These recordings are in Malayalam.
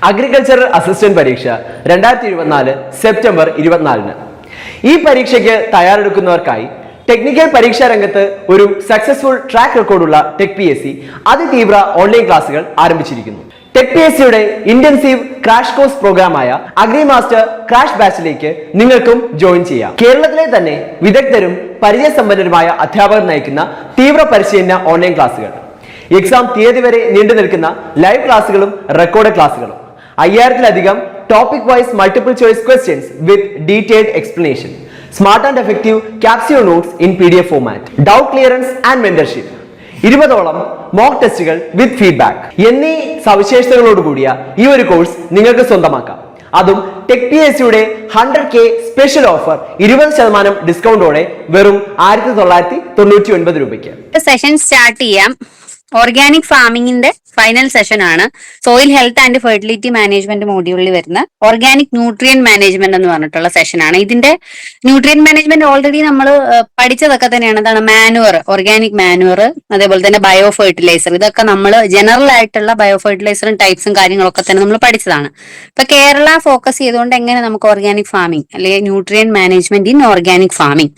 അഗ്രികൾച്ചറൽ അസിസ്റ്റന്റ് പരീക്ഷ 2024 സെപ്റ്റംബർ 24. ഈ പരീക്ഷയ്ക്ക് തയ്യാറെടുക്കുന്നവർക്കായി ടെക്നിക്കൽ പരീക്ഷാ രംഗത്ത് ഒരു സക്സസ്ഫുൾ ട്രാക്ക് റെക്കോർഡുള്ള ടെക് PSC അതിതീവ്ര ഓൺലൈൻ ക്ലാസുകൾ ആരംഭിച്ചിരിക്കുന്നു. ടെക് PSCയുടെ ഇന്റൻസീവ് ക്രാഷ് കോഴ്സ് പ്രോഗ്രാമായ അഗ്രി മാസ്റ്റർ ക്രാഷ് ബാച്ചിലേക്ക് നിങ്ങൾക്കും ജോയിൻ ചെയ്യാം. കേരളത്തിലെ തന്നെ വിദഗ്ധരും പരിചയസമ്പന്നരുമായ അധ്യാപകർ നയിക്കുന്ന തീവ്ര പരിശീലന ഓൺലൈൻ ക്ലാസുകൾ, എക്സാം തീയതി വരെ നീണ്ടു നിൽക്കുന്ന ലൈവ് ക്ലാസുകളും റെക്കോർഡ് ക്ലാസുകളും, 5000-ലധികം topic wise multiple choice questions with detailed explanation, smart and effective capsule notes in PDF format, doubt clearance and mentorship, 20ഓളം മോക്ക് ടെസ്റ്റുകൾ വിത്ത് ഫീഡ്ബാക്ക് എന്നീ സവിശേഷതകളോടുകൂടിയ ഈ ഒരു കോഴ്സ് നിങ്ങൾക്ക് സ്വന്തമാക്കാം. അതും ടെക് PSCയുടെ 100K സ്പെഷ്യൽ ഓഫർ 20% ഡിസ്കൗണ്ടോടെ വെറും 1999 രൂപയ്ക്ക്. സെഷൻ സ്റ്റാർട്ട് ചെയ്യാം. ഓർഗാനിക് ഫാമിംഗിന്റെ ഫൈനൽ സെഷൻ ആണ്. Soil health and fertility management മോഡ്യൂളിൽ വരുന്ന ഓർഗാനിക് ന്യൂട്രിയൻ മാനേജ്മെന്റ് എന്ന് പറഞ്ഞിട്ടുള്ള സെഷനാണ്. ഇതിന്റെ ന്യൂട്രിയൻ മാനേജ്മെന്റ് ഓൾറെഡി നമ്മൾ പഠിച്ചതൊക്കെ തന്നെയാണ്. എന്താണ് മാനുവർ, ഓർഗാനിക് മാനുവർ, അതേപോലെ തന്നെ ബയോ ഫെർട്ടിലൈസർ. ഇതൊക്കെ നമ്മൾ ജനറൽ ആയിട്ടുള്ള ബയോ ഫെർട്ടിലൈസറും ടൈപ്സും കാര്യങ്ങളൊക്കെ തന്നെ നമ്മൾ പഠിച്ചതാണ്. ഇപ്പൊ കേരള ഫോക്കസ് ചെയ്തുകൊണ്ട് എങ്ങനെ നമുക്ക് ഓർഗാനിക് ഫാമിംഗ് അല്ലെങ്കിൽ nutrient management in organic farming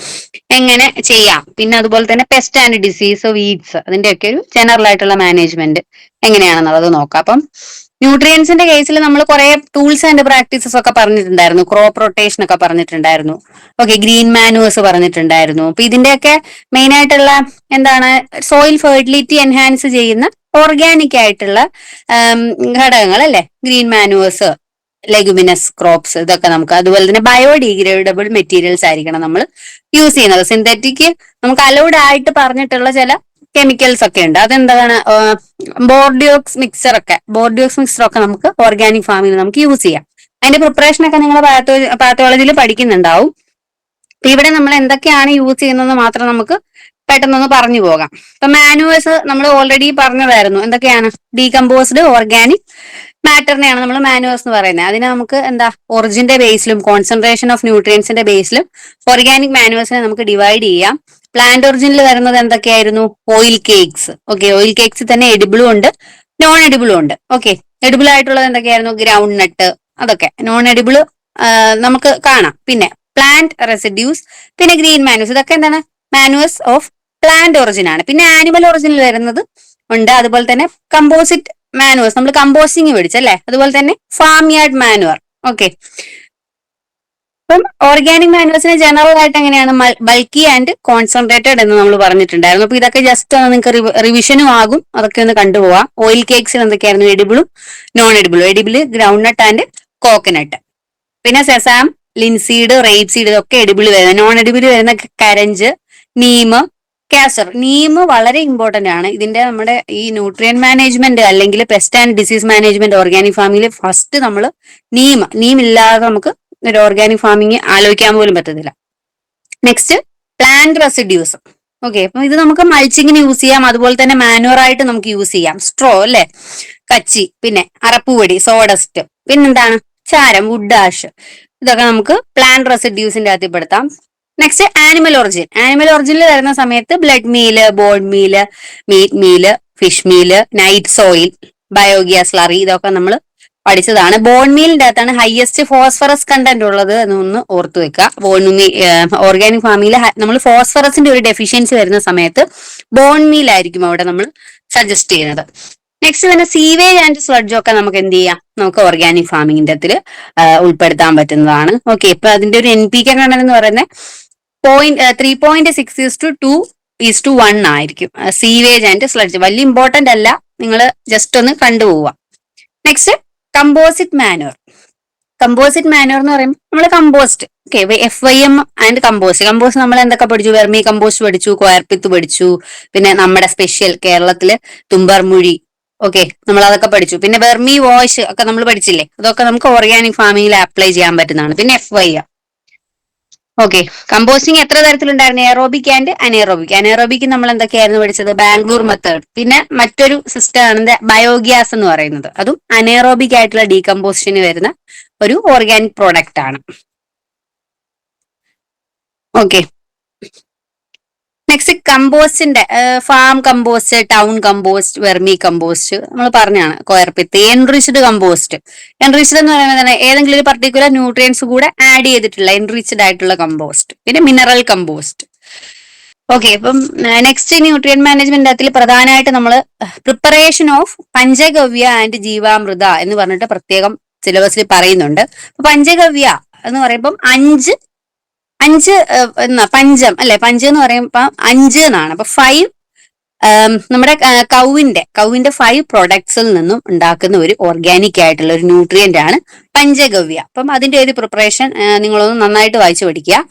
എങ്ങനെ ചെയ്യാം, പിന്നെ അതുപോലെ തന്നെ പെസ്റ്റ് ആൻഡ് ഡിസീസ്, വീഡ്സ്, അതിന്റെയൊക്കെ ഒരു ജനറൽ ആയിട്ടുള്ള മാനേജ്മെന്റ് എങ്ങനെയാണെന്നുള്ളത് നോക്കാം. അപ്പം ന്യൂട്രിയൻസിന്റെ കേസിൽ നമ്മൾ കുറെ ടൂൾസ് ആൻഡ് പ്രാക്ടീസസ് ഒക്കെ പറഞ്ഞിട്ടുണ്ടായിരുന്നു. ക്രോപ്പ് റൊട്ടേഷൻ ഒക്കെ പറഞ്ഞിട്ടുണ്ടായിരുന്നു. ഓക്കെ, ഗ്രീൻ മാനുവേഴ്സ് പറഞ്ഞിട്ടുണ്ടായിരുന്നു. അപ്പൊ ഇതിന്റെയൊക്കെ മെയിൻ ആയിട്ടുള്ള എന്താണ്, സോയിൽ ഫെർട്ടിലിറ്റി എൻഹാൻസ് ചെയ്യുന്ന ഓർഗാനിക് ആയിട്ടുള്ള ഘടകങ്ങൾ അല്ലെ, ഗ്രീൻ മാനുവേഴ്സ്, ലെഗുമിനസ് ക്രോപ്സ്, ഇതൊക്കെ നമുക്ക്, അതുപോലെ തന്നെ ബയോഡിഗ്രേഡബിൾ മെറ്റീരിയൽസ് ആയിരിക്കണം നമ്മൾ യൂസ് ചെയ്യുന്നത്. സിന്തറ്റിക് നമുക്ക് അലൗഡ് ആയിട്ട് പറഞ്ഞിട്ടുള്ള ചില കെമിക്കൽസ് ഒക്കെ ഉണ്ട്. അതെന്താണ്, ബോർഡിയോക്സ് മിക്സർ ഒക്കെ നമുക്ക് ഓർഗാനിക് ഫാമിംഗ് നമുക്ക് യൂസ് ചെയ്യാം. അതിന്റെ പ്രിപ്പറേഷൻ ഒക്കെ നിങ്ങൾ പാത്തോളജിയിൽ പഠിക്കുന്നുണ്ടാവും. അപ്പൊ ഇവിടെ നമ്മൾ എന്തൊക്കെയാണ് യൂസ് ചെയ്യുന്നത് മാത്രം നമുക്ക് പെട്ടെന്നൊന്ന് പറഞ്ഞു പോകാം. ഇപ്പൊ മാനുവേഴ്സ് നമ്മൾ ഓൾറെഡി പറഞ്ഞതായിരുന്നു. എന്തൊക്കെയാണ്, ഡീകമ്പോസ്ഡ് ഓർഗാനിക് മാറ്ററിനെയാണ് നമ്മൾ മാനുവേഴ്സ് എന്ന് പറയുന്നത്. അതിനെ നമുക്ക് എന്താ, ഒറിജിന്റെ ബേസിലും കോൺസെൻട്രേഷൻ ഓഫ് ന്യൂട്രിയൻസിന്റെ ബേസിലും ഓർഗാനിക് മാനുവേഴ്സിനെ നമുക്ക് ഡിവൈഡ് ചെയ്യാം. പ്ലാന്റ് ഒറിജിനിൽ വരുന്നത് എന്തൊക്കെയായിരുന്നു, oil cakes. Okay, oil cakes തന്നെ എഡിബിളും ഉണ്ട്, നോൺ എഡിബിളും ഉണ്ട്. ഓക്കെ, എഡിബിൾ ആയിട്ടുള്ളത് എന്തൊക്കെയായിരുന്നു, ഗ്രൗണ്ട് നട്ട്, അതൊക്കെ. നോൺ എഡിബിൾ നമുക്ക് കാണാം. പിന്നെ പ്ലാന്റ് റെസിഡ്യൂസ്, പിന്നെ ഗ്രീൻ മാനുവേഴ്സ്, ഇതൊക്കെ എന്താണ്, മാനുവേഴ്സ് ഓഫ് പ്ലാന്റ് ഒറിജിൻ ആണ്. പിന്നെ ആനിമൽ ഒറിജിനിൽ വരുന്നത് ഉണ്ട്. അതുപോലെ തന്നെ കമ്പോസിറ്റ് മാനുവേഴ്സ്, നമ്മൾ കമ്പോസ്റ്റിംഗ് പഠിച്ചല്ലേ, അതുപോലെ തന്നെ ഫാം യാർഡ് മാനുവർ. ഓക്കെ, അപ്പം ഓർഗാനിക് മാനുവേഴ്സിനെ ജനറൽ ആയിട്ട് എങ്ങനെയാണ്, ബൾക്കി ആൻഡ് കോൺസെൻട്രേറ്റഡ് എന്ന് നമ്മൾ പറഞ്ഞിട്ടുണ്ടായിരുന്നു. അപ്പൊ ഇതൊക്കെ ജസ്റ്റ് ഒന്ന് നിങ്ങൾക്ക് റിവിഷനും ആകും, അതൊക്കെ ഒന്ന് കണ്ടുപോവാം. ഓയിൽ കേക്ക്സിൽ എന്തൊക്കെയായിരുന്നു, എഡിബിളും നോൺ എഡിബിളും. Edible groundnut and coconut. പിന്നെ സെസാം, ലിൻസീഡ്, റേപ്പ് സീഡ്, ഇതൊക്കെ എഡിബിൾ വരുന്നത്. നോൺ എഡിബിൾ വരുന്ന കരഞ്ച്, നീം, കാസർ. നീം വളരെ ഇമ്പോർട്ടന്റ് ആണ്. ഇതിന്റെ നമ്മുടെ ഈ ന്യൂട്രിയൻ മാനേജ്മെന്റ് അല്ലെങ്കിൽ pest and disease management organic ഫാമിംഗിൽ ഫസ്റ്റ് നമ്മൾ നീം ഇല്ലാതെ നമുക്ക് ഒരു ഓർഗാനിക് ഫാമിംഗ് ആലോചിക്കാൻ പോലും പറ്റത്തില്ല. Next plant residues. ഓക്കെ, അപ്പൊ ഇത് നമുക്ക് മൾച്ചിങ്ങിന് യൂസ് ചെയ്യാം, അതുപോലെ തന്നെ മാനുവർ ആയിട്ട് നമുക്ക് യൂസ് ചെയ്യാം. സ്ട്രോ അല്ലെ, കച്ചി, പിന്നെ അറപ്പുപൊടി, സോഡസ്റ്റ്, പിന്നെന്താണ്, ചാരം, വുഡ് ആഷ്, ഇതൊക്കെ നമുക്ക് പ്ലാന്റ് റെസിഡ്യൂസിന്റെ അകത്ത് പെടുത്താം. Next animal origin. ആനിമൽ ഒറിജിനിൽ വരുന്ന സമയത്ത് blood meal, bone meal, meat meal, fish meal, night soil, biogas slurry, ഇതൊക്കെ നമ്മൾ പഠിച്ചതാണ്. ബോൺ മീലിന്റെ അകത്താണ് ഹയസ്റ്റ് ഫോസ്ഫറസ് കണ്ടന്റ് ഉള്ളത് എന്നൊന്ന് ഓർത്തു വെക്കുക. ഓർഗാനിക് ഫാമിംഗിൽ നമ്മൾ ഫോസ്ഫറസിന്റെ ഒരു ഡെഫിഷ്യൻസി വരുന്ന സമയത്ത് ബോൺ മീൽ ആയിരിക്കും അവിടെ നമ്മൾ സജസ്റ്റ് ചെയ്യുന്നത്. നെക്സ്റ്റ് തന്നെ സീവേജ് ആൻഡ് സ്ലഡ്ജ് ഒക്കെ നമുക്ക് എന്ത് ചെയ്യാം, നമുക്ക് ഓർഗാനിക് ഫാമിംഗിന്റെ അതിൽ ഉൾപ്പെടുത്താൻ പറ്റുന്നതാണ്. ഓക്കെ, ഇപ്പൊ അതിന്റെ ഒരു NPK കണ്ടന്റ് എന്ന് പറയുന്നത് 3.6:2:1 ആയിരിക്കും. സീവേജ് ആൻഡ് സ്ലഡ്ജ് വലിയ ഇമ്പോർട്ടന്റ് അല്ല, നിങ്ങൾ ജസ്റ്റ് ഒന്ന് കണ്ടുപോവുക. Next composite manure. Composite manure എന്ന് പറയുമ്പോൾ നമ്മൾ compost, okay, FYM and compost നമ്മൾ എന്തൊക്കെ പഠിച്ചു, വെർമി കമ്പോസ്റ്റ് പഠിച്ചു, കോയർപിത്ത് പഠിച്ചു, പിന്നെ നമ്മുടെ സ്പെഷ്യൽ കേരളത്തില് തുമ്പർമുഴി, ഓക്കെ, നമ്മൾ അതൊക്കെ പഠിച്ചു. പിന്നെ വെർമി വാഷ് ഒക്കെ നമ്മൾ പഠിച്ചില്ലേ, അതൊക്കെ നമുക്ക് ഓർഗാനിക് ഫാമിംഗിൽ അപ്ലൈ ചെയ്യാൻ പറ്റുന്നതാണ്. പിന്നെ FYM. ഓക്കെ, കമ്പോസ്റ്റിംഗ് എത്ര തരത്തിലുണ്ടായിരുന്നു, എയറോബിക് ആൻഡ് അനേറോബിക്. അനേറോബിക് നമ്മൾ എന്തൊക്കെയായിരുന്നു പഠിച്ചത്, ബാംഗ്ലൂർ മെത്തേഡ്. പിന്നെ മറ്റൊരു സിസ്റ്റം ആണ് ബയോഗ്യാസ് എന്ന് പറയുന്നത്, അതും അനേറോബിക് ആയിട്ടുള്ള ഡീകമ്പോസിഷന് വരുന്ന ഒരു ഓർഗാനിക് പ്രോഡക്റ്റ് ആണ്. ഓക്കെ, നെക്സ്റ്റ് കമ്പോസ്റ്റിന്റെ farm compost, town compost, vermicompost നമ്മൾ പറഞ്ഞാണ്. കോയർപിത്ത്, എൻറിച്ച്ഡ് കമ്പോസ്റ്റ്. എൻറിച്ച്ഡ് എന്ന് പറയുന്നത് തന്നെ ഏതെങ്കിലും ഒരു പർട്ടിക്കുലർ ന്യൂട്രിയൻസ് കൂടെ ആഡ് ചെയ്തിട്ടുള്ള എൻറിച്ച്ഡ് ആയിട്ടുള്ള കമ്പോസ്റ്റ്. പിന്നെ മിനറൽ കമ്പോസ്റ്റ്. ഓക്കെ, അപ്പം നെക്സ്റ്റ് ന്യൂട്രിയൻ മാനേജ്മെന്റ് അതിൽ പ്രധാനമായിട്ട് നമ്മൾ പ്രിപ്പറേഷൻ ഓഫ് പഞ്ചഗവ്യ ആൻഡ് ജീവാമൃത എന്ന് പറഞ്ഞിട്ട് പ്രത്യേകം സിലബസിൽ പറയുന്നുണ്ട്. അപ്പൊ പഞ്ചഗവ്യ എന്ന് പറയുമ്പം അഞ്ച് പഞ്ചം അല്ലെ, പഞ്ച് എന്ന് പറയുമ്പോ 5 എന്നാണ്. അപ്പൊ 5 നമ്മുടെ കൗവിന്റെ 5 പ്രൊഡക്ട്സിൽ നിന്നും ഉണ്ടാക്കുന്ന ഒരു ഓർഗാനിക് ആയിട്ടുള്ള ഒരു ന്യൂട്രിയന്റ് ആണ് പഞ്ചഗവ്യ. അപ്പം അതിന്റെ ഒരു പ്രിപ്പറേഷൻ നിങ്ങളൊന്ന് നന്നായിട്ട് വായിച്ചു പഠിക്കുക.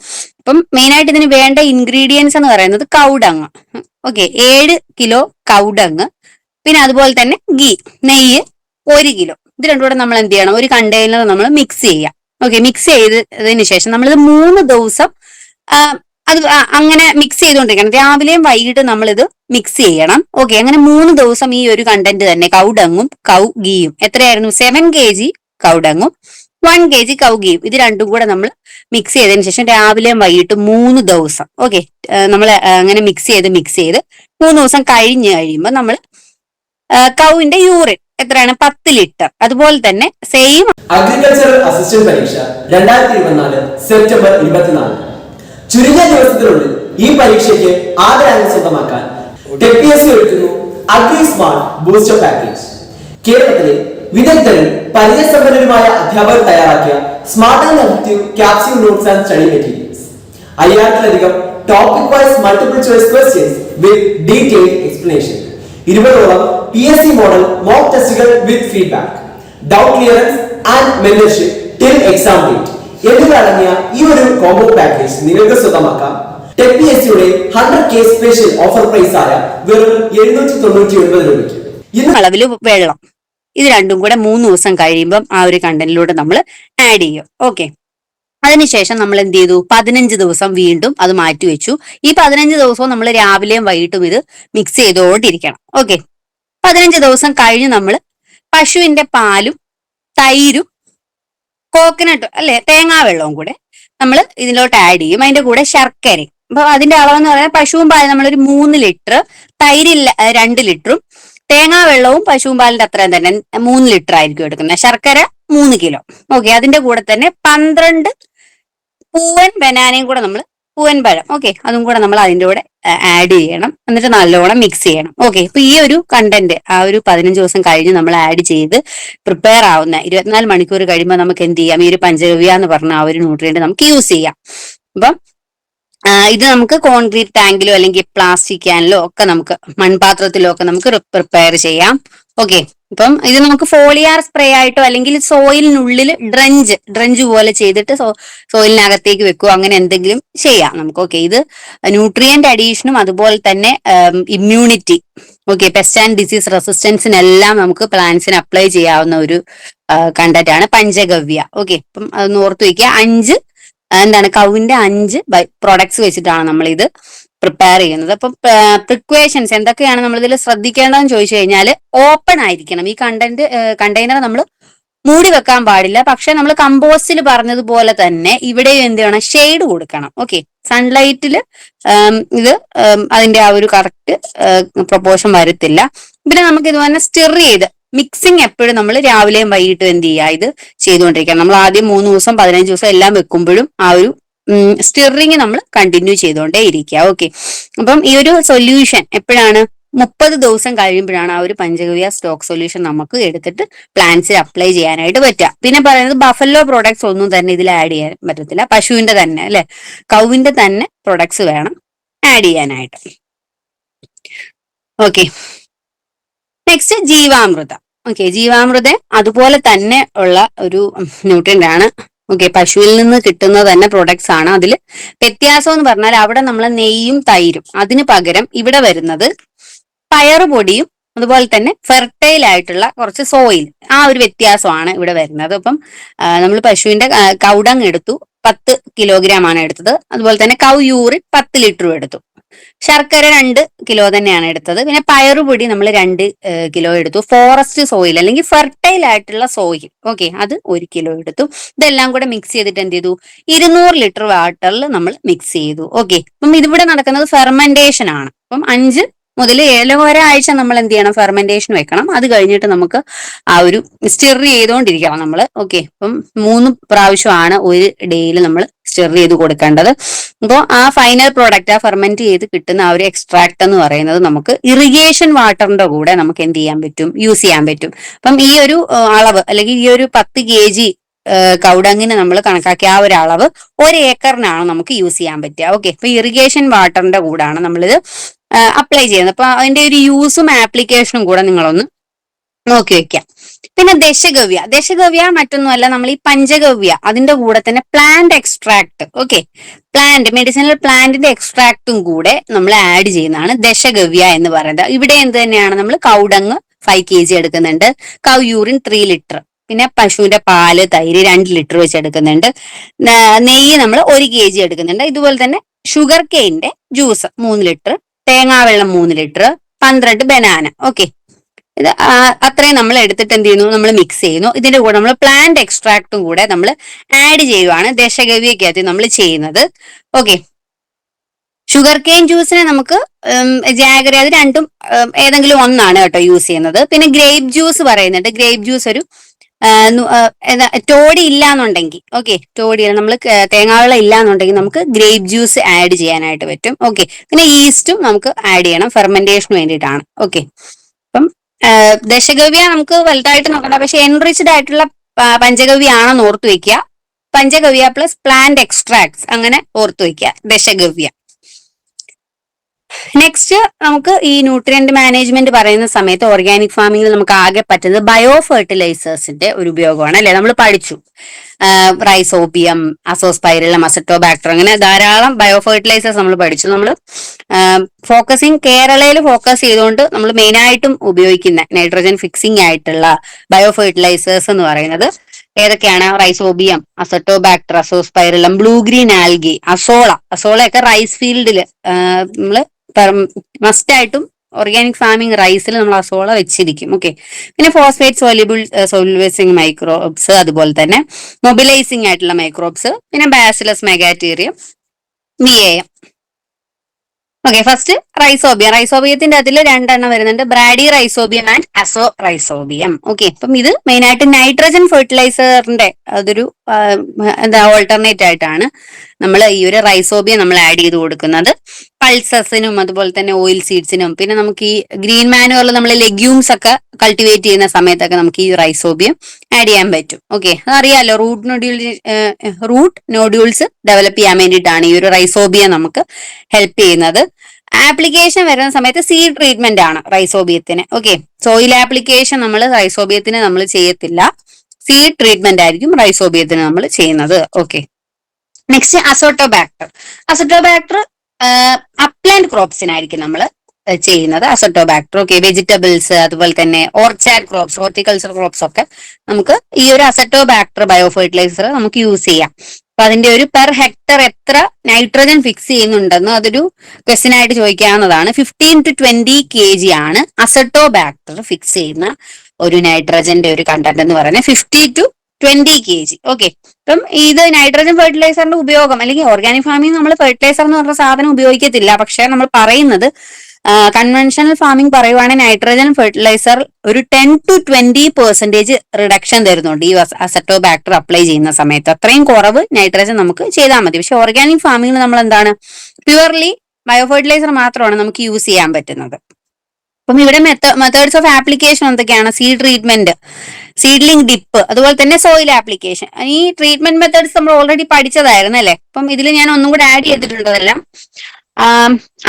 അപ്പം മെയിൻ ആയിട്ട് ഇതിന് വേണ്ട ഇൻഗ്രീഡിയൻസ് എന്ന് പറയുന്നത് കൗഡങ്. Okay, 7 kilo cow dung. പിന്നെ അതുപോലെ തന്നെ നെയ്യ് 1 കിലോ. ഇത് രണ്ടും കൂടെ നമ്മൾ എന്ത് ചെയ്യണം, ഒരു കണ്ടെയ്നർ നമ്മൾ മിക്സ് ചെയ്യാം. ഓക്കെ, മിക്സ് ചെയ്തതിന് ശേഷം നമ്മളിത് 3 ദിവസം അത് അങ്ങനെ മിക്സ് ചെയ്തുകൊണ്ടിരിക്കണം. രാവിലെയും വൈകിട്ട് നമ്മളിത് മിക്സ് ചെയ്യണം. ഓക്കെ, അങ്ങനെ 3 ദിവസം ഈ ഒരു കണ്ടന്റ് തന്നെ കൗഡങ്ങും ഗീയും എത്രയായിരുന്നു, 7 kg കൗഡങ്ങും 1 kg ഗീയും ഇത് രണ്ടും കൂടെ നമ്മൾ മിക്സ് ചെയ്തതിന് ശേഷം രാവിലെയും വൈകിട്ട് 3 ദിവസം ഓക്കെ നമ്മൾ അങ്ങനെ മിക്സ് ചെയ്ത് 3 ദിവസം കഴിയുമ്പോൾ നമ്മൾ കൗവിന്റെ യൂറിൻ എത്രയാണ്, 10 ലിറ്റർ. അതുപോലെ തന്നെ സെയിം അഗ്രികൾച്ചറൽ അസിസ്റ്റന്റ് പരീക്ഷ 2024 സെപ്റ്റംബർ 24. ചുരുങ്ങിയ ദിവസത്തിനുള്ളിൽ ഈ പരീക്ഷയ്ക്ക് ആദ്യ റാങ്ക് സ്വന്തമാക്കാൻ ടെക്പിഎസ്സി ഒരുക്കുന്നു അഗ്രി സ്മാർട്ട് ബൂസ്റ്റർ പാക്കേജ്. കേരളത്തിലെ വിദഗ്ധരും പരിചയസമ്പന്നരുമായ അധ്യാപകർ തയ്യാറാക്കിയ smart and effective capsule notes and study materials, 5000-ലധികം topic wise multiple choice questions with detailed explanation, 20ഓളം PSC മോഡൽ മോക്ക് ടെസ്റ്റുകൾ with feedback, doubt clearance and mentorship till exam date എന്നിവയടങ്ങിയ ഈ ഒരു കോംബോ പാക്കേജ് നിങ്ങൾക്ക് സ്വന്തമാക്കാം ടെക്പിഎസ്സിയുടെ 100K സ്പെഷ്യൽ ഓഫർ പ്രൈസ് ആയ വെറും 799 രൂപയ്ക്ക്. അളവില് വെള്ളം ഇത് രണ്ടും കൂടെ 3 ദിവസം കഴിയുമ്പം ആ ഒരു കണ്ടന്റിലൂടെ നമ്മൾ ആഡ് ചെയ്യും. ഓക്കെ, അതിനുശേഷം നമ്മൾ എന്ത് ചെയ്തു, 15 ദിവസം വീണ്ടും അത് മാറ്റി വെച്ചു. ഈ 15 ദിവസവും നമ്മൾ രാവിലെയും വൈകിട്ടും ഇത് മിക്സ് ചെയ്തുകൊണ്ടിരിക്കണം. ഓക്കെ, 15 ദിവസം കഴിഞ്ഞ് നമ്മൾ പശുവിന്റെ പാലും തൈരും കോക്കനട്ട് അല്ലെ തേങ്ങാ വെള്ളവും കൂടെ നമ്മൾ ഇതിലോട്ട് ആഡ് ചെയ്യും. അതിന്റെ കൂടെ ശർക്കരയും. അപ്പൊ അതിന്റെ അളവെന്ന് പറഞ്ഞാൽ പശുവും പാലും നമ്മളൊരു 3 ലിറ്റർ, തൈര് 2 ലിറ്ററും, തേങ്ങാ വെള്ളവും പശുവും പാലിന്റെ അത്രയും തന്നെ 3 ലിറ്റർ ആയിരിക്കും എടുക്കുന്നത്. ശർക്കര 3 കിലോ. ഓക്കെ, അതിന്റെ കൂടെ തന്നെ 12 പൂവൻ ബനാനയും കൂടെ നമ്മൾ പൂവൻ പഴം ഓക്കെ അതും കൂടെ നമ്മൾ അതിന്റെ കൂടെ ആഡ് ചെയ്യണം. എന്നിട്ട് നല്ലോണം മിക്സ് ചെയ്യണം. ഓക്കെ, ഇപ്പൊ ഈ ഒരു കണ്ടന്റ് ആ ഒരു 15 ദിവസം കഴിഞ്ഞ് നമ്മൾ ആഡ് ചെയ്ത് പ്രിപ്പയർ ആവുന്ന 24 മണിക്കൂർ കഴിയുമ്പോൾ നമുക്ക് എന്ത് ചെയ്യാം, ഈ ഒരു പഞ്ചഗവ്യ എന്ന് പറഞ്ഞ ആ ഒരു ന്യൂട്രിയന്റ് നമുക്ക് യൂസ് ചെയ്യാം. അപ്പം ഇത് നമുക്ക് കോൺക്രീറ്റ് ടാങ്കിലോ അല്ലെങ്കിൽ പ്ലാസ്റ്റിക് ക്യാനിലോ ഒക്കെ നമുക്ക് മൺപാത്രത്തിലോ ഒക്കെ നമുക്ക് പ്രിപ്പയർ ചെയ്യാം. ഓക്കെ, ഇപ്പം ഇത് നമുക്ക് ഫോളിയാർ സ്പ്രേ ആയിട്ടോ അല്ലെങ്കിൽ സോയിലിനുള്ളിൽ ഡ്രഞ്ച് പോലെ ചെയ്തിട്ട് സോയിലിനകത്തേക്ക് വെക്കുക, അങ്ങനെ എന്തെങ്കിലും ചെയ്യാം നമുക്ക്. ഓക്കെ, ഇത് ന്യൂട്രിയന്റ് അഡീഷനും അതുപോലെ തന്നെ immunity okay pest and disease റെസിസ്റ്റൻസിനെല്ലാം നമുക്ക് പ്ലാന്റ്സിന് അപ്ലൈ ചെയ്യാവുന്ന ഒരു കണ്ടന്റ് ആണ് പഞ്ചഗവ്യ. ഓക്കെ, അപ്പം അതൊന്ന് ഓർത്തു വയ്ക്കുക. 5 കൗവിന്റെ 5 പ്രോഡക്ട്സ് വെച്ചിട്ടാണ് നമ്മൾ ഇത് പ്രിപ്പയർ ചെയ്യുന്നത്. അപ്പം പ്രിക്വേഷൻസ് എന്തൊക്കെയാണ് നമ്മൾ ഇതിൽ ശ്രദ്ധിക്കേണ്ടതെന്ന് ചോദിച്ചു കഴിഞ്ഞാൽ ഓപ്പൺ ആയിരിക്കണം. ഈ കണ്ടെയ്നർ നമ്മൾ മൂടി വെക്കാൻ പാടില്ല. പക്ഷെ നമ്മൾ കമ്പോസ്റ്റിൽ പറഞ്ഞതുപോലെ തന്നെ ഇവിടെ എന്ത് ചെയ്യണം, ഷെയ്ഡ് കൊടുക്കണം. ഓക്കെ, സൺലൈറ്റിൽ ഇത് അതിന്റെ ആ ഒരു കറക്റ്റ് പ്രൊപ്പോർഷൻ വരത്തില്ല. പിന്നെ നമുക്ക് ഇതുപോലെ സ്റ്റിർ ചെയ്ത് മിക്സിങ് എപ്പോഴും നമ്മൾ രാവിലെയും വൈകിട്ടും എന്ത് ചെയ്യുക, ഇത് ചെയ്തുകൊണ്ടിരിക്കുക. നമ്മൾ ആദ്യം 3 ദിവസം 15 ദിവസം എല്ലാം വെക്കുമ്പോഴും ആ ഒരു സ്റ്റിറിങ് നമ്മൾ കണ്ടിന്യൂ ചെയ്തുകൊണ്ടേ ഇരിക്കുക. ഓക്കെ, അപ്പം ഈ ഒരു സൊല്യൂഷൻ എപ്പോഴാണ് 30 ദിവസം കഴിയുമ്പോഴാണ് ആ ഒരു പഞ്ചഗവ്യ സ്റ്റോക്ക് സൊല്യൂഷൻ നമുക്ക് എടുത്തിട്ട് പ്ലാന്റ്സിൽ അപ്ലൈ ചെയ്യാനായിട്ട് പറ്റുക. പിന്നെ പറയുന്നത് ബഫല്ലോ പ്രോഡക്ട്സ് ഒന്നും തന്നെ ഇതിൽ ആഡ് ചെയ്യാൻ പറ്റത്തില്ല. പശുവിന്റെ തന്നെ അല്ലെ കൗവിന്റെ തന്നെ പ്രൊഡക്ട്സ് വേണം ആഡ് ചെയ്യാനായിട്ട്. Okay, next Jeevamrutha. Okay, Jeevamrutha അതുപോലെ തന്നെ ഉള്ള ഒരു ന്യൂട്രിയന്റ് ആണ്. ഓക്കെ, പശുവിൽ നിന്ന് കിട്ടുന്ന തന്നെ പ്രൊഡക്ട്സ് ആണ്. അതിൽ വ്യത്യാസം എന്ന് പറഞ്ഞാൽ അവിടെ നമ്മൾ നെയ്യും തൈരും, അതിന് പകരം ഇവിടെ വരുന്നത് പയറുപൊടിയും അതുപോലെ തന്നെ ഫെർട്ടൈൽ ആയിട്ടുള്ള കുറച്ച് സോയിൽ, ആ ഒരു വ്യത്യാസമാണ് ഇവിടെ വരുന്നത്. അപ്പം നമ്മൾ പശുവിന്റെ കൗഡങ് എടുത്തു 10 കിലോഗ്രാം ആണ് എടുത്തത്. അതുപോലെ തന്നെ കൗ യൂറിൻ 10 ലിറ്ററും എടുത്തു. ശർക്കര 2 കിലോ തന്നെയാണ് എടുത്തത്. പിന്നെ പയറുപൊടി നമ്മൾ 2 കിലോ എടുത്തു. ഫോറസ്റ്റ് സോയിൽ അല്ലെങ്കിൽ ഫെർട്ടൈൽ ആയിട്ടുള്ള സോയിൽ, ഓക്കെ, അത് 1 കിലോ എടുത്തു. ഇതെല്ലാം കൂടെ മിക്സ് ചെയ്തിട്ട് എന്ത് ചെയ്തു, 200 ലിറ്റർ വാട്ടറിൽ നമ്മൾ മിക്സ് ചെയ്തു. ഓക്കെ, അപ്പം ഇതിവിടെ നടക്കുന്നത് ഫെർമെന്റേഷൻ ആണ്. അപ്പം 5 മുതൽ 7 ഒരാഴ്ച നമ്മൾ എന്ത് ചെയ്യണം, ഫെർമെന്റേഷൻ വെക്കണം. അത് കഴിഞ്ഞിട്ട് നമുക്ക് ആ ഒരു സ്റ്റിർ ചെയ്തുകൊണ്ടിരിക്കണം നമ്മൾ. ഓക്കെ, അപ്പം 3 പ്രാവശ്യമാണ് ഒരു ഡേയിൽ നമ്മൾ സ്റ്റിർ ചെയ്ത് കൊടുക്കേണ്ടത്. അപ്പോൾ ആ ഫൈനൽ പ്രോഡക്റ്റ്, ആ ഫെർമെന്റ് ചെയ്ത് കിട്ടുന്ന ആ ഒരു എക്സ്ട്രാക്ട് എന്ന് പറയുന്നത് നമുക്ക് ഇറിഗേഷൻ വാട്ടറിന്റെ കൂടെ നമുക്ക് എന്ത് ചെയ്യാൻ പറ്റും, യൂസ് ചെയ്യാൻ പറ്റും. അപ്പം ഈ ഒരു അളവ് അല്ലെങ്കിൽ ഈ ഒരു 10 kg കൗഡങ്ങിന് നമ്മൾ കണക്കാക്കിയ ആ ഒരു അളവ് 1 ഏക്കറിനാണ് നമുക്ക് യൂസ് ചെയ്യാൻ പറ്റുക. ഓക്കെ, ഇപ്പൊ ഇറിഗേഷൻ വാട്ടറിന്റെ കൂടാണ് നമ്മളിത് അപ്ലൈ ചെയ്യുന്നത്. അപ്പൊ അതിന്റെ ഒരു യൂസും ആപ്ലിക്കേഷനും കൂടെ നിങ്ങളൊന്ന് നോക്കി വെക്കാം. പിന്നെ ദശഗവ്യ മറ്റൊന്നുമല്ല, നമ്മൾ ഈ പഞ്ചഗവ്യ അതിന്റെ കൂടെ തന്നെ പ്ലാന്റ് എക്സ്ട്രാക്ട്, ഓക്കെ, മെഡിസിനൽ പ്ലാന്റിന്റെ എക്സ്ട്രാക്റ്റും കൂടെ നമ്മൾ ആഡ് ചെയ്യുന്നതാണ് ദശഗവ്യ എന്ന് പറയുന്നത്. ഇവിടെ എന്ത് തന്നെയാണ്, നമ്മൾ കൗഡങ് 5 kg എടുക്കുന്നുണ്ട്, കൗ യൂറിൻ 3 ലിറ്റർ, പിന്നെ പശുവിന്റെ പാല്, തൈര് 2 ലിറ്റർ വെച്ച് എടുക്കുന്നുണ്ട്, നെയ്യ് നമ്മൾ 1 kg എടുക്കുന്നുണ്ട്. ഇതുപോലെ തന്നെ ഷുഗർ കെയിന്റെ ജ്യൂസ് 3 ലിറ്റർ, തേങ്ങാവെള്ളം 3 ലിറ്റർ, 12 ബനാന. ഓക്കെ, ഇത് അത്രയും നമ്മൾ എടുത്തിട്ട് എന്ത് ചെയ്യുന്നു, നമ്മൾ മിക്സ് ചെയ്യുന്നു. ഇതിന്റെ കൂടെ നമ്മൾ പ്ലാന്റ് എക്സ്ട്രാക്റ്റും കൂടെ നമ്മൾ ആഡ് ചെയ്യുവാണ് ദശഗവ്യക്കകത്ത് നമ്മൾ ചെയ്യുന്നത്. ഓക്കെ, ഷുഗർ കെയിൻ ജ്യൂസിനെ നമുക്ക് ജാഗറി, അത് രണ്ടും ഏതെങ്കിലും ഒന്നാണ് കേട്ടോ യൂസ് ചെയ്യുന്നത്. പിന്നെ ഗ്രേപ്പ് ജ്യൂസ് പറയുന്നുണ്ട്. ഗ്രേപ്പ് ജ്യൂസ് ഒരു ടോടി ഇല്ലാന്നുണ്ടെങ്കിൽ, ഓക്കെ, ടോടി നമ്മൾ തേങ്ങാവെള്ളം ഇല്ലാന്നുണ്ടെങ്കിൽ നമുക്ക് ഗ്രേപ്പ് ജ്യൂസ് ആഡ് ചെയ്യാനായിട്ട് പറ്റും. ഓക്കെ, പിന്നെ ഈസ്റ്റും നമുക്ക് ആഡ് ചെയ്യണം ഫെർമെന്റേഷന് വേണ്ടിയിട്ടാണ്. ഓക്കെ, അപ്പം ദശഗവ്യ നമുക്ക് വലുതായിട്ട് നോക്കണ്ട, പക്ഷെ എൻറിച്ച്ഡ് ആയിട്ടുള്ള പഞ്ചഗവ്യ ആണെന്ന് ഓർത്തു വെക്കുക. പഞ്ചഗവ്യ പ്ലസ് പ്ലാന്റ് എക്സ്ട്രാക്ട്സ് അങ്ങനെ ഓർത്തു വെക്കുക ദശഗവ്യ. നെക്സ്റ്റ് നമുക്ക് ഈ ന്യൂട്രിയന്റ് മാനേജ്മെന്റ് പറയുന്ന സമയത്ത് ഓർഗാനിക് ഫാമിംഗിൽ നമുക്ക് ആകെ പറ്റുന്നത് ബയോ ഫെർട്ടിലൈസേഴ്സിന്റെ ഒരു ഉപയോഗമാണ്, അല്ലെ? നമ്മൾ പഠിച്ചു റൈസോബിയം, അസോസ്പൈറിലം, അസറ്റോബാക്ടർ, അങ്ങനെ ധാരാളം ബയോ ഫെർട്ടിലൈസേഴ്സ് നമ്മൾ പഠിച്ചു. നമ്മൾ കേരളയിൽ ഫോക്കസ് ചെയ്തുകൊണ്ട് നമ്മൾ മെയിൻ ആയിട്ടും ഉപയോഗിക്കുന്ന നൈട്രോജൻ ഫിക്സിംഗ് ആയിട്ടുള്ള ബയോ ഫെർട്ടിലൈസേഴ്സ് എന്ന് പറയുന്നത് ഏതൊക്കെയാണ്? Rhizobium, azotobacter, azospirillum, blue green algae, അസോളയൊക്കെ റൈസ് ഫീൽഡിൽ നമ്മൾ മസ്റ്റ് ആയിട്ടും ഓർഗാനിക് ഫാമിംഗ് റൈസിൽ നമ്മൾ അസോള വെച്ചിരിക്കും. ഓക്കെ, പിന്നെ ഫോസ്ഫേറ്റ് സോല്യൂബിൾസിംഗ് മൈക്രോബ്സ്, അതുപോലെ തന്നെ മൊബിലൈസിംഗ് ആയിട്ടുള്ള മൈക്രോബ്സ്, പിന്നെ bacillus megaterium, VAM. Okay, first റൈസോബിയത്തിന്റെ അതിൽ 2 എണ്ണം വരുന്നുണ്ട്, bradyrhizobium and azorhizobium. Okay, അപ്പം ഇത് മെയിൻ ആയിട്ട് നൈട്രജൻ ഫെർട്ടിലൈസറിന്റെ അതൊരു ഓൾട്ടർനേറ്റ് ആയിട്ടാണ് നമ്മൾ ഈ ഒരു റൈസോബിയം നമ്മൾ ആഡ് ചെയ്ത് കൊടുക്കുന്നത്. പൾസസിനും അതുപോലെ തന്നെ ഓയിൽ സീഡ്സിനും, പിന്നെ നമുക്ക് ഈ ഗ്രീൻ മാനുവറിൽ നമ്മൾ ലെഗ്യൂംസ് ഒക്കെ കൾട്ടിവേറ്റ് ചെയ്യുന്ന സമയത്തൊക്കെ നമുക്ക് ഈ റൈസോബിയം ആഡ് ചെയ്യാൻ പറ്റും. ഓക്കെ, അതറിയാലോ, റൂട്ട് നോഡ്യൂൾസ് ഡെവലപ്പ് ചെയ്യാൻ വേണ്ടിയിട്ടാണ് ഈ ഒരു റൈസോബിയം നമുക്ക് ഹെൽപ്പ് ചെയ്യുന്നത്. ആപ്ലിക്കേഷൻ വരുന്ന സമയത്ത് സീഡ് ട്രീറ്റ്മെന്റ് ആണ് റൈസോബിയത്തിന്. ഓക്കെ, സോയിൽ ആപ്ലിക്കേഷൻ നമ്മൾ റൈസോബിയത്തിന് നമ്മൾ ചെയ്യത്തില്ല, സീഡ് ട്രീറ്റ്മെന്റ് ആയിരിക്കും റൈസോബിയത്തിന് നമ്മൾ ചെയ്യുന്നത്. ഓക്കെ, നെക്സ്റ്റ് അസറ്റോബാക്ടർ അപ്ലാന്റ് ക്രോപ്സിനായിരിക്കും നമ്മൾ ചെയ്യുന്നത് അസറ്റോബാക്ടർ. ഓക്കെ, വെജിറ്റബിൾസ്, അതുപോലെ തന്നെ ഓർച്ചാഡ് ക്രോപ്സ്, ഹോർട്ടിക്കൾച്ചർ ക്രോപ്സ് ഒക്കെ നമുക്ക് ഈ ഒരു അസറ്റോബാക്ടർ ബയോ ഫെർട്ടിലൈസർ നമുക്ക് യൂസ് ചെയ്യാം. അപ്പൊ അതിന്റെ ഒരു പെർ ഹെക്ടർ എത്ര നൈട്രജൻ ഫിക്സ് ചെയ്യുന്നുണ്ടെന്ന് അതൊരു ക്വസ്റ്റ്യൻ ആയിട്ട് ചോദിക്കാവുന്നതാണ്. 15 to 20 kg ആണ് അസറ്റോബാക്ടർ ഫിക്സ് ചെയ്യുന്ന ഒരു നൈട്രജന്റെ ഒരു കണ്ടന്റ് എന്ന് പറയുന്നത്, 50 to 20 kg. ഓക്കെ, അപ്പം ഇത് നൈട്രജൻ ഫെർട്ടിലൈസറിന്റെ ഉപയോഗം, അല്ലെങ്കിൽ ഓർഗാനിക് ഫാമിംഗ് നമ്മൾ ഫെർട്ടിലൈസർ എന്ന് പറഞ്ഞ സാധനം ഉപയോഗിക്കത്തില്ല, പക്ഷെ നമ്മൾ പറയുന്നത് കൺവെൻഷണൽ ഫാമിംഗ് പറയുവാണെങ്കിൽ നൈട്രജൻ ഫെർട്ടിലൈസർ ഒരു 10 to 20% റിഡക്ഷൻ തരുന്നുണ്ട് ഈ അസറ്റോബാക്ടർ അപ്ലൈ ചെയ്യുന്ന സമയത്ത്. അത്രയും കുറവ് നൈട്രജൻ നമുക്ക് ചെയ്താൽ മതി. പക്ഷെ ഓർഗാനിക് ഫാമിംഗിൽ നമ്മൾ എന്താണ്, പ്യുവർലി ബയോ ഫെർട്ടിലൈസർ മാത്രമാണ് നമുക്ക് യൂസ് ചെയ്യാൻ പറ്റുന്നത്. അപ്പം ഇവിടെ മെത്തേഡ്സ് ഓഫ് ആപ്ലിക്കേഷൻ എന്തൊക്കെയാണ്? സീഡ് ട്രീറ്റ്മെന്റ്, സീഡ്ലിംഗ് ഡിപ്പ്, അതുപോലെ തന്നെ സോയിൽ ആപ്ലിക്കേഷൻ. ഈ ട്രീറ്റ്മെന്റ് മെത്തേഡ്സ് നമ്മൾ ഓൾറെഡി പഠിച്ചതായിരുന്നു അല്ലെ? അപ്പം ഇതിൽ ഞാൻ ഒന്നും കൂടെ ആഡ് ചെയ്തിട്ടുണ്ട് അതെല്ലാം.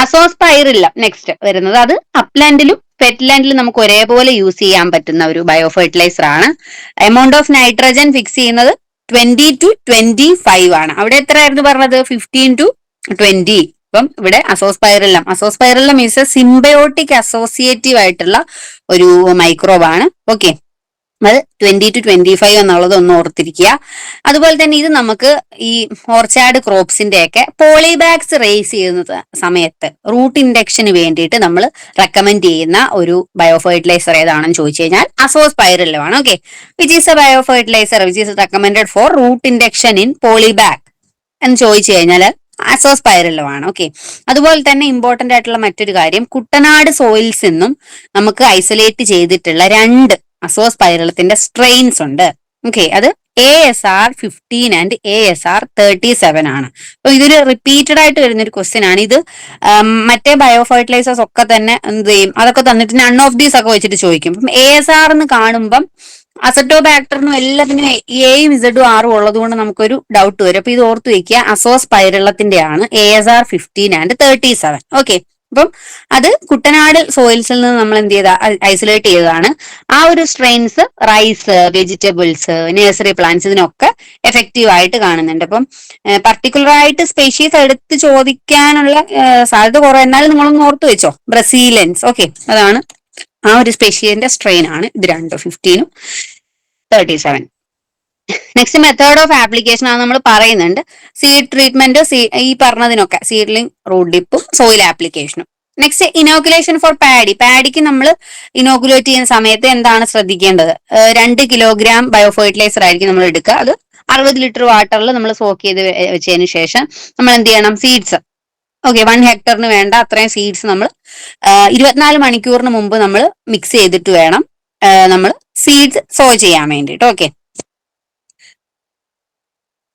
അസോസ്പൈറിലം നെക്സ്റ്റ് വരുന്നത്, അത് അപ്ലാൻഡിലും ഫെറ്റ്ലാൻഡിലും നമുക്ക് ഒരേപോലെ യൂസ് ചെയ്യാൻ പറ്റുന്ന ഒരു ബയോ ഫെർട്ടിലൈസർ ആണ്. എമൗണ്ട് ഓഫ് നൈട്രജൻ ഫിക്സ് ചെയ്യുന്നത് 20 to 25 ആണ്. അവിടെ എത്ര ആയിരുന്നു പറഞ്ഞത്? 15 to 20. അപ്പം ഇവിടെ Azospirillum is A symbiotic associative ആയിട്ടുള്ള ഒരു മൈക്രോബാണ്. ഓക്കെ, അത് 20 to 25 എന്നുള്ളത് ഒന്ന് ഓർത്തിരിക്കുക. അതുപോലെ തന്നെ ഇത് നമുക്ക് ഈ ഓർച്ചാഡ് ക്രോപ്സിന്റെ ഒക്കെ പോളിബാഗ്സ് റേസ് ചെയ്യുന്ന സമയത്ത് റൂട്ട് ഇൻഡക്ഷന് വേണ്ടിയിട്ട് നമ്മൾ റെക്കമെൻഡ് ചെയ്യുന്ന ഒരു ബയോ ഫെർട്ടിലൈസർ ഏതാണെന്ന് ചോദിച്ചു കഴിഞ്ഞാൽ അസോസ്പൈറിലമാണ്. Okay, which is a bio fertilizer which is recommended for root induction in polybag എന്ന് ചോദിച്ചു കഴിഞ്ഞാൽ അസോസ്പൈറിലമാണ്. ഓക്കെ, അതുപോലെ തന്നെ ഇമ്പോർട്ടന്റ് ആയിട്ടുള്ള മറ്റൊരു കാര്യം, കുട്ടനാട് സോയിൽസ് നിന്നും നമുക്ക് ഐസൊലേറ്റ് ചെയ്തിട്ടുള്ള 2 അസോസ്പൈറലത്തിന്റെ സ്ട്രെയിൻസ് ഉണ്ട്. ഓക്കെ, അത് ASR15 ആൻഡ് ASR37 ആണ്. അപ്പൊ ഇതൊരു റിപ്പീറ്റഡ് ആയിട്ട് വരുന്ന ഒരു ക്വസ്റ്റ്യൻ ആണ്. ഇത് മറ്റേ ബയോ ഫെർട്ടിലൈസേഴ്സ് ഒക്കെ തന്നെ എന്ത് ചെയ്യും, അതൊക്കെ തന്നിട്ട് നൺ ഓഫ് ദീസ് ഒക്കെ വെച്ചിട്ട് ചോദിക്കും. അപ്പം ASR എന്ന് കാണുമ്പം അസറ്റോബാക്ടറിനും എല്ലാത്തിനും എയും ഇസഡും ആറും ഉള്ളത് കൊണ്ട് നമുക്കൊരു ഡൗട്ട് വരും. അപ്പൊ ഇത് ഓർത്ത് വെക്കുക, അസോസ്പൈറലത്തിന്റെ ആണ് ASR15 ആൻഡ് 37. ഓക്കെ, അപ്പം അത് കുട്ടനാട് സോയിൽസിൽ നിന്ന് നമ്മൾ എന്ത് ചെയ്ത ഐസൊലേറ്റ് ചെയ്തതാണ്. ആ ഒരു strains rice, vegetables, nursery plants ഇതിനൊക്കെ എഫക്റ്റീവ് ആയിട്ട് കാണുന്നുണ്ട്. അപ്പം പർട്ടിക്കുലർ ആയിട്ട് സ്പെഷീസ് എടുത്ത് ചോദിക്കാനുള്ള സാധ്യത കുറവ്, എന്നാലും നിങ്ങളൊന്ന് ഓർത്ത് വെച്ചോ, ബ്രസീലിയൻസ്. ഓക്കെ, അതാണ് ആ ഒരു സ്പെഷ്യലിന്റെ സ്ട്രെയിൻ ആണ് ഇത് രണ്ടും, 15 37. നെക്സ്റ്റ് മെത്തേഡ് ഓഫ് ആപ്ലിക്കേഷൻ ആണ് നമ്മൾ പറയുന്നുണ്ട്. സീഡ് ട്രീറ്റ്മെന്റ്, ഈ പറഞ്ഞതിനൊക്കെ സീഡ്ലിംഗ്, റൂട്ട് ഡിപ്പും സോയിൽ ആപ്ലിക്കേഷനും. Next inoculation for paddy. പാഡിക്ക് നമ്മൾ ഇനോക്കുലേറ്റ് ചെയ്യുന്ന സമയത്ത് എന്താണ് ശ്രദ്ധിക്കേണ്ടത്? 2 കിലോഗ്രാം ബയോ ഫെർട്ടിലൈസർ ആയിരിക്കും നമ്മൾ എടുക്കുക. അത് 60 ലിറ്റർ വാട്ടറിൽ നമ്മൾ സോക്ക് ചെയ്ത് വെച്ചതിന് ശേഷം നമ്മൾ എന്ത് ചെയ്യണം? സീഡ്സ്, ഓക്കെ, 1 ഹെക്ടറിന് വേണ്ട അത്രയും സീഡ്സ് നമ്മൾ 24 മണിക്കൂറിന് മുമ്പ് നമ്മൾ മിക്സ് ചെയ്തിട്ട് വേണം നമ്മൾ സീഡ്സ് സോ ചെയ്യാൻ വേണ്ടിയിട്ട്. Okay,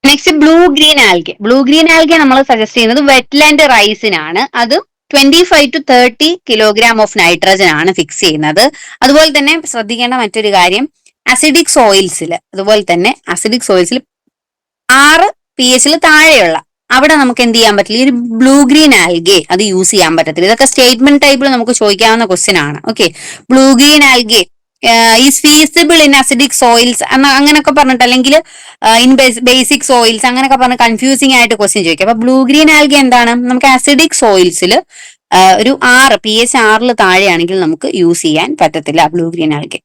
next blue green algae. Blue green algae നമ്മൾ സജസ്റ്റ് ചെയ്യുന്നത് വെറ്റ്ലാൻഡ് റൈസിനാണ്. അത് 25 to 30 കിലോഗ്രാം ഓഫ് നൈട്രജൻ ആണ് ഫിക്സ് ചെയ്യുന്നത്. അതുപോലെ തന്നെ ശ്രദ്ധിക്കേണ്ട മറ്റൊരു കാര്യം, അസിഡിക് സോയിൽസിൽ, അതുപോലെ തന്നെ അസിഡിക് സോയിൽസിൽ 6 pH താഴെയുള്ള അവിടെ നമുക്ക് എന്ത് ചെയ്യാൻ പറ്റില്ല, ഈ ഒരു ബ്ലൂ ഗ്രീൻ ആൽഗെ അത് യൂസ് ചെയ്യാൻ പറ്റത്തില്ല. ഇതൊക്കെ സ്റ്റേറ്റ്മെന്റ് ടൈപ്പിൽ നമുക്ക് ചോദിക്കാവുന്ന ക്വസ്റ്റ്യൻ ആണ്. Okay, blue green algae is feasible in acidic soils അങ്ങനെയൊക്കെ പറഞ്ഞിട്ട്, അല്ലെങ്കിൽ ഇൻ ബേസിക് സോയിൽസ് അങ്ങനെയൊക്കെ പറഞ്ഞ് കൺഫ്യൂസിംഗ് ആയിട്ട് ക്വസ്റ്റ്യൻ ചോദിക്കും. അപ്പൊ ബ്ലൂ ഗ്രീൻ ആൽഗെ എന്താണ്? നമുക്ക് അസിഡിക് സോയിൽസിൽ ഒരു 6 pH 6 താഴെയാണെങ്കിൽ നമുക്ക് യൂസ് ചെയ്യാൻ പറ്റത്തില്ല blue green algae.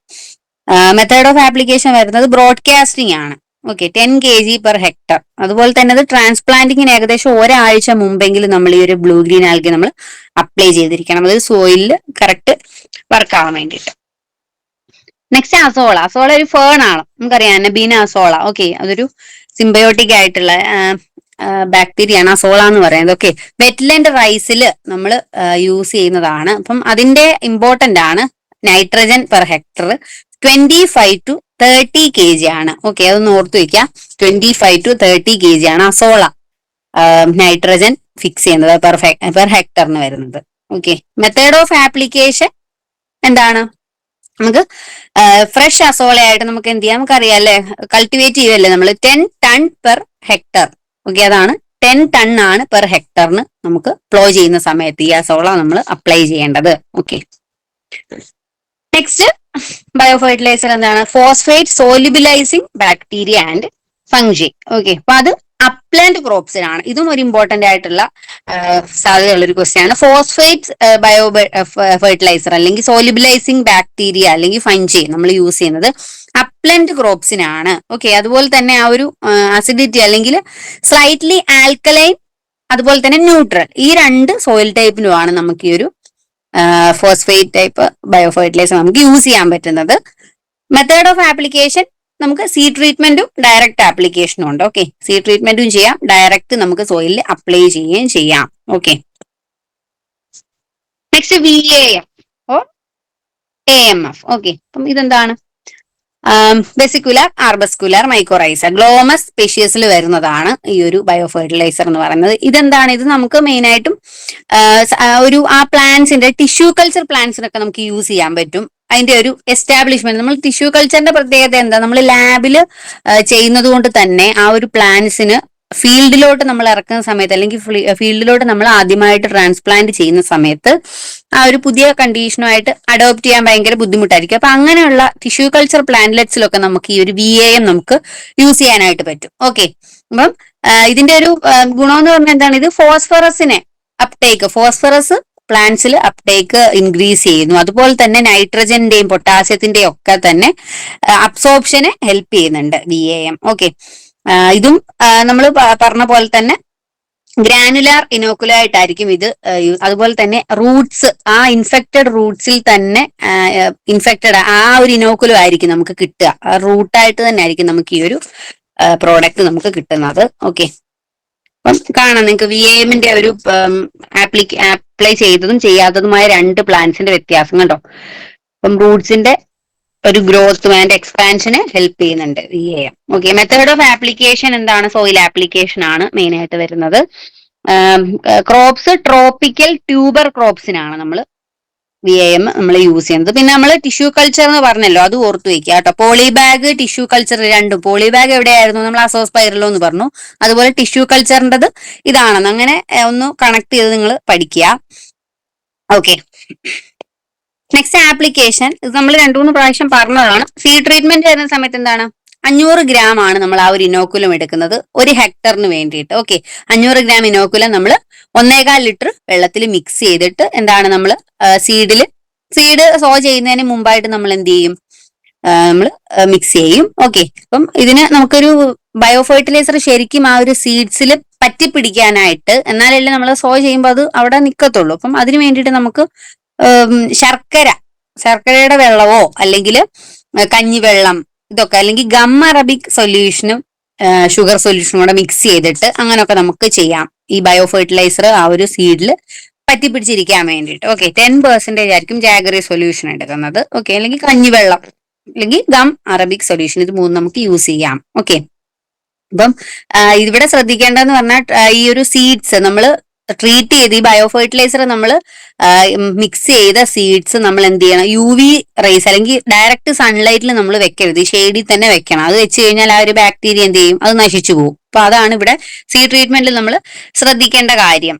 Method of application വരുന്നത് ബ്രോഡ്കാസ്റ്റിംഗ് ആണ്. Okay, 10 kg per hectare. അതുപോലെ തന്നെ അത് ട്രാൻസ്പ്ലാന്റിങ്ങിന് ഏകദേശം ഒരാഴ്ച മുമ്പെങ്കിലും നമ്മൾ ഈ ഒരു ബ്ലൂ ഗ്രീൻ ആൽഗെ നമ്മൾ അപ്ലൈ ചെയ്തിരിക്കണം, അത് സോയിലിൽ കറക്റ്റ് വർക്ക് ആവാൻ വേണ്ടിയിട്ട്. Next azolla. അസോള ഒരു ഫേൺ ആണ്, നമുക്കറിയാം, അനബീന അസോള. ഓക്കെ, അതൊരു സിംബയോട്ടിക് ആയിട്ടുള്ള ബാക്ടീരിയ ആണ് അസോള എന്ന് പറയുന്നത്. ഓക്കെ, വെറ്റ്ലാൻഡ് റൈസിൽ നമ്മൾ യൂസ് ചെയ്യുന്നതാണ്. അപ്പം അതിന്റെ ഇമ്പോർട്ടന്റ് ആണ് nitrogen per hectare 25 to 30 kg ആണ്. ഓക്കെ, അതൊന്ന് ഓർത്ത് വയ്ക്കാം, 25 to 30 kg ആണ് അസോള നൈട്രജൻ ഫിക്സ് ചെയ്യുന്നത് പെർ ഹെക്ടറിന് വരുന്നത്. ഓക്കെ, മെത്തേഡ് ഓഫ് ആപ്ലിക്കേഷൻ എന്താണ്? നമുക്ക് ഫ്രഷ് അസോളയായിട്ട് നമുക്ക് എന്ത് ചെയ്യാം, നമുക്കറിയാം അല്ലെ, കൾട്ടിവേറ്റ് ചെയ്യുമല്ലേ നമ്മൾ, 10 ടൺ പെർ ഹെക്ടർ. ഓക്കെ, അതാണ് 10 ടൺ ആണ് പെർ ഹെക്ടറിന് നമുക്ക് പ്ലോ ചെയ്യുന്ന സമയത്ത് ഈ അസോള നമ്മൾ അപ്ലൈ ചെയ്യേണ്ടത്. ഓക്കെ, നെക്സ്റ്റ് ബയോ ഫെർട്ടിലൈസർ എന്താണ്? Phosphate സോലിബിലൈസിംഗ് bacteria and fungi. Okay, അപ്പൊ അത് അപ്ലാന്റ് ക്രോപ്സിനാണ്. ഇതും ഒരു ഇമ്പോർട്ടന്റ് ആയിട്ടുള്ള സാധ്യതയുള്ള ഒരു ക്വസ്റ്റ്യൻ ആണ്. ഫോസ്ഫേറ്റ് ബയോ ഫെർട്ടിലൈസർ അല്ലെങ്കിൽ സോലിബിലൈസിംഗ് ബാക്ടീരിയ അല്ലെങ്കിൽ ഫംഗി നമ്മൾ യൂസ് ചെയ്യുന്നത് അപ്ലാന്റ് ക്രോപ്സിനാണ്. ഓക്കെ, അതുപോലെ തന്നെ ആ ഒരു അസിഡിറ്റി അല്ലെങ്കിൽ സ്ലൈറ്റ്ലി ആൽക്കലൈൻ, അതുപോലെ തന്നെ ന്യൂട്രൽ, ഈ 2 സോയിൽ ടൈപ്പിനുമാണ് നമുക്ക് ഈ ഒരു ഫോസ്ഫേറ്റ് ടൈപ്പ് ബയോ ഫെർട്ടിലൈസർ നമുക്ക് യൂസ് ചെയ്യാൻ പറ്റുന്നത്. മെത്തേഡ് ഓഫ് ആപ്ലിക്കേഷൻ നമുക്ക് സീഡ് ട്രീറ്റ്മെന്റും ഡയറക്റ്റ് ആപ്ലിക്കേഷനും ഉണ്ട്. ഓക്കെ, സീഡ് ട്രീറ്റ്മെന്റും ചെയ്യാം, ഡയറക്റ്റ് നമുക്ക് സോയിലിൽ അപ്ലൈ ചെയ്യുകയും ചെയ്യാം. Okay, next VAM or AMF. Okay, അപ്പം ഇതെന്താണ്? വെസിക്കുലർ ആർബസ്കുലർ മൈക്കോറൈസ, ഗ്ലോമസ് സ്പെഷ്യസിൽ വരുന്നതാണ് ഈ ഒരു ബയോ ഫെർട്ടിലൈസർ എന്ന് പറയുന്നത്. ഇതെന്താണ്? ഇത് നമുക്ക് മെയിൻ ആയിട്ടും ഒരു ആ പ്ലാന്റ്സിന്റെ ടിഷ്യൂ കൾച്ചർ പ്ലാന്റ്സിനൊക്കെ നമുക്ക് യൂസ് ചെയ്യാൻ പറ്റും. അതിന്റെ ഒരു എസ്റ്റാബ്ലിഷ്മെന്റ്, നമ്മൾ ടിഷ്യൂ കൾച്ചറിന്റെ പ്രത്യേകത എന്താ? നമ്മൾ ലാബിൽ ചെയ്യുന്നത് കൊണ്ട് തന്നെ ആ ഒരു പ്ലാന്റ്സിന് ഫീൽഡിലോട്ട് നമ്മൾ ഇറക്കുന്ന സമയത്ത്, അല്ലെങ്കിൽ ഫീൽഡിലോട്ട് നമ്മൾ ആദ്യമായിട്ട് ട്രാൻസ്പ്ലാന്റ് ചെയ്യുന്ന സമയത്ത് ആ ഒരു പുതിയ കണ്ടീഷനുമായിട്ട് അഡോപ്റ്റ് ചെയ്യാൻ ഭയങ്കര ബുദ്ധിമുട്ടായിരിക്കും. അപ്പൊ അങ്ങനെയുള്ള ടിഷ്യൂ കൾച്ചർ പ്ലാന്റ്ലെറ്റ്സിലൊക്കെ നമുക്ക് ഈ ഒരു VAM നമുക്ക് യൂസ് ചെയ്യാനായിട്ട് പറ്റും. ഓക്കെ, അപ്പം ഇതിന്റെ ഒരു ഗുണം എന്ന് പറഞ്ഞാൽ എന്താണ്? ഇത് ഫോസ്ഫറസിനെ അപ്ടേക്ക്, ഫോസ്ഫറസ് പ്ലാന്റ്സിൽ അപ്ടേക്ക് ഇൻക്രീസ് ചെയ്യുന്നു. അതുപോലെ തന്നെ നൈട്രജന്റെയും പൊട്ടാസ്യത്തിന്റെയും ഒക്കെ തന്നെ അബ്സോർപ്ഷന് ഹെൽപ്പ് ചെയ്യുന്നുണ്ട് VAM. ഓക്കെ, ഇതും നമ്മൾ പറഞ്ഞ പോലെ തന്നെ ഗ്രാനുലാർ ഇനോക്കുലായിട്ടായിരിക്കും ഇത്. അതുപോലെ തന്നെ റൂട്ട്സ്, ആ ഇൻഫെക്റ്റഡ് റൂട്ട്സിൽ തന്നെ ഇൻഫെക്റ്റഡ് ആ ഒരു ഇനോക്കുലം ആയിരിക്കും നമുക്ക് കിട്ടുക. റൂട്ടായിട്ട് തന്നെ ആയിരിക്കും നമുക്ക് ഈ ഒരു പ്രോഡക്റ്റ് നമുക്ക് കിട്ടുന്നത്. ഓക്കെ, അപ്പം കാണാം നിങ്ങൾക്ക് VAMന്റെ ഒരു അപ്ലൈ ചെയ്തതും ചെയ്യാത്തതുമായ 2 പ്ലാന്റ്സിന്റെ വ്യത്യാസം കണ്ടോ. അപ്പം റൂട്ട്സിന്റെ ഒരു ഗ്രോത്ത് ആൻഡ് എക്സ്പാൻഷന് ഹെൽപ്പ് ചെയ്യുന്നുണ്ട് VAM. Okay, method of application എന്താണ്? സോയിൽ ആപ്ലിക്കേഷൻ ആണ് മെയിൻ ആയിട്ട് വരുന്നത്. ക്രോപ്സ് ട്രോപ്പിക്കൽ ട്യൂബർ ക്രോപ്സിനാണ് നമ്മൾ VAM നമ്മൾ യൂസ് ചെയ്യുന്നത്. പിന്നെ നമ്മൾ ടിഷ്യൂ കൾച്ചർ എന്ന് പറഞ്ഞല്ലോ, അത് ഓർത്തു വെക്കുക കേട്ടോ. പോളിബാഗ്, ടിഷ്യൂ കൾച്ചർ രണ്ടും. പോളിബാഗ് എവിടെയായിരുന്നു? നമ്മൾ അസോസ്പൈറലോ എന്ന് പറഞ്ഞു. അതുപോലെ ടിഷ്യൂ കൾച്ചറിൻ്റെത് ഇതാണെന്ന് അങ്ങനെ ഒന്ന് കണക്ട് ചെയ്ത് നിങ്ങൾ പഠിക്കുക. ഓക്കെ, നെക്സ്റ്റ് ആപ്ലിക്കേഷൻ, ഇത് നമ്മൾ 2-3 പ്രാവശ്യം പറഞ്ഞതാണ്. സീഡ് ട്രീറ്റ്മെന്റ് വരുന്ന സമയത്ത് എന്താണ്? 500 ഗ്രാം ആണ് നമ്മൾ ആ ഒരു ഇനോക്കുലം എടുക്കുന്നത് 1 ഹെക്ടറിന് വേണ്ടിയിട്ട്. ഓക്കെ, 500 ഗ്രാം ഇനോക്കുലം നമ്മൾ 1.25 ലിറ്റർ വെള്ളത്തിൽ മിക്സ് ചെയ്തിട്ട് എന്താണ് നമ്മൾ സീഡ് സോ ചെയ്യുന്നതിന് മുമ്പായിട്ട് നമ്മൾ എന്ത് ചെയ്യും? നമ്മൾ മിക്സ് ചെയ്യും. ഓക്കെ, അപ്പം ഇതിന് നമുക്കൊരു ബയോ ഫെർട്ടിലൈസർ ശരിക്കും ആ ഒരു സീഡ്സിൽ പറ്റിപ്പിടിക്കാനായിട്ട്, എന്നാലല്ലേ നമ്മൾ സോ ചെയ്യുമ്പോൾ അത് അവിടെ നിൽക്കത്തുള്ളൂ. അപ്പം അതിന് വേണ്ടിയിട്ട് നമുക്ക് ശർക്കരയുടെ വെള്ളമോ അല്ലെങ്കിൽ കഞ്ഞിവെള്ളം ഇതൊക്കെ, അല്ലെങ്കിൽ ഗം അറബിക് സൊല്യൂഷനും ഷുഗർ സൊല്യൂഷനും കൂടെ മിക്സ് ചെയ്തിട്ട് അങ്ങനെയൊക്കെ നമുക്ക് ചെയ്യാം ഈ ബയോ ഫെർട്ടിലൈസർ ആ ഒരു സീഡിൽ പറ്റിപ്പിടിച്ചിരിക്കാൻ വേണ്ടിയിട്ട്. ഓക്കെ, 10% ആയിരിക്കും ജാഗറി സൊല്യൂഷൻ എടുക്കുന്നത്. ഓക്കെ, അല്ലെങ്കിൽ കഞ്ഞിവെള്ളം അല്ലെങ്കിൽ ഗം അറബിക് സൊല്യൂഷൻ, ഇത് 3 നമുക്ക് യൂസ് ചെയ്യാം. ഓക്കെ, അപ്പം ഇവിടെ ശ്രദ്ധിക്കേണ്ടതെന്ന് പറഞ്ഞാൽ ഈ ഒരു സീഡ്സ് നമ്മൾ ട്രീറ്റ് ചെയ്ത് ഈ ബയോ ഫെർട്ടിലൈസർ നമ്മൾ മിക്സ് ചെയ്ത സീഡ്സ് നമ്മൾ എന്ത് ചെയ്യണം? UV റേസ് അല്ലെങ്കിൽ ഡയറക്റ്റ് സൺലൈറ്റിൽ നമ്മൾ വെക്കരുത്, ഷെയ്ഡിൽ തന്നെ വെക്കണം. അത് വെച്ച് കഴിഞ്ഞാൽ ആ ഒരു ബാക്ടീരിയ എന്ത് ചെയ്യും? അത് നശിച്ചു പോകും. അപ്പൊ അതാണ് ഇവിടെ സീഡ് ട്രീറ്റ്മെന്റിൽ നമ്മൾ ശ്രദ്ധിക്കേണ്ട കാര്യം.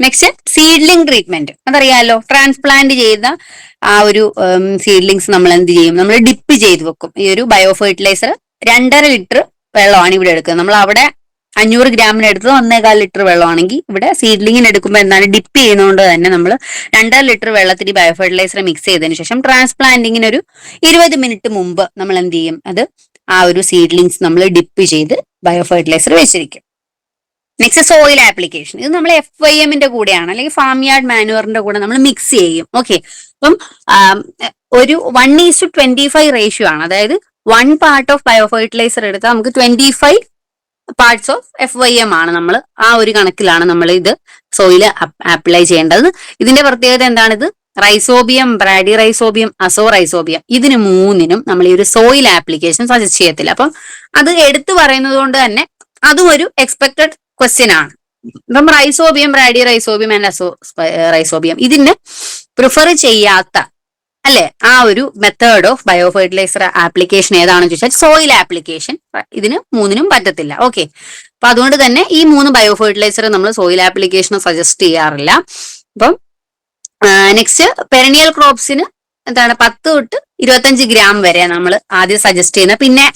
നെക്സ്റ്റ് സീഡ്ലിംഗ് ട്രീറ്റ്മെന്റ്, അതറിയാലോ. ട്രാൻസ്പ്ലാന്റ് ചെയ്ത ആ ഒരു സീഡ്ലിങ്സ് നമ്മൾ എന്ത് ചെയ്യും? നമ്മൾ ഡിപ്പ് ചെയ്ത് വെക്കും. ഈ ഒരു ബയോ ഫെർട്ടിലൈസർ 2.5 ലിറ്റർ വെള്ളമാണ് ഇവിടെ എടുക്കുന്നത്. നമ്മൾ അവിടെ 500 ഗ്രാമിന് എടുത്തത് 1.25 ലിറ്റർ വെള്ളമാണെങ്കിൽ ഇവിടെ സീഡ്ലിങ്ങിന് എടുക്കുമ്പോൾ എന്താണ്? ഡിപ്പ് ചെയ്യുന്നതുകൊണ്ട് തന്നെ നമ്മൾ 2.5 ലിറ്റർ വെള്ളത്തിൽ ബയോ ഫെർട്ടിലൈസർ മിക്സ് ചെയ്തതിനു ശേഷം ട്രാൻസ്പ്ലാന്റിങ്ങിന് ഒരു 20 മിനിറ്റ് മുമ്പ് നമ്മൾ എന്ത് ചെയ്യും? അത് ആ ഒരു സീഡ്ലിങ്സ് നമ്മൾ ഡിപ്പ് ചെയ്ത് ബയോ ഫെർട്ടിലൈസർ വെച്ചിരിക്കും. നെക്സ്റ്റ് സോയിൽ ആപ്ലിക്കേഷൻ, ഇത് നമ്മൾ FYMന്റെ കൂടെയാണ് അല്ലെങ്കിൽ ഫാം യാർഡ് മാനുവറിന്റെ കൂടെ നമ്മൾ മിക്സ് ചെയ്യും. ഓക്കെ, അപ്പം ഒരു 1:25 റേഷ്യോ ആണ്. അതായത് 1 പാർട്ട് ഓഫ് ബയോ ഫെർട്ടിലൈസർ എടുത്താൽ നമുക്ക് 25 പാർട്സ് ഓഫ് FYM ആണ്. നമ്മൾ ആ ഒരു കണക്കിലാണ് നമ്മൾ ഇത് സോയിൽ അപ്ലൈ ചെയ്യേണ്ടത്. ഇതിന്റെ പ്രത്യേകത എന്താണിത്? റൈസോബിയം, ബ്രാഡി റൈസോബിയം, അസോ റൈസോബിയം, ഇതിന് 3നും നമ്മൾ ഈ ഒരു സോയിൽ ആപ്ലിക്കേഷൻ സജസ്റ്റ് ചെയ്യത്തില്ല. അപ്പം അത് എടുത്തു പറയുന്നത് കൊണ്ട് തന്നെ അതും ഒരു എക്സ്പെക്ടഡ് ക്വസ്റ്റ്യൻ ആണ്. അപ്പം rhizobium, bradyrhizobium and azorhizobium ഇതിന് പ്രിഫർ ചെയ്യാത്ത അല്ലെ ആ ഒരു method of bio fertiliser application ഏതാണെന്ന് ചോദിച്ചാൽ സോയിൽ ആപ്ലിക്കേഷൻ. ഇതിന് 3നും പറ്റത്തില്ല. ഓക്കെ, അപ്പൊ അതുകൊണ്ട് തന്നെ ഈ 3 ബയോ ഫെർട്ടിലൈസർ നമ്മൾ സോയിൽ ആപ്ലിക്കേഷൻ സജസ്റ്റ് ചെയ്യാറില്ല. അപ്പം നെക്സ്റ്റ് പെരനിയൽ ക്രോപ്സിന് എന്താണ് 10 തൊട്ട് 25 ഗ്രാം വരെ നമ്മൾ ആദ്യം സജസ്റ്റ് ചെയ്യുന്നത്. പിന്നെ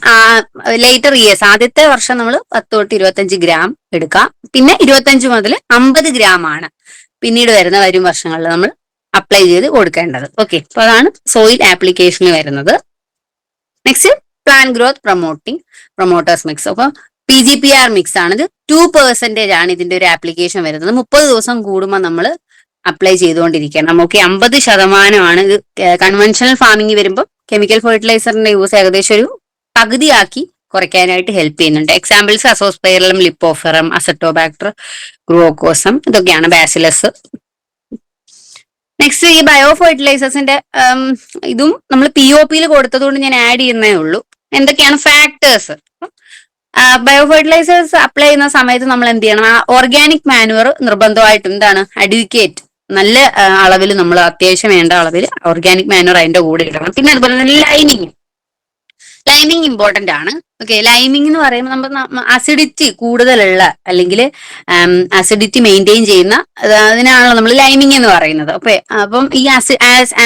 ലേറ്റർ ഇയേഴ്സ് ആദ്യത്തെ വർഷം നമ്മൾ 10 തൊട്ട് 25 ഗ്രാം എടുക്കാം. പിന്നെ 25 മുതൽ 50 ഗ്രാം ആണ് പിന്നീട് വരും വർഷങ്ങളിൽ നമ്മൾ അപ്ലൈ ചെയ്ത് കൊടുക്കേണ്ടത്. ഓക്കെ, അപ്പൊ അതാണ് സോയിൽ ആപ്ലിക്കേഷനിൽ വരുന്നത്. Next plant growth promoters mix. അപ്പൊ PGPR മിക്സ് ആണ്. ഇത് 2% ആണ് ഇതിന്റെ ഒരു ആപ്ലിക്കേഷൻ വരുന്നത്. 30 ദിവസം കൂടുമ്പോൾ നമ്മൾ അപ്ലൈ ചെയ്തുകൊണ്ടിരിക്കണം. നമുക്ക് 50% ഇത് കൺവെൻഷണൽ ഫാമിംഗ് വരുമ്പോൾ കെമിക്കൽ ഫെർട്ടിലൈസറിന്റെ യൂസ് ഏകദേശം ഒരു പകുതിയാക്കി കുറയ്ക്കാനായിട്ട് ഹെൽപ്പ് ചെയ്യുന്നുണ്ട്. എക്സാമ്പിൾസ് അസോസ്പൈറലം, ലിപ്പോഫെറം, അസറ്റോബാക്ടർ, ഗ്ലൂക്കോസം, ഇതൊക്കെയാണ് ബാസിലസ്. നെക്സ്റ്റ് ഈ ബയോ ഫെർട്ടിലൈസേഴ്സിന്റെ ഇതും നമ്മൾ POPയിൽ കൊടുത്തതുകൊണ്ട് ഞാൻ ആഡ് ചെയ്യുന്നേ ഉള്ളൂ. എന്തൊക്കെയാണ് ഫാക്ടേഴ്സ്? ബയോ ഫെർട്ടിലൈസേഴ്സ് അപ്ലൈ ചെയ്യുന്ന സമയത്ത് നമ്മൾ എന്ത് ചെയ്യണം? ഓർഗാനിക് മാനുവർ നിർബന്ധമായിട്ടും എന്താണ് അഡ്വക്കേറ്റ് നല്ല അളവിൽ നമ്മൾ അത്യാവശ്യം വേണ്ട അളവിൽ ഓർഗാനിക് മാനുവർ അതിന്റെ കൂടെ ഇടണം. പിന്നെ അതുപോലെ തന്നെ ലൈമിങ് ഇമ്പോർട്ടന്റ് ആണ്. ഓക്കെ, ലൈമിംഗ് എന്ന് പറയുമ്പോൾ നമ്മൾ അസിഡിറ്റി കൂടുതലുള്ള അല്ലെങ്കിൽ അസിഡിറ്റി മെയിൻറ്റെയിൻ ചെയ്യുന്ന അതിനാണല്ലോ നമ്മൾ ലൈമിംഗ് എന്ന് പറയുന്നത്. അപ്പം ഈ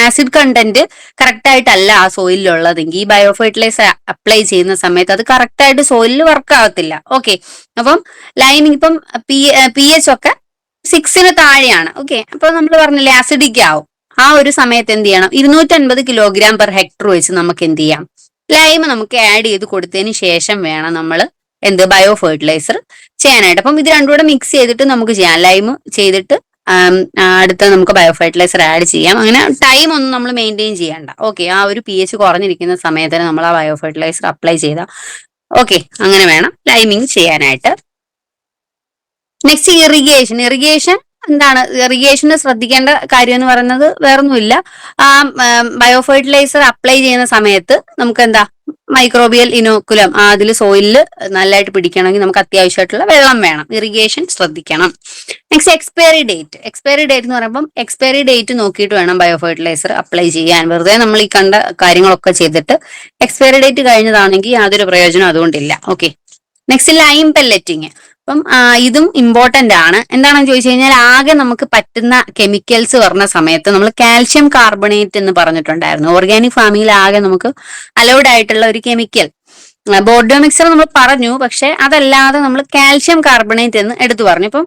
ആസിഡ് കണ്ടന്റ് കറക്റ്റ് ആയിട്ടല്ല ആ സോയിലുള്ളതെങ്കിൽ ഈ ബയോ ഫെർട്ടിലൈസർ അപ്ലൈ ചെയ്യുന്ന സമയത്ത് അത് കറക്റ്റ് ആയിട്ട് സോയിലിൽ വർക്ക് ആവത്തില്ല. ഓക്കെ, അപ്പം ലൈമിംഗ് ഇപ്പം pH ഒക്കെ 6ന് താഴെയാണ്. ഓക്കെ, അപ്പൊ നമ്മൾ പറഞ്ഞില്ലേ അസിഡിക് ആവും. ആ ഒരു സമയത്ത് എന്ത് ചെയ്യണം, 250 കിലോഗ്രാം പെർ ഹെക്ടർ വെച്ച് നമുക്ക് എന്ത് ചെയ്യാം, ലൈം നമുക്ക് ആഡ് ചെയ്ത് കൊടുത്തതിന് ശേഷം വേണം നമ്മൾ ബയോ ഫെർട്ടിലൈസർ ചെയ്യാനായിട്ട്. അപ്പം ഇത് രണ്ടും കൂടെ മിക്സ് ചെയ്തിട്ട് നമുക്ക് ചെയ്യാം. ലൈം ചെയ്തിട്ട് അടുത്ത നമുക്ക് ബയോ ഫെർട്ടിലൈസർ ആഡ് ചെയ്യാം. അങ്ങനെ ടൈം ഒന്നും നമ്മൾ മെയിൻറ്റെയിൻ ചെയ്യണ്ട. ഓക്കെ, ആ ഒരു pH കുറഞ്ഞിരിക്കുന്ന സമയത്തിന് നമ്മൾ ആ ബയോ ഫെർട്ടിലൈസർ അപ്ലൈ ചെയ്താൽ ഓക്കെ. അങ്ങനെ വേണം ലൈമിങ് ചെയ്യാനായിട്ട്. നെക്സ്റ്റ് ഇറിഗേഷൻ എന്താണ്, ഇറിഗേഷന് ശ്രദ്ധിക്കേണ്ട കാര്യം എന്ന് പറയുന്നത് വേറൊന്നുമില്ല. ആ ബയോ ഫെർട്ടിലൈസർ അപ്ലൈ ചെയ്യുന്ന സമയത്ത് നമുക്ക് മൈക്രോബിയൽ ഇനോക്കുലം അതിൽ സോയിലിൽ നല്ലതായിട്ട് പിടിക്കണമെങ്കിൽ നമുക്ക് അത്യാവശ്യമായിട്ടുള്ള വെള്ളം വേണം. ഇറിഗേഷൻ ശ്രദ്ധിക്കണം. നെക്സ്റ്റ് എക്സ്പയറി ഡേറ്റ് എന്ന് പറയുമ്പോൾ എക്സ്പയറി ഡേറ്റ് നോക്കിയിട്ട് വേണം ബയോ ഫെർട്ടിലൈസർ അപ്ലൈ ചെയ്യാൻ. വെറുതെ നമ്മൾ ഈ കണ്ട കാര്യങ്ങളൊക്കെ ചെയ്തിട്ട് എക്സ്പയറി ഡേറ്റ് കഴിഞ്ഞതാണെങ്കിൽ യാതൊരു പ്രയോജനം അതുകൊണ്ടില്ല. Okay, next lime pelleting. അപ്പം ഇതും ഇമ്പോർട്ടന്റ് ആണ്. എന്താണെന്ന് ചോദിച്ചു കഴിഞ്ഞാൽ ആകെ നമുക്ക് പറ്റുന്ന കെമിക്കൽസ് വരുന്ന സമയത്ത് നമ്മൾ കാൽഷ്യം കാർബണേറ്റ് എന്ന് പറഞ്ഞിട്ടുണ്ടായിരുന്നു. ഓർഗാനിക് ഫാമിങ്ങിൽ ആകെ നമുക്ക് അലൗഡ് ആയിട്ടുള്ള ഒരു കെമിക്കൽ ബോർഡോ മിക്സർ നമ്മൾ പറഞ്ഞു, പക്ഷെ അതല്ലാതെ നമ്മൾ കാൽഷ്യം കാർബണേറ്റ് എന്ന് എടുത്തു പറഞ്ഞു. ഇപ്പം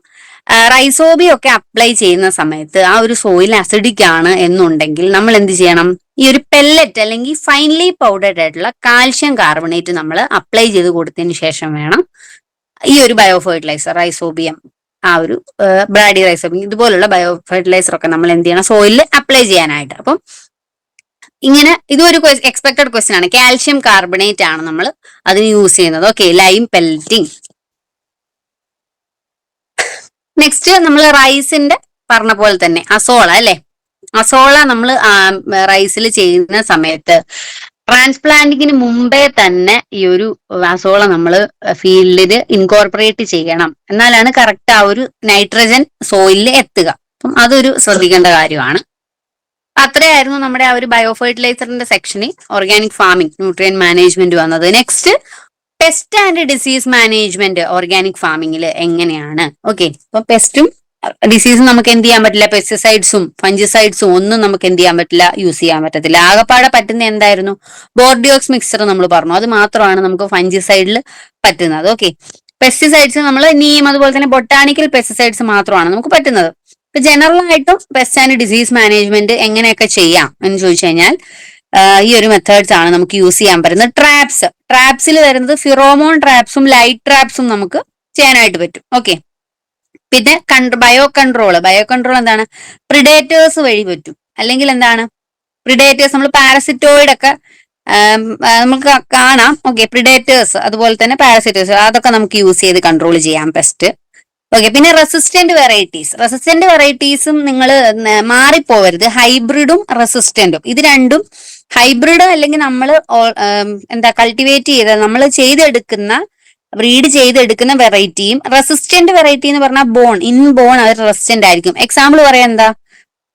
റൈസോബി ഒക്കെ അപ്ലൈ ചെയ്യുന്ന സമയത്ത് ആ ഒരു സോയിൽ അസിഡിക് ആണ് എന്നുണ്ടെങ്കിൽ നമ്മൾ എന്ത് ചെയ്യണം, ഈ ഒരു പെല്ലറ്റ് അല്ലെങ്കിൽ ഫൈൻലി പൗഡർഡ് ആയിട്ടുള്ള കാൽഷ്യം കാർബണേറ്റ് നമ്മൾ അപ്ലൈ ചെയ്ത് കൊടുത്തതിന് ശേഷം വേണം ഈ ഒരു ബയോ ഫെർട്ടിലൈസർ റൈസോബിയം, ആ ഒരു ബ്രാഡി റൈസോബിയം ഇതുപോലുള്ള ബയോ ഫെർട്ടിലൈസർ ഒക്കെ നമ്മൾ എന്ത് ചെയ്യണം, സോയിലിൽ അപ്ലൈ ചെയ്യാനായിട്ട്. അപ്പം ഇങ്ങനെ ഇതൊരു എക്സ്പെക്ടഡ് ക്വസ്റ്റ്യൻ ആണ്. കാൽഷ്യം കാർബണേറ്റ് ആണ് നമ്മൾ അതിന് യൂസ് ചെയ്യുന്നത്. Okay, lime pelleting. നെക്സ്റ്റ് നമ്മൾ റൈസിന്റെ പറഞ്ഞ പോലെ തന്നെ അസോള അല്ലെ, അസോള നമ്മൾ റൈസിൽ ചെയ്യുന്ന സമയത്ത് ട്രാൻസ്പ്ലാന്റിങ്ങിന് മുമ്പേ തന്നെ ഈ ഒരു അസോള നമ്മൾ ഫീൽഡിൽ ഇൻകോർപ്പറേറ്റ് ചെയ്യണം. എന്നാലാണ് കറക്റ്റ് ആ ഒരു നൈട്രജൻ സോയിലിൽ എത്തുക. അപ്പം അതൊരു ശ്രദ്ധിക്കേണ്ട കാര്യമാണ്. അത്രയായിരുന്നു നമ്മുടെ ആ ഒരു ബയോ ഫെർട്ടിലൈസറിന്റെ സെക്ഷനിൽ ഓർഗാനിക് ഫാമിംഗ് ന്യൂട്രിയൻ മാനേജ്മെന്റ് വന്നത്. Next pest and disease management organic ഫാമിങ്ങിൽ എങ്ങനെയാണ്. ഓക്കെ, അപ്പൊ പെസ്റ്റും ഡിസീസും നമുക്ക് എന്ത് ചെയ്യാൻ പറ്റില്ല, പെസ്റ്റിസൈഡ്സും ഫംജിസൈഡ്സും ഒന്നും നമുക്ക് എന്ത് ചെയ്യാൻ പറ്റില്ല, യൂസ് ചെയ്യാൻ പറ്റത്തില്ല. ആകെപ്പാടെ പറ്റുന്ന എന്തായിരുന്നു, ബോർഡിയോക്സ് മിക്സർ നമ്മൾ പറഞ്ഞു, അത് മാത്രമാണ് നമുക്ക് ഫംജിസൈഡിൽ പറ്റുന്നത്. ഓക്കെ, പെസ്റ്റിസൈഡ്സ് നമ്മൾ നീം അതുപോലെ തന്നെ ബൊട്ടാണിക്കൽ പെസ്റ്റിസൈഡ്സ് മാത്രമാണ് നമുക്ക് പറ്റുന്നത്. ഇപ്പൊ ജനറൽ ആയിട്ടും പെസ്റ്റ് ആൻഡ് ഡിസീസ് മാനേജ്മെന്റ് എങ്ങനെയൊക്കെ ചെയ്യാം എന്ന് ചോദിച്ചു കഴിഞ്ഞാൽ ഈ ഒരു മെത്തേഡ്സ് ആണ് നമുക്ക് യൂസ് ചെയ്യാൻ പറ്റുന്നത്. ട്രാപ്സിൽ വരുന്നത് ഫിറോമോൺ ട്രാപ്സും ലൈറ്റ് ട്രാപ്സും നമുക്ക് ചെയ്യാനായിട്ട് പറ്റും. ഓക്കെ, പിന്നെ ബയോ കൺട്രോൾ എന്താണ്, പ്രിഡേറ്റേഴ്സ് വഴി പറ്റും. അല്ലെങ്കിൽ എന്താണ് പ്രിഡേറ്റേഴ്സ്, നമ്മൾ പാരസിറ്റോയിഡ് ഒക്കെ നമുക്ക് കാണാം. ഓക്കെ, പ്രിഡേറ്റേഴ്സ് അതുപോലെ തന്നെ പാരസിറ്റേഴ്സ് അതൊക്കെ നമുക്ക് യൂസ് ചെയ്ത് കൺട്രോൾ ചെയ്യാം പെസ്റ്റ്. ഓക്കെ, പിന്നെ റെസിസ്റ്റന്റ് വെറൈറ്റീസും നിങ്ങൾ മാറിപ്പോവരുത്. ഹൈബ്രിഡും റെസിസ്റ്റന്റും ഇത് രണ്ടും, ഹൈബ്രിഡ് അല്ലെങ്കിൽ നമ്മൾ കൾട്ടിവേറ്റ് ചെയ്ത നമ്മൾ ബ്രീഡ് ചെയ്തെടുക്കുന്ന വെറൈറ്റിയും, റെസിസ്റ്റന്റ് വെറൈറ്റി എന്ന് പറഞ്ഞാൽ ഇൻബോൺ അവർ റെസിസ്റ്റന്റ് ആയിരിക്കും. എക്സാമ്പിൾ പറയാൻ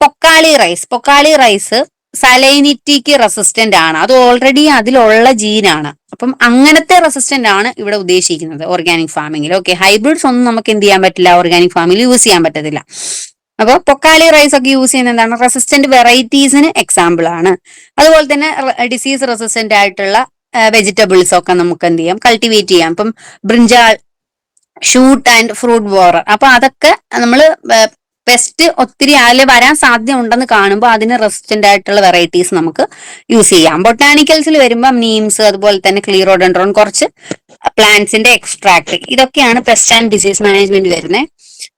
പൊക്കാളി റൈസ് സലൈനിറ്റിക്ക് റെസിസ്റ്റന്റ് ആണ്. അത് ഓൾറെഡി അതിലുള്ള ജീനാണ്. അപ്പം അങ്ങനത്തെ റെസിസ്റ്റന്റ് ആണ് ഇവിടെ ഉദ്ദേശിക്കുന്നത് ഓർഗാനിക് ഫാമിങ്ങിൽ. ഓക്കെ, ഹൈബ്രിഡ്സ് ഒന്നും നമുക്ക് എന്ത് ചെയ്യാൻ പറ്റില്ല, ഓർഗാനിക് ഫാമിങ്ങിൽ യൂസ് ചെയ്യാൻ പറ്റത്തില്ല. അപ്പോൾ പൊക്കാളി റൈസ് ഒക്കെ യൂസ് ചെയ്യുന്ന എന്താണ്, റെസിസ്റ്റന്റ് വെറൈറ്റീസിന് എക്സാമ്പിൾ ആണ്. അതുപോലെ തന്നെ ഡിസീസ് റെസിസ്റ്റന്റ് ആയിട്ടുള്ള വെജിറ്റബിൾസ് ഒക്കെ നമുക്ക് എന്ത് ചെയ്യാം, കൾട്ടിവേറ്റ് ചെയ്യാം. ഇപ്പം brinjal, shoot and fruit borer, അപ്പൊ അതൊക്കെ നമ്മൾ പെസ്റ്റ് ഒത്തിരി അതിൽ വരാൻ സാധ്യത ഉണ്ടെന്ന് കാണുമ്പോൾ അതിന് റെസിസ്റ്റന്റ് ആയിട്ടുള്ള വെറൈറ്റീസ് നമുക്ക് യൂസ് ചെയ്യാം. ബൊട്ടാണിക്കൽസിൽ വരുമ്പോൾ നീംസ് അതുപോലെ തന്നെ ക്ലീറോഡെൻഡ്രോൺ, കുറച്ച് പ്ലാന്റ്സിന്റെ എക്സ്ട്രാക്ട്, ഇതൊക്കെയാണ് പെസ്റ്റ് ആൻഡ് ഡിസീസ് മാനേജ്മെന്റ് വരുന്നത്.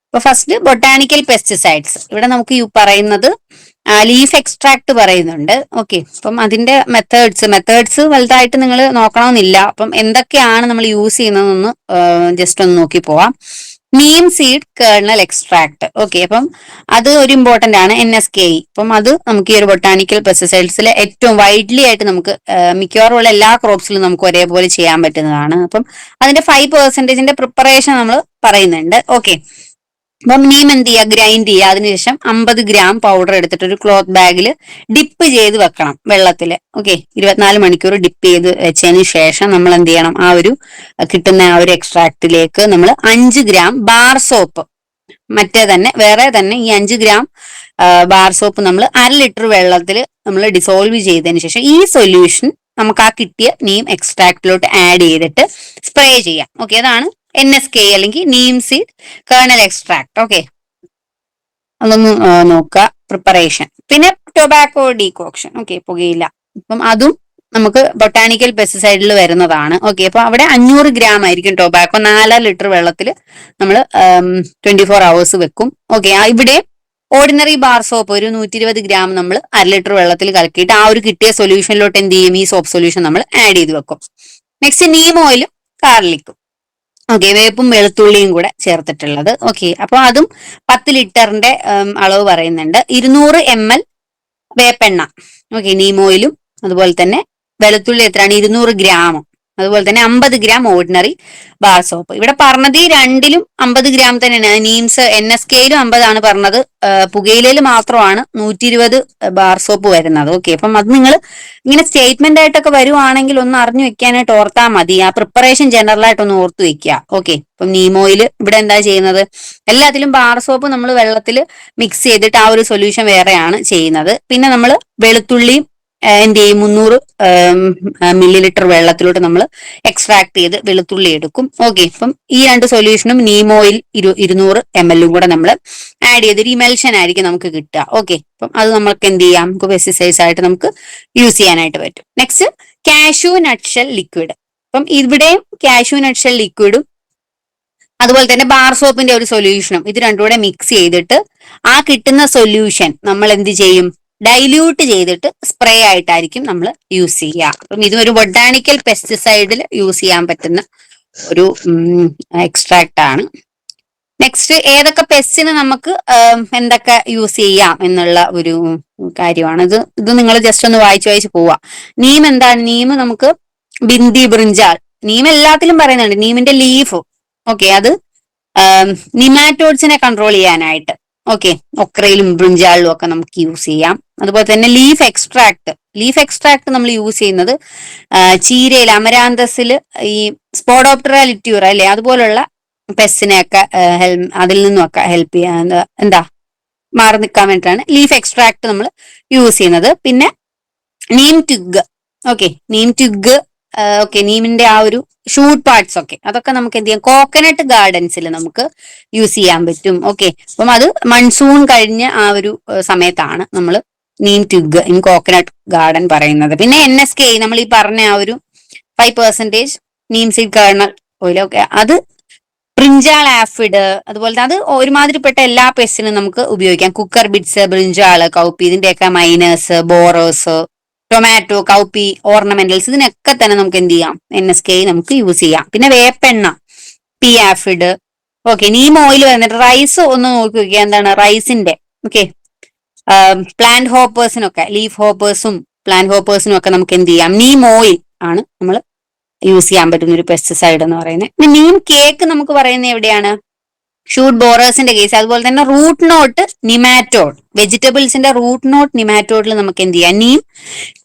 അപ്പൊ ഫസ്റ്റ് ബൊട്ടാണിക്കൽ പെസ്റ്റിസൈഡ്സ്, ഇവിടെ നമുക്ക് പറയുന്നത് ലീഫ് എക്സ്ട്രാക്ട് പറയുന്നുണ്ട്. ഓക്കെ, അപ്പം അതിന്റെ മെത്തേഡ്സ് വലുതായിട്ട് നിങ്ങൾ നോക്കണമെന്നില്ല. അപ്പം എന്തൊക്കെയാണ് നമ്മൾ യൂസ് ചെയ്യുന്നതെന്ന് ജസ്റ്റ് ഒന്ന് നോക്കി പോവാം. Neem seed kernel extract. Okay, അപ്പം അത് ഒരു ഇമ്പോർട്ടന്റ് ആണ്, NSKE. അപ്പം അത് നമുക്ക് ഈ ഒരു ബൊട്ടാണിക്കൽ പെസ്റ്റിസൈഡ്സിലെ ഏറ്റവും വൈഡ്ലി ആയിട്ട് നമുക്ക് മിക്കവാറും ഉള്ള എല്ലാ ക്രോപ്സിലും നമുക്ക് ഒരേപോലെ ചെയ്യാൻ പറ്റുന്നതാണ്. അപ്പം അതിന്റെ 5% പ്രിപ്പറേഷൻ നമ്മൾ പറയുന്നുണ്ട്. ഓക്കെ, അപ്പം നീം എന്ത് ചെയ്യുക, ഗ്രൈൻഡ് ചെയ്യുക. അതിനുശേഷം 50 ഗ്രാം പൗഡർ എടുത്തിട്ട് ഒരു ക്ലോത്ത് ബാഗിൽ ഡിപ്പ് ചെയ്ത് വെക്കണം വെള്ളത്തിൽ. ഓക്കെ, 24 മണിക്കൂർ ഡിപ്പ് ചെയ്ത് വെച്ചതിന് ശേഷം നമ്മൾ എന്ത് ചെയ്യണം, ആ ഒരു കിട്ടുന്ന ആ ഒരു എക്സ്ട്രാക്റ്റിലേക്ക് നമ്മൾ 5 ഗ്രാം ബാർ സോപ്പ്, വേറെ തന്നെ ഈ 5 ഗ്രാം ബാർ സോപ്പ് നമ്മൾ 1/2 ലിറ്റർ വെള്ളത്തിൽ നമ്മൾ ഡിസോൾവ് ചെയ്തതിന് ശേഷം ഈ സൊല്യൂഷൻ നമുക്ക് ആ കിട്ടിയ നീം എക്സ്ട്രാക്റ്റിലോട്ട് ആഡ് ചെയ്തിട്ട് സ്പ്രേ ചെയ്യാം. ഓക്കെ, അതാണ് NSKE അല്ലെങ്കിൽ Neem seed kernel extract. Okay, അതൊന്ന് നോക്കുക പ്രിപ്പറേഷൻ. പിന്നെ ടൊബാക്കോ ഡീകോക്ഷൻ, ഓക്കെ, പുകയില. അപ്പം അതും നമുക്ക് ബൊട്ടാണിക്കൽ പെസ്റ്റിസൈഡിൽ വരുന്നതാണ്. ഓക്കെ, അപ്പൊ അവിടെ 500 ഗ്രാം ആയിരിക്കും ടൊബാക്കോ 4 ലിറ്റർ വെള്ളത്തിൽ നമ്മൾ 24 hours വെക്കും. ഓക്കെ, ഇവിടെ ഓർഡിനറി ബാർ സോപ്പ് ഒരു 120 ഗ്രാം നമ്മൾ 1/2 ലിറ്റർ വെള്ളത്തിൽ കലക്കിയിട്ട് ആ ഒരു കിട്ടിയ സൊല്യൂഷനിലോട്ട് എന്ത് ചെയ്യും, ഈ സോപ്പ് സൊല്യൂഷൻ നമ്മൾ ആഡ് ചെയ്ത് വെക്കും. നെക്സ്റ്റ് നീം ഓയിലും ഗാർലിക്കും, ഓക്കെ, വേപ്പും വെളുത്തുള്ളിയും കൂടെ ചേർത്തിട്ടുള്ളത്. ഓക്കെ, അപ്പൊ അതും 10 ലിറ്ററിന്റെ അളവ് പറയുന്നുണ്ട്. 200 ml വേപ്പെണ്ണ, ഓക്കെ, നീം ഓയിലും അതുപോലെ തന്നെ വെളുത്തുള്ളി എത്രയാണ്, 200 ഗ്രാമും, അതുപോലെ തന്നെ 50 ഗ്രാം ഓർഡിനറി ബാർ സോപ്പ്. ഇവിടെ പറഞ്ഞത് ഈ രണ്ടിലും 50 ഗ്രാം തന്നെയാണ്. നീംസ് NSKയിലും 50 ആണ് പറഞ്ഞത്, പുകയിലയിൽ മാത്രമാണ് 120 ബാർ സോപ്പ് വരുന്നത്. ഓക്കെ, അപ്പം അത് നിങ്ങൾ ഇങ്ങനെ സ്റ്റേറ്റ്മെന്റ് ആയിട്ടൊക്കെ വരുവാണെങ്കിൽ ഒന്ന് അറിഞ്ഞു വെക്കാനായിട്ട് ഓർത്താൽ മതി. ആ പ്രിപ്പറേഷൻ ജനറൽ ആയിട്ട് ഒന്ന് ഓർത്തു വെക്കുക. ഓക്കെ, ഇപ്പം നീം ഓയിൽ ഇവിടെ എന്താ ചെയ്യുന്നത്, എല്ലാത്തിലും ബാർ സോപ്പ് നമ്മൾ വെള്ളത്തിൽ മിക്സ് ചെയ്തിട്ട് ആ ഒരു സൊല്യൂഷൻ വേറെയാണ് ചെയ്യുന്നത്. പിന്നെ നമ്മൾ വെളുത്തുള്ളിയും എന്ത് ചെയ്യും, 300 മില്ലി വെള്ളത്തിലോട്ട് നമ്മൾ എക്സ്ട്രാക്ട് ചെയ്ത് വെളുത്തുള്ളി എടുക്കും. ഓക്കെ, അപ്പം ഈ രണ്ട് സൊല്യൂഷനും നീം ഓയിൽ 200 ml കൂടെ നമ്മൾ ആഡ് ചെയ്ത് ഒരു ഇമൽഷൻ ആയിരിക്കും നമുക്ക് കിട്ടുക. ഓക്കെ, അപ്പം അത് നമുക്ക് എന്ത് ചെയ്യാം, നമുക്ക് പെസ്റ്റിസൈഡ്സ് ആയിട്ട് നമുക്ക് യൂസ് ചെയ്യാനായിട്ട് പറ്റും. Next cashew nutshell liquid. അപ്പം ഇവിടെയും കാഷ്യൂ നട്ട്ഷെൽ ലിക്വിഡും അതുപോലെ തന്നെ ബാർ സോപ്പിന്റെ ഒരു സൊല്യൂഷനും ഇത് രണ്ടും കൂടെ മിക്സ് ചെയ്തിട്ട് ആ കിട്ടുന്ന സൊല്യൂഷൻ നമ്മൾ എന്ത് ചെയ്യും, ഡൈല്യൂട്ട് ചെയ്തിട്ട് സ്പ്രേ ആയിട്ടായിരിക്കും നമ്മൾ യൂസ് ചെയ്യുക. അപ്പം ഇതും ഒരു ബൊട്ടാണിക്കൽ പെസ്റ്റിസൈഡിൽ യൂസ് ചെയ്യാൻ പറ്റുന്ന ഒരു എക്സ്ട്രാക്ട് ആണ്. നെക്സ്റ്റ് ഏതൊക്കെ പെസ്റ്റിന് നമുക്ക് എന്തൊക്കെ യൂസ് ചെയ്യാം എന്നുള്ള ഒരു കാര്യമാണ്. ഇത് നിങ്ങൾ ജസ്റ്റ് ഒന്ന് വായിച്ചു പോവാ. നീം എന്താണ്, നീം നമുക്ക് ബിന്ദി ബ്രിഞ്ചാൾ, നീം എല്ലാത്തിലും പറയുന്നുണ്ട്. നീമിന്റെ ലീഫ്, ഓക്കെ, അത് നിമാറ്റോഡ്സിനെ കൺട്രോൾ ചെയ്യാനായിട്ട്, ഓക്കെ, ഒക്രയിലും ബ്രിഞ്ചാളിലും ഒക്കെ നമുക്ക് യൂസ് ചെയ്യാം. അതുപോലെ തന്നെ ലീഫ് എക്സ്ട്രാക്ട് നമ്മൾ യൂസ് ചെയ്യുന്നത് ചീരയിൽ, അമരാന്തസിൽ ഈ സ്പോഡോപ്റ്ററ ലിറ്റ്യൂറ അല്ലെ, അതുപോലുള്ള പെസ്റ്റിനെയൊക്കെ അതിൽ നിന്നുമൊക്കെ ഹെൽപ്പ് ചെയ്യാൻ എന്താ മാറി നിൽക്കാൻ വേണ്ടിയിട്ടാണ് ലീഫ് എക്സ്ട്രാക്ട് നമ്മൾ യൂസ് ചെയ്യുന്നത്. പിന്നെ neem twig, okay, neem twig, okay, നീമിന്റെ ആ ഒരു ഷൂട്ട് പാർട്സ് ഒക്കെ അതൊക്കെ നമുക്ക് എന്ത് ചെയ്യാം, കോക്കനട്ട് ഗാർഡൻസിൽ നമുക്ക് യൂസ് ചെയ്യാൻ പറ്റും. ഓക്കെ, അപ്പം അത് മൺസൂൺ കഴിഞ്ഞ ആ ഒരു സമയത്താണ് നമ്മൾ Neem twig in coconut garden പറയുന്നത്. പിന്നെ NSK നമ്മൾ ഈ പറഞ്ഞ ആ ഒരു 5% Neem seed kernel oil, okay, അത് ബ്രിഞ്ചാൾ ആഫിഡ്, അതുപോലെ അത് ഒരുമാതിരിപ്പെട്ട എല്ലാ പെസ്റ്റിനും നമുക്ക് ഉപയോഗിക്കാം. കുക്കർ ബിറ്റ്സ്, ബ്രിഞ്ചാള്, കൗപ്പി, ഇതിന്റെയൊക്കെ മൈനേഴ്സ്, ബോറോസ്, ടൊമാറ്റോ, കൗപ്പി, ഓർണമെന്റൽസ്, ഇതിനൊക്കെ തന്നെ നമുക്ക് എന്ത് ചെയ്യാം, NSK നമുക്ക് യൂസ് ചെയ്യാം. പിന്നെ വേപ്പെണ്ണ, pea aphid, okay, neem oil വന്നിട്ട് റൈസ് ഒന്ന് നോക്കി നോക്കിയാൽ എന്താണ് റൈസിന്റെ, ഓക്കെ, പ്ലാന്റ് ഹോപ്പേഴ്സിനൊക്കെ, ലീഫ് ഹോപ്പേഴ്സും പ്ലാന്റ് ഹോപ്പേഴ്സിനും ഒക്കെ നമുക്ക് എന്ത് ചെയ്യാം, നീം ഓയിൽ ആണ് നമ്മൾ യൂസ് ചെയ്യാൻ പറ്റുന്ന ഒരു പെസ്റ്റിസൈഡ് എന്ന് പറയുന്നത്. നീം കേക്ക് നമുക്ക് പറയുന്നത് എവിടെയാണ്, ഷൂട്ട് ബോറേഴ്സിന്റെ കേസ്. അതുപോലെ തന്നെ റൂട്ട് നോട്ട് നിമാറ്റോഡ്, വെജിറ്റബിൾസിന്റെ റൂട്ട് നോട്ട് നിമാറ്റോഡിൽ നമുക്ക് എന്ത് ചെയ്യാം, നീം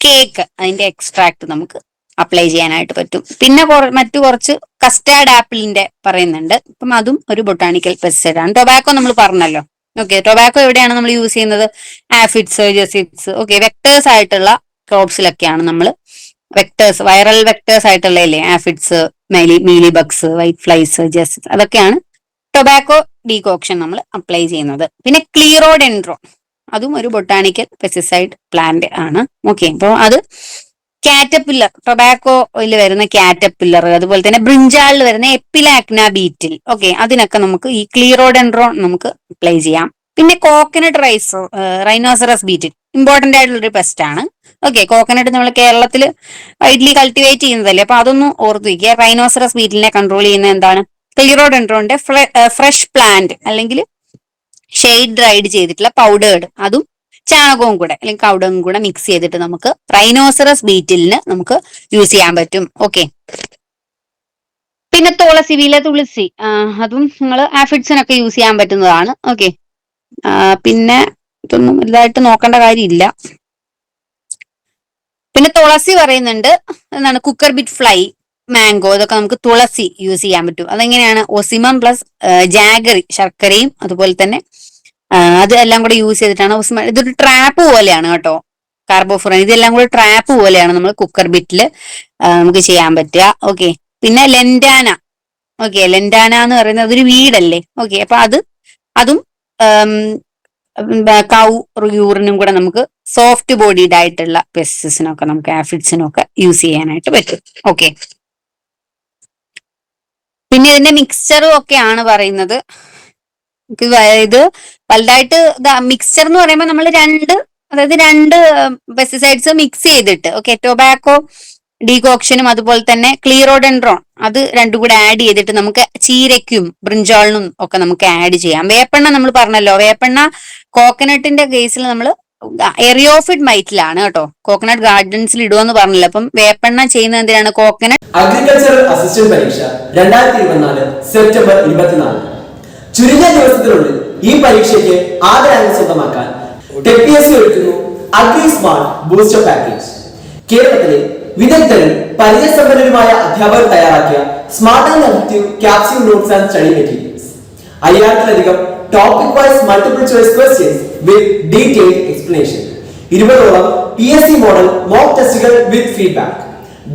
കേക്ക് അതിന്റെ എക്സ്ട്രാക്ട് നമുക്ക് അപ്ലൈ ചെയ്യാനായിട്ട് പറ്റും. പിന്നെ മറ്റു കുറച്ച് കസ്റ്റാർഡ് ആപ്പിളിന്റെ പറയുന്നുണ്ട്. അപ്പം അതും ഒരു ബൊട്ടാണിക്കൽ പെസ്റ്റിസൈഡ് ആണ്. ടൊബാക്കോ നമ്മൾ പറഞ്ഞല്ലോ. ഓക്കെ, ടൊബാക്കോ എവിടെയാണ് നമ്മൾ യൂസ് ചെയ്യുന്നത്, ആഫിഡ്സ്, ജെസിഡ്സ്, ഓക്കെ, വെക്ടേഴ്സ് ആയിട്ടുള്ള ക്രോപ്സിലൊക്കെയാണ് നമ്മൾ വെക്ടേഴ്സ്, വൈറൽ വെക്ടേഴ്സ് ആയിട്ടുള്ളതല്ലേ, aphids, mealy bugs, white flies, jassids, അതൊക്കെയാണ് ടൊബാക്കോ ഡീകോക്ഷൻ നമ്മൾ അപ്ലൈ ചെയ്യുന്നത്. പിന്നെ ക്ലീറോഡെൻഡ്രോൺ, അതും ഒരു ബൊട്ടാണിക്കൽ പെസ്റ്റിസൈഡ് പ്ലാന്റ് ആണ്. ഓക്കെ, അപ്പോൾ അത് കാറ്റപ്പില്ലർ, ടൊബാക്കോയിൽ വരുന്ന കാറ്റപ്പില്ലർ, അതുപോലെ തന്നെ ബ്രിഞ്ചാളിൽ വരുന്ന എപ്പിലാക്ന ബീറ്റിൽ, ഓക്കെ, അതിനൊക്കെ നമുക്ക് ഈ ക്ലീറോഡെൻഡ്രോൺ നമുക്ക് അപ്ലൈ ചെയ്യാം. പിന്നെ കോക്കനട്ട് റൈനോസറസ് ബീറ്റിൽ ഇമ്പോർട്ടന്റ് ആയിട്ടുള്ള ഒരു പെസ്റ്റ് ആണ്. ഓക്കെ, കോക്കനട്ട് നമ്മൾ കേരളത്തിൽ വൈഡ്ലി കൾട്ടിവേറ്റ് ചെയ്യുന്നതല്ലേ, അപ്പൊ അതൊന്നും ഓർത്തു വയ്ക്കുക. റൈനോസറസ് ബീറ്റിലിനെ കൺട്രോൾ ചെയ്യുന്ന എന്താണ്, ക്ലീറോഡെൻഡ്രോന്റെ ഫ്രഷ് പ്ലാന്റ് അല്ലെങ്കിൽ ഷെയ്ഡ് ഡ്രൈഡ് ചെയ്തിട്ടുള്ള പൗഡേർഡ്, അതും ചാണകവും കൂടെ അല്ലെങ്കിൽ കൗഡും കൂടെ മിക്സ് ചെയ്തിട്ട് നമുക്ക് റൈനോസറസ് ബീറ്റിലിന് നമുക്ക് യൂസ് ചെയ്യാൻ പറ്റും. ഓക്കെ, പിന്നെ തുളസി, തുളസി, അതും നിങ്ങൾ ആഫിഡ്സിനൊക്കെ യൂസ് ചെയ്യാൻ പറ്റുന്നതാണ്. ഓക്കെ, പിന്നെ ഇതൊന്നും വലുതായിട്ട് നോക്കേണ്ട കാര്യമില്ല. പിന്നെ തുളസി പറയുന്നുണ്ട്, എന്താണ് കുക്കർ ബിറ്റ് ഫ്ലൈ, മാംഗോ, ഇതൊക്കെ നമുക്ക് തുളസി യൂസ് ചെയ്യാൻ പറ്റും. അതെങ്ങനെയാണ്, ഒസിമം പ്ലസ് ജാഗറി, ശർക്കരയും അതുപോലെ തന്നെ അത് എല്ലാം കൂടെ യൂസ് ചെയ്തിട്ടാണ് ഒസിമം. ഇതൊരു ട്രാപ്പ് പോലെയാണ് കേട്ടോ, കാർബോഫുറൈൻ, ഇതെല്ലാം കൂടെ ട്രാപ്പ് പോലെയാണ് നമ്മൾ കുക്കർ ബിറ്റില് നമുക്ക് ചെയ്യാൻ പറ്റുക. ഓക്കെ, പിന്നെ ലെൻഡാന, ഓക്കെ, ലെൻഡാന എന്ന് പറയുന്നത് അതൊരു വീടല്ലേ. ഓക്കെ, അപ്പൊ അതും കൗ യൂറിനും കൂടെ നമുക്ക് സോഫ്റ്റ് ബോഡീഡ് ആയിട്ടുള്ള പെസ്റ്റിസിനൊക്കെ നമുക്ക് ആഫിഡ്സിനൊക്കെ യൂസ് ചെയ്യാനായിട്ട് പറ്റും. ഓക്കെ, പിന്നെ ഇതിന്റെ മിക്സ്ചറും ഒക്കെയാണ് പറയുന്നത്. ഇത് വലുതായിട്ട് മിക്സ്ചർ എന്ന് പറയുമ്പോൾ നമ്മൾ രണ്ട് പെസ്റ്റിസൈഡ്സ് മിക്സ് ചെയ്തിട്ട്, ഓക്കെ, ടൊബാക്കോ ഡീകോക്ഷനും അതുപോലെ തന്നെ ക്ലീറോഡെൻഡ്രോൺ അത് രണ്ടും കൂടെ ആഡ് ചെയ്തിട്ട് നമുക്ക് ചീരയ്ക്കും ബ്രിഞ്ചോളിനും ഒക്കെ നമുക്ക് ആഡ് ചെയ്യാം. വേപ്പെണ്ണ നമ്മൾ പറഞ്ഞല്ലോ, വേപ്പെണ്ണ കോക്കനട്ടിന്റെ കേസിൽ നമ്മൾ എറിയോഫിഡ് മൈറ്റിലാണ് കേട്ടോ, കോക്കനട്ട് ഗാർഡൻസിൽ ഇടുമെന്ന് പറഞ്ഞില്ല. അപ്പം വേപ്പെണ്ണ ചെയ്യുന്നത് എന്തിനാണ്? കോക്കനട്ട് അഗ്രികൾച്ചറൽ അസിസ്റ്റന്റ് പരീക്ഷ 2024 സെപ്റ്റംബർ 24. ചുരുങ്ങിയ ദിവസത്തിനുള്ളിൽ ഈ പരീക്ഷയ്ക്ക് ആദ്യ റാങ്ക് സ്വന്തമാക്കാൻ ടെക്പിഎസ്സി ഒരുക്കുന്നു അഗ്രി സ്മാർട്ട് ബൂസ്റ്റർ പാക്കേജ്. കേരളത്തിലെ വിദഗ്ധരും പരിചയസമ്പന്നരുമായ അധ്യാപകർ തയ്യാറാക്കിയ smart and effective capsule notes and study materials. 5000-ലധികം topic wise multiple choice questions with detailed explanation. 20ഓളം PSC മോഡൽ മോക്ക് ടെസ്റ്റുകൾ with feedback,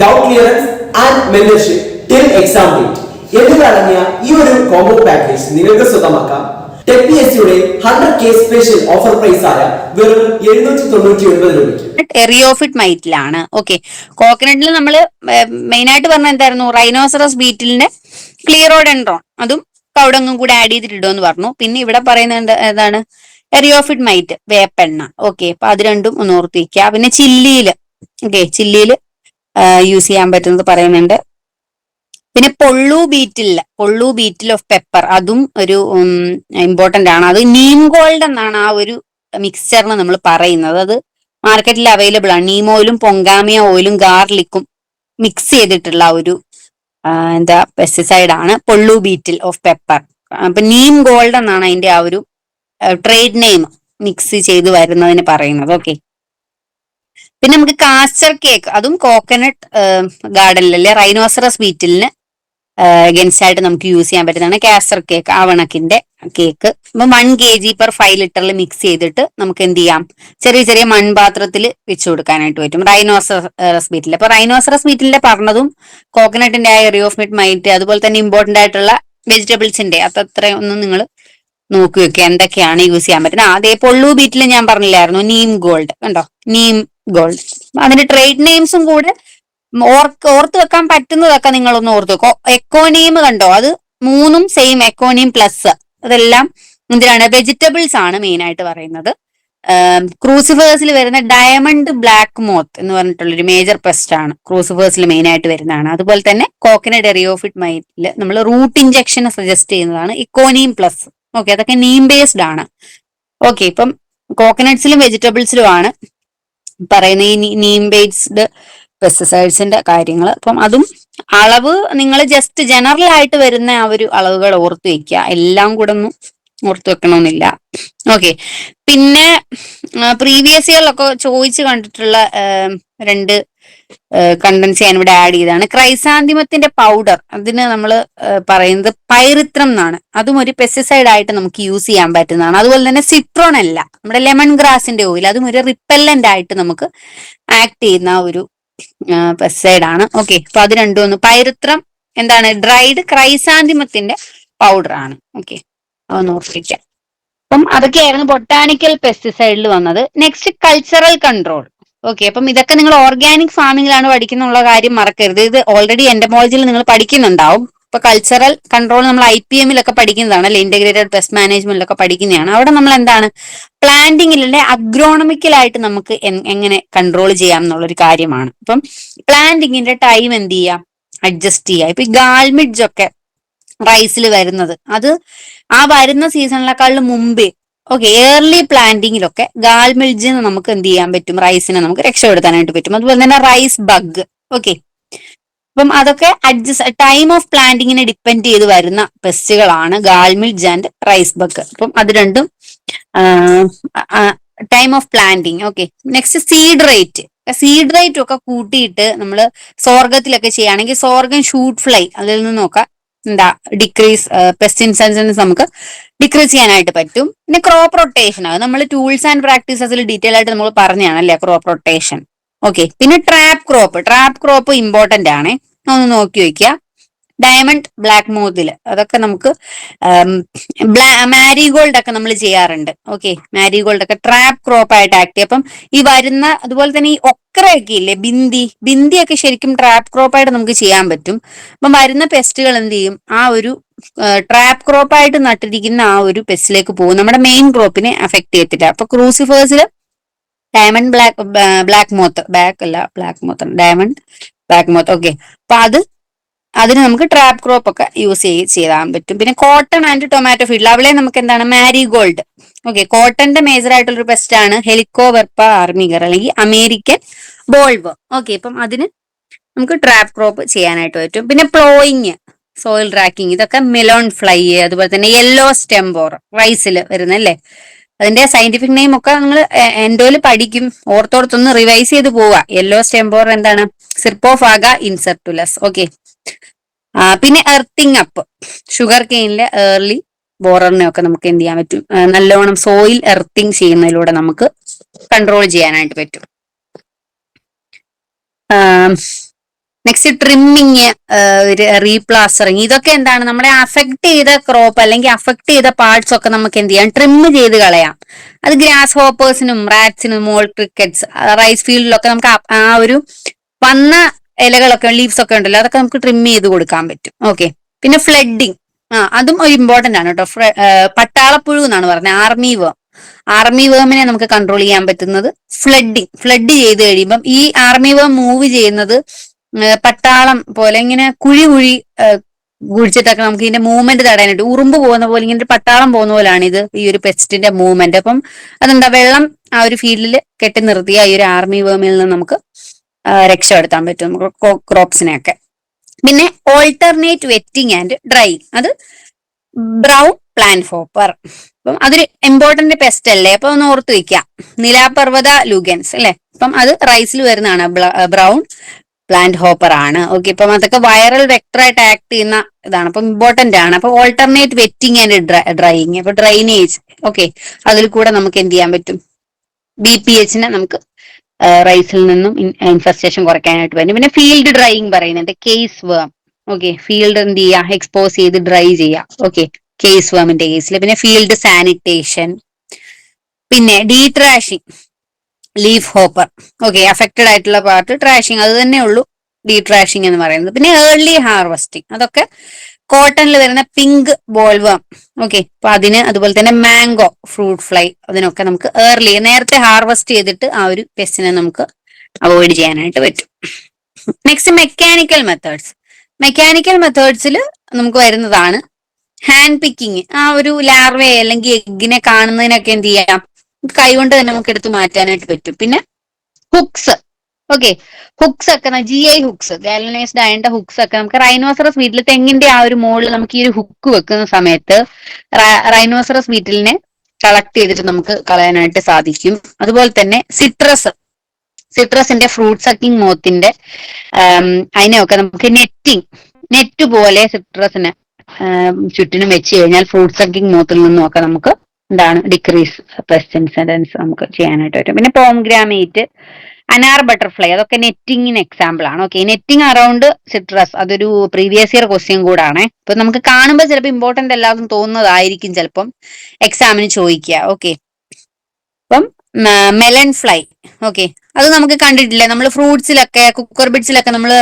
doubt clearance and mentorship till exam date എന്നിവ അടങ്ങിയ ഈ ഒരു കോംബോ പാക്കേജ് നിങ്ങൾക്ക് സ്വന്തമാക്കാം. ടെക്പിഎസ്സിയുടെ 100K സ്പെഷ്യൽ ഓഫർ പ്രൈസ് ആയ വെറും 799 രൂപയ്ക്ക്. എറിയോഫിഡ് മൈറ്റിലാണ്. ഓക്കെ, കോക്കനട്ടിൽ നമ്മൾ മെയിൻ ആയിട്ട് പറഞ്ഞ എന്തായിരുന്നു? റൈനോസറസ് ബീറ്റിലിന്റെ ക്ലിയറോഡെൻഡ്രോൺ അതും കൗഡങ്ങും കൂടെ ആഡ് ചെയ്തിട്ടിടുമെന്ന് പറഞ്ഞു. പിന്നെ ഇവിടെ പറയുന്നത് ഏതാണ്? എറിയോഫിഡ് മൈറ്റ്, വേപ്പെണ്ണ. ഓക്കെ, അപ്പൊ അത് രണ്ടും ഒന്ന് ഓർത്ത് വയ്ക്കുക. പിന്നെ ചില്ലിയില്, ഓക്കെ, ചില്ലിയില് യൂസ് ചെയ്യാൻ പറ്റുന്നത് പറയുന്നുണ്ട്. പിന്നെ പൊള്ളു ബീറ്റിൽ ഓഫ് പെപ്പർ അതും ഒരു ഇമ്പോർട്ടന്റ് ആണ്. അത് നീം ഗോൾഡ് എന്നാണ് ആ ഒരു മിക്സ്ചറിന് നമ്മൾ പറയുന്നത്. അത് മാർക്കറ്റിൽ അവൈലബിൾ ആണ്. നീം ഓയിലും പൊങ്കാമിയ ഓയിലും ഗാർലിക്കും മിക്സ് ചെയ്തിട്ടുള്ള ഒരു പെസ്റ്റിസൈഡ് ആണ് പൊള്ളു ബീറ്റിൽ ഓഫ് പെപ്പർ. അപ്പൊ നീം ഗോൾഡ് എന്നാണ് അതിന്റെ ആ ഒരു ട്രേഡ് നെയിം മിക്സ് ചെയ്ത് വരുന്നതിന് പറയുന്നത്. ഓക്കെ, പിന്നെ നമുക്ക് കാസ്റ്റർ കേക്ക്, അതും കോക്കനട്ട് ഗാർഡനിലല്ലേ റൈനോസറസ് ബീറ്റിലിന് അഗൻസ്റ്റ് ആയിട്ട് നമുക്ക് യൂസ് ചെയ്യാൻ പറ്റുന്നതാണ് കാസ്റ്റർ കേക്ക്, ആവണക്കിന്റെ കേക്ക്. അപ്പൊ 1 kg/5 ലിറ്ററിൽ മിക്സ് ചെയ്തിട്ട് നമുക്ക് എന്ത് ചെയ്യാം? ചെറിയ ചെറിയ മൺപാത്രത്തിൽ വെച്ചു കൊടുക്കാനായിട്ട് പറ്റും. റൈനോസറസ് ബീറ്റിൽ. അപ്പൊ റൈനോസറസ് ബീറ്റിലിന്റെ പറഞ്ഞതും കോക്കനട്ടിന്റെ എറിയോഫിഡ് മൈറ്റ് അതുപോലെ തന്നെ ഇമ്പോർട്ടന്റ് ആയിട്ടുള്ള വെജിറ്റബിൾസിന്റെ അത്രയൊന്നും നിങ്ങൾ നോക്കി വെക്കുക എന്തൊക്കെയാണ് യൂസ് ചെയ്യാൻ പറ്റുന്നത്. അതേ പൊള്ളു ബീറ്റിൽ ഞാൻ പറഞ്ഞില്ലായിരുന്നു നീം ഗോൾഡ്, കണ്ടോ, നീം ഗോൾഡ്. അതിന്റെ ട്രേഡ് നെയിംസും കൂടെ ഓർത്ത് വെക്കാൻ പറ്റുന്നതൊക്കെ നിങ്ങളൊന്ന് ഓർത്ത് വെക്കോ. എക്കോനീം കണ്ടോ, അത് 3ഉം സെയിം, എക്കോനീം പ്ലസ്. അതെല്ലാം എന്തിനാണ്? വെജിറ്റബിൾസ് ആണ് മെയിൻ ആയിട്ട് പറയുന്നത്. ക്രൂസിഫേഴ്സിൽ വരുന്ന ഡയമണ്ട് ബ്ലാക്ക് മോത്ത് എന്ന് പറഞ്ഞിട്ടുള്ളൊരു മേജർ പെസ്റ്റ് ആണ്, ക്രൂസിഫേഴ്സിൽ മെയിൻ ആയിട്ട് വരുന്നതാണ്. അതുപോലെ തന്നെ കോക്കനട്ട് എറിയോഫിഡ് മൈറ്റിൽ നമ്മൾ റൂട്ട് ഇഞ്ചക്ഷൻ സജസ്റ്റ് ചെയ്യുന്നതാണ് ഇക്കോനീം പ്ലസ്. ഓക്കെ, അതൊക്കെ നീം ബേസ്ഡ് ആണ്. ഓക്കെ, ഇപ്പം കോക്കനട്ട്സിലും വെജിറ്റബിൾസിലും ആണ് പറയുന്ന ഈ നീം ബേസ്ഡ് പെസ്റ്റിസൈഡ്സിന്റെ കാര്യങ്ങൾ. അപ്പം അതും അളവ് നിങ്ങൾ ജസ്റ്റ് ജനറൽ ആയിട്ട് വരുന്ന ആ ഒരു അളവുകൾ ഓർത്ത് വെക്കുക, എല്ലാം കൂടെ ഒന്നും ഓർത്ത് വെക്കണമെന്നില്ല. ഓക്കെ, പിന്നെ പ്രീവിയസ് ഇയറിലൊക്കെ ചോദിച്ചു കണ്ടിട്ടുള്ള 2 കണ്ടൻസ് ഞാൻ ഇവിടെ ആഡ് ചെയ്താണ്. ക്രൈസാന്തിമത്തിന്റെ പൗഡർ, അതിന് നമ്മൾ പറയുന്നത് പൈറിത്രം എന്നാണ്. അതും ഒരു പെസ്റ്റിസൈഡ് ആയിട്ട് നമുക്ക് യൂസ് ചെയ്യാൻ പറ്റുന്നതാണ്. അതുപോലെ തന്നെ സിട്രോണല്ല, നമ്മുടെ ലെമൺ ഗ്രാസിന്റെ ഓയിൽ, അതും ഒരു റിപ്പല്ലന്റ് ആയിട്ട് നമുക്ക് ആക്ട് ചെയ്യുന്ന ഒരു പെസ്റ്റിസൈഡ് ആണ്. ഓക്കെ, അപ്പൊ അത് രണ്ടും ഒന്ന്. പൈറിത്രം എന്താണ്? ഡ്രൈഡ് ക്രൈസാന്തിമത്തിന്റെ പൗഡർ ആണ്. ഓക്കെ, അതൊന്ന് ഓർത്തിരിക്കാം. അപ്പം അതൊക്കെയായിരുന്നു ബൊട്ടാണിക്കൽ പെസ്റ്റിസൈഡിൽ വന്നത്. Next cultural control. ഓക്കെ, അപ്പം ഇതൊക്കെ നിങ്ങൾ ഓർഗാനിക് ഫാമിങ്ങിലാണ് പഠിക്കുന്നുള്ള കാര്യം മറക്കരുത്. ഇത് ഓൾറെഡി എൻഡമോളജിയിൽ നിങ്ങൾ പഠിക്കുന്നുണ്ടാവും. ഇപ്പൊ കൾച്ചറൽ കൺട്രോൾ നമ്മൾ IPM-ലൊക്കെ പഠിക്കുന്നതാണ്, അല്ലെ, ഇന്റഗ്രേറ്റഡ് പെസ്റ്റ് മാനേജ്മെന്റിലൊക്കെ പഠിക്കുന്നതാണ്. അവിടെ നമ്മൾ എന്താണ് പ്ലാന്റിങ്ങിലെ അഗ്രോണമിക്കലായിട്ട് നമുക്ക് എങ്ങനെ കൺട്രോൾ ചെയ്യാം എന്നുള്ളൊരു കാര്യമാണ്. അപ്പം പ്ലാന്റിങ്ങിന്റെ ടൈം എന്ത് ചെയ്യാം? അഡ്ജസ്റ്റ് ചെയ്യാം. ഇപ്പൊ ഈ ഗാൾമിഡ്ജ് ഒക്കെ റൈസിൽ വരുന്നത്, അത് ആ വരുന്ന സീസണിനെക്കാളും മുമ്പേ, ഓക്കെ, ഏർലി പ്ലാന്റിങ്ങിലൊക്കെ ഗാൾമിഡ്ജിന് നമുക്ക് എന്ത് ചെയ്യാൻ പറ്റും? റൈസിനെ നമുക്ക് രക്ഷപ്പെടുത്താനായിട്ട് പറ്റും. അതുപോലെ തന്നെ റൈസ് ബഗ്. ഓക്കെ, അപ്പം അതൊക്കെ ടൈം ഓഫ് പ്ലാന്റിങ്ങിനെ ഡിപ്പെൻഡ് ചെയ്ത് വരുന്ന പെസ്റ്റുകളാണ് ഗാൾമിഡ്ജ് ആൻഡ് റൈസ് ബഗ്. അപ്പം അത് രണ്ടും time of planting. Okay, next seed rate ഒക്കെ കൂട്ടിയിട്ട് നമ്മൾ സോർഗത്തിലൊക്കെ ചെയ്യുകയാണെങ്കിൽ സോർഗം ഷൂട്ട് ഫ്ലൈ അതിൽ നിന്നൊക്കെ ഡിക്രീസ് പെസ്റ്റ് ഇൻസെൻസൻസ് നമുക്ക് ഡിക്രീസ് ചെയ്യാനായിട്ട് പറ്റും. പിന്നെ ക്രോപ്പ് റൊട്ടേഷൻ, അത് നമ്മൾ ടൂൾസ് ആൻഡ് പ്രാക്ടീസസിൽ ഡീറ്റെയിൽ ആയിട്ട് നമ്മൾ പറഞ്ഞതാണ്, അല്ലെ, ക്രോപ്പ് റൊട്ടേഷൻ. ഓക്കെ, പിന്നെ ട്രാപ്പ് ക്രോപ്പ് ഇമ്പോർട്ടന്റ് ആണ്, ഒന്ന് നോക്കി വെക്കുക. ഡയമണ്ട് ബ്ലാക്ക് മോതില് അതൊക്കെ നമുക്ക് മാരിഗോൾഡ് ഒക്കെ നമ്മൾ ചെയ്യാറുണ്ട്. ഓക്കെ, മാരിഗോൾഡ് ഒക്കെ ട്രാപ്പ് ക്രോപ്പ് ആയിട്ട് ആക്ട് ചെയ്യും. അപ്പം ഈ വരുന്ന അതുപോലെ തന്നെ ഈ ഒക്രയൊക്കെ ഇല്ലേ, ബിന്ദി ഒക്കെ ശരിക്കും ട്രാപ്പ് ക്രോപ്പ് ആയിട്ട് നമുക്ക് ചെയ്യാൻ പറ്റും. അപ്പം വരുന്ന പെസ്റ്റുകൾ എന്ത് ചെയ്യും, ആ ഒരു ട്രാപ്പ് ക്രോപ്പ് ആയിട്ട് നട്ടിരിക്കുന്ന ആ ഒരു പെസ്റ്റിലേക്ക് പോകും, നമ്മുടെ മെയിൻ ക്രോപ്പിനെ അഫക്ട് ചെയ്യത്തില്ല. അപ്പൊ ക്രൂസിഫേഴ്സിൽ diamond black moth, diamond black moth. Okay, അപ്പൊ അതിന് നമുക്ക് ട്രാപ്പ് ക്രോപ്പ് ഒക്കെ യൂസ് ചെയ്യാൻ പറ്റും. പിന്നെ കോട്ടൺ ആൻഡ് ടൊമാറ്റോ ഫീൽഡ്, അവിടെ നമുക്ക് എന്താണ് മാരിഗോൾഡ്. ഓക്കെ, കോട്ടന്റെ മേജർ ആയിട്ടുള്ള ഒരു പെസ്റ്റ് ആണ് ഹെലിക്കോവെർപ്പ ആർമിഗർ അല്ലെങ്കിൽ അമേരിക്കൻ ബോൾവ്. ഓക്കെ, ഇപ്പം അതിന് നമുക്ക് ട്രാപ്പ് ക്രോപ്പ് ചെയ്യാനായിട്ട് പറ്റും. പിന്നെ പ്ലോയിങ്, സോയിൽ ട്രാക്കിങ്, ഇതൊക്കെ മെലോൺ ഫ്ലൈ, അതുപോലെ തന്നെ യെല്ലോ സ്റ്റെംബോർ റൈസിൽ വരുന്നല്ലേ. അതിന്റെ സയന്റിഫിക് നെയിം ഒക്കെ നിങ്ങൾ എൻഡോയിൽ പഠിക്കും, ഓർത്തോർത്തൊന്ന് റിവൈസ് ചെയ്ത് പോവുക. യെല്ലോ സ്റ്റെംബോർ എന്താണ്, സിർപ്പോഫാഗ ഇൻസെർട്ടുലസ്. ഓക്കെ, പിന്നെ എർത്തിങ് അപ്പ്, ഷുഗർ കെയിനിലെ ഏർലി ബോററിനെ ഒക്കെ നമുക്ക് എന്ത് ചെയ്യാൻ പറ്റും, നല്ലോണം സോയിൽ എർത്തിങ് ചെയ്യുന്നതിലൂടെ നമുക്ക് കൺട്രോൾ ചെയ്യാനായിട്ട് പറ്റും. നെക്സ്റ്റ് ട്രിമ്മിങ്, റീപ്ലാസ്റ്ററിങ്, ഇതൊക്കെ എന്താണ്, നമ്മളെ അഫക്ട് ചെയ്ത ക്രോപ്പ് അല്ലെങ്കിൽ അഫക്ട് ചെയ്ത പാർട്സ് ഒക്കെ നമുക്ക് എന്ത് ചെയ്യാം, ട്രിം ചെയ്ത് കളയാം. അത് ഗ്രാസ് ഹോപ്പേഴ്സിനും റാറ്റ്സിനും മോൾ ക്രിക്കറ്റ്സ് റൈസ് ഫീൽഡിലൊക്കെ നമുക്ക് ആ ഒരു വന്ന ഇലകളൊക്കെ ലീവ്സ് ഒക്കെ ഉണ്ടല്ലോ, അതൊക്കെ നമുക്ക് ട്രിം ചെയ്ത് കൊടുക്കാൻ പറ്റും. ഓക്കെ, പിന്നെ ഫ്ലഡിങ്, അതും ഒരു ഇമ്പോർട്ടന്റ് ആണ് കേട്ടോ. പട്ടാളപ്പുഴു എന്നാണ് പറഞ്ഞത്, ആർമി വേമിനെ നമുക്ക് കൺട്രോൾ ചെയ്യാൻ പറ്റുന്നത് ഫ്ലഡ് ചെയ്ത് കഴിയുമ്പം ഈ ആർമി വേം മൂവ് ചെയ്യുന്നത് പട്ടാളം പോലെ ഇങ്ങനെ കുഴി കുഴിച്ചിട്ടൊക്കെ നമുക്ക് ഇതിന്റെ മൂവ്മെന്റ് തടയാനായിട്ട്, ഉറുമ്പ് പോകുന്ന പോലെ ഇങ്ങനെ ഒരു പട്ടാളം പോകുന്ന പോലെയാണ് ഇത്, ഈ ഒരു പെസ്റ്റിന്റെ മൂവ്മെന്റ്. അപ്പം അതെന്താ, വെള്ളം ആ ഒരു ഫീൽഡിൽ കെട്ടി നിർത്തിയ ഈ ഒരു ആർമി വേമിൽ നിന്ന് നമുക്ക് രക്ഷപ്പെടുത്താൻ പറ്റും നമുക്ക് ക്രോപ്സിനെയൊക്കെ. പിന്നെ ഓൾട്ടർനേറ്റ് വെറ്റിംഗ് ആൻഡ് ഡ്രൈയിങ്, അത് ബ്രൗൺ പ്ലാന്റ് ഹോപ്പർ. അപ്പം അതൊരു ഇമ്പോർട്ടന്റ് പെസ്റ്റ് അല്ലേ, അപ്പൊ ഒന്ന് ഓർത്ത് വെക്കാം. നിലാപർവ്വത ലൂഗൻസ് അല്ലെ, അപ്പം അത് റൈസിൽ വരുന്നതാണ്, ബ്രൗൺ പ്ലാന്റ് ഹോപ്പർ ആണ്. ഓക്കെ, ഇപ്പം അതൊക്കെ വൈറൽ വെക്ടറായിട്ട് ആക്ട് ചെയ്യുന്ന ഇതാണ്, അപ്പം ഇമ്പോർട്ടന്റ് ആണ്. അപ്പൊ ഓൾട്ടർനേറ്റ് വെറ്റിംഗ് ആൻഡ് ഡ്രൈയിങ്, അപ്പൊ ഡ്രൈനേജ്. ഓക്കെ, അതിൽ കൂടെ നമുക്ക് എന്ത് ചെയ്യാൻ പറ്റും, BPH നമുക്ക് റൈസിൽ നിന്നും ഇൻഫെസ്റ്റേഷൻ കുറയ്ക്കാനായിട്ട് പറ്റും. പിന്നെ ഫീൽഡ് ഡ്രൈയിങ് പറയുന്നുണ്ട്, കേസ് വേം. ഓക്കെ, ഫീൽഡ് എന്ത് ചെയ്യുക, എക്സ്പോസ് ചെയ്ത് ഡ്രൈ ചെയ്യുക. ഓക്കെ, കേസ് വേമിന്റെ കേസിൽ. പിന്നെ ഫീൽഡ് സാനിറ്റേഷൻ, പിന്നെ ഡീട്രാഷിങ്, ലീഫ് ഹോപ്പർ. ഓക്കെ, അഫക്റ്റഡ് ആയിട്ടുള്ള പാർട്ട് ട്രാഷിങ്, അത് തന്നെ ഉള്ളൂ ഡീട്രാഷിങ് എന്ന് പറയുന്നത്. പിന്നെ ഏർലി ഹാർവെസ്റ്റിംഗ്, അതൊക്കെ കോട്ടണിൽ വരുന്ന പിങ്ക് ബോൾവാം. ഓക്കെ, അപ്പൊ അതിന്, അതുപോലെ തന്നെ മാംഗോ ഫ്രൂട്ട് ഫ്ലൈ, അതിനൊക്കെ നമുക്ക് നേരത്തെ ഹാർവെസ്റ്റ് ചെയ്തിട്ട് ആ ഒരു പെസ്റ്റിനെ നമുക്ക് അവോയ്ഡ് ചെയ്യാനായിട്ട് പറ്റും. നെക്സ്റ്റ് മെക്കാനിക്കൽ മെത്തേഡ്സിൽ നമുക്ക് വരുന്നതാണ് ഹാൻഡ് പിക്കിങ്. ആ ഒരു ലാർവയെ അല്ലെങ്കിൽ എഗ്ഗിനെ കാണുന്നതിനൊക്കെ എന്ത് ചെയ്യാം, കൈകൊണ്ട് തന്നെ നമുക്ക് എടുത്ത് മാറ്റാനായിട്ട് പറ്റും. പിന്നെ ഹുക്സ്. ഓക്കെ, ഹുക്സ് ഒക്കെ GI ഹുക്സ്, ഗാലനൈസ്ഡ് അയണ്ട ഹുക്സ് ഒക്കെ നമുക്ക് റൈനോസറസ് വീട്ടിൽ തെങ്ങിന്റെ ആ ഒരു മുകളിൽ നമുക്ക് ഈ ഒരു ഹുക്ക് വെക്കുന്ന സമയത്ത് റൈനോസറസ് വീട്ടിലിനെ കളക്ട് ചെയ്തിട്ട് നമുക്ക് കളയാനായിട്ട് സാധിക്കും. അതുപോലെ തന്നെ സിട്രസിന്റെ ഫ്രൂട്ട് സക്കിംഗ് മോത്തിന്റെ അതിനെയൊക്കെ നമുക്ക് നെറ്റ് പോലെ സിട്രസിന് ചുറ്റിനും വെച്ച് കഴിഞ്ഞാൽ ഫ്രൂട്ട് സക്കിംഗ് മോത്തിൽ നിന്നൊക്കെ നമുക്ക് ഡിക്രീസ് പെസ്റ്റ് ഇൻസിഡൻസ് നമുക്ക് ചെയ്യാനായിട്ട് പറ്റും. പിന്നെ പോംഗ്രാമേറ്റ്, അനാർ ബട്ടർഫ്ലൈ, അതൊക്കെ നെറ്റിങ്ങിന് എക്സാമ്പിൾ ആണ്. ഓക്കെ, നെറ്റിംഗ് അറൌണ്ട് സിട്രസ്, അതൊരു പ്രീവിയസ് ഇയർ ക്വസ്റ്റ്യൻ കൂടാണ്. ഇപ്പൊ നമുക്ക് കാണുമ്പോൾ ചിലപ്പോൾ ഇമ്പോർട്ടന്റ് അല്ലാതും തോന്നുന്നതായിരിക്കും ചിലപ്പം എക്സാമിന് ചോദിക്കുക. ഓക്കെ, അപ്പം മെലൺ ഫ്ലൈ. ഓക്കെ, അത് നമുക്ക് കണ്ടിട്ടില്ലേ, നമ്മൾ ഫ്രൂട്ട്സിലൊക്കെ കുക്കർ ബിഡ്സിലൊക്കെ നമ്മൾ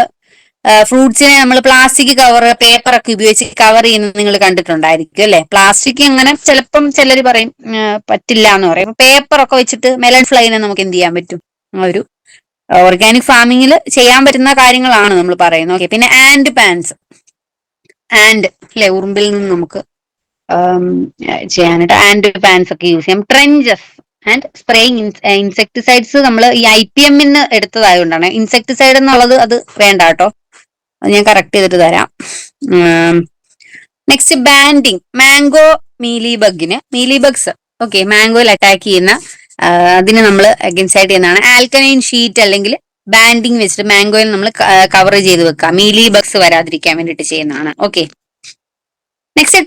ഫ്രൂട്ട്സിനെ നമ്മൾ പ്ലാസ്റ്റിക് കവർ, പേപ്പറൊക്കെ ഉപയോഗിച്ച് കവർ ചെയ്യുന്നത് നിങ്ങൾ കണ്ടിട്ടുണ്ടായിരിക്കും അല്ലെ. പ്ലാസ്റ്റിക് അങ്ങനെ ചിലപ്പം ചിലർ പറയും പറ്റില്ല എന്ന് പറയും. പേപ്പറൊക്കെ വെച്ചിട്ട് മെലൺ ഫ്ലൈനെ നമുക്ക് എന്ത് ചെയ്യാൻ പറ്റും, ഒരു ഓർഗാനിക് ഫാമിങ്ങിൽ ചെയ്യാൻ പറ്റുന്ന കാര്യങ്ങളാണ് നമ്മൾ പറയുന്നത്. ഓക്കെ, പിന്നെ ആൻഡ് അല്ലെ, ഉറുമ്പിൽ നിന്ന് നമുക്ക് ചെയ്യാനായിട്ട് ആൻഡ് പാൻസ് ഒക്കെ യൂസ് ചെയ്യാം. ട്രെഞ്ചസ് ആൻഡ് സ്പ്രേയിങ് ഇൻസെക്ടിസൈഡ്സ് നമ്മൾ ഈ IPM-ന് എടുത്തതായതുകൊണ്ടാണ്. ഇൻസെക്ടിസൈഡ് എന്നുള്ളത് അത് വേണ്ട കേട്ടോ, അത് ഞാൻ കറക്റ്റ് ചെയ്തിട്ട് തരാം. Next banding, mango mealybugs. Okay, മാംഗോയിൽ അറ്റാക്ക് ചെയ്യുന്ന അതിന് നമ്മൾ അഗൻസ്റ്റ് ആയിട്ട് ചെയ്യുന്നതാണ് ആൽക്കലൈൻ ഷീറ്റ് അല്ലെങ്കിൽ ബാൻഡിങ് വെച്ചിട്ട് മാംഗോയിൽ നമ്മൾ കവർ ചെയ്ത് വെക്കുക, മീലി ബഗ്സ് വരാതിരിക്കാൻ വേണ്ടിയിട്ട് ചെയ്യുന്നതാണ്. ഓക്കെ, നെക്സ്റ്റ്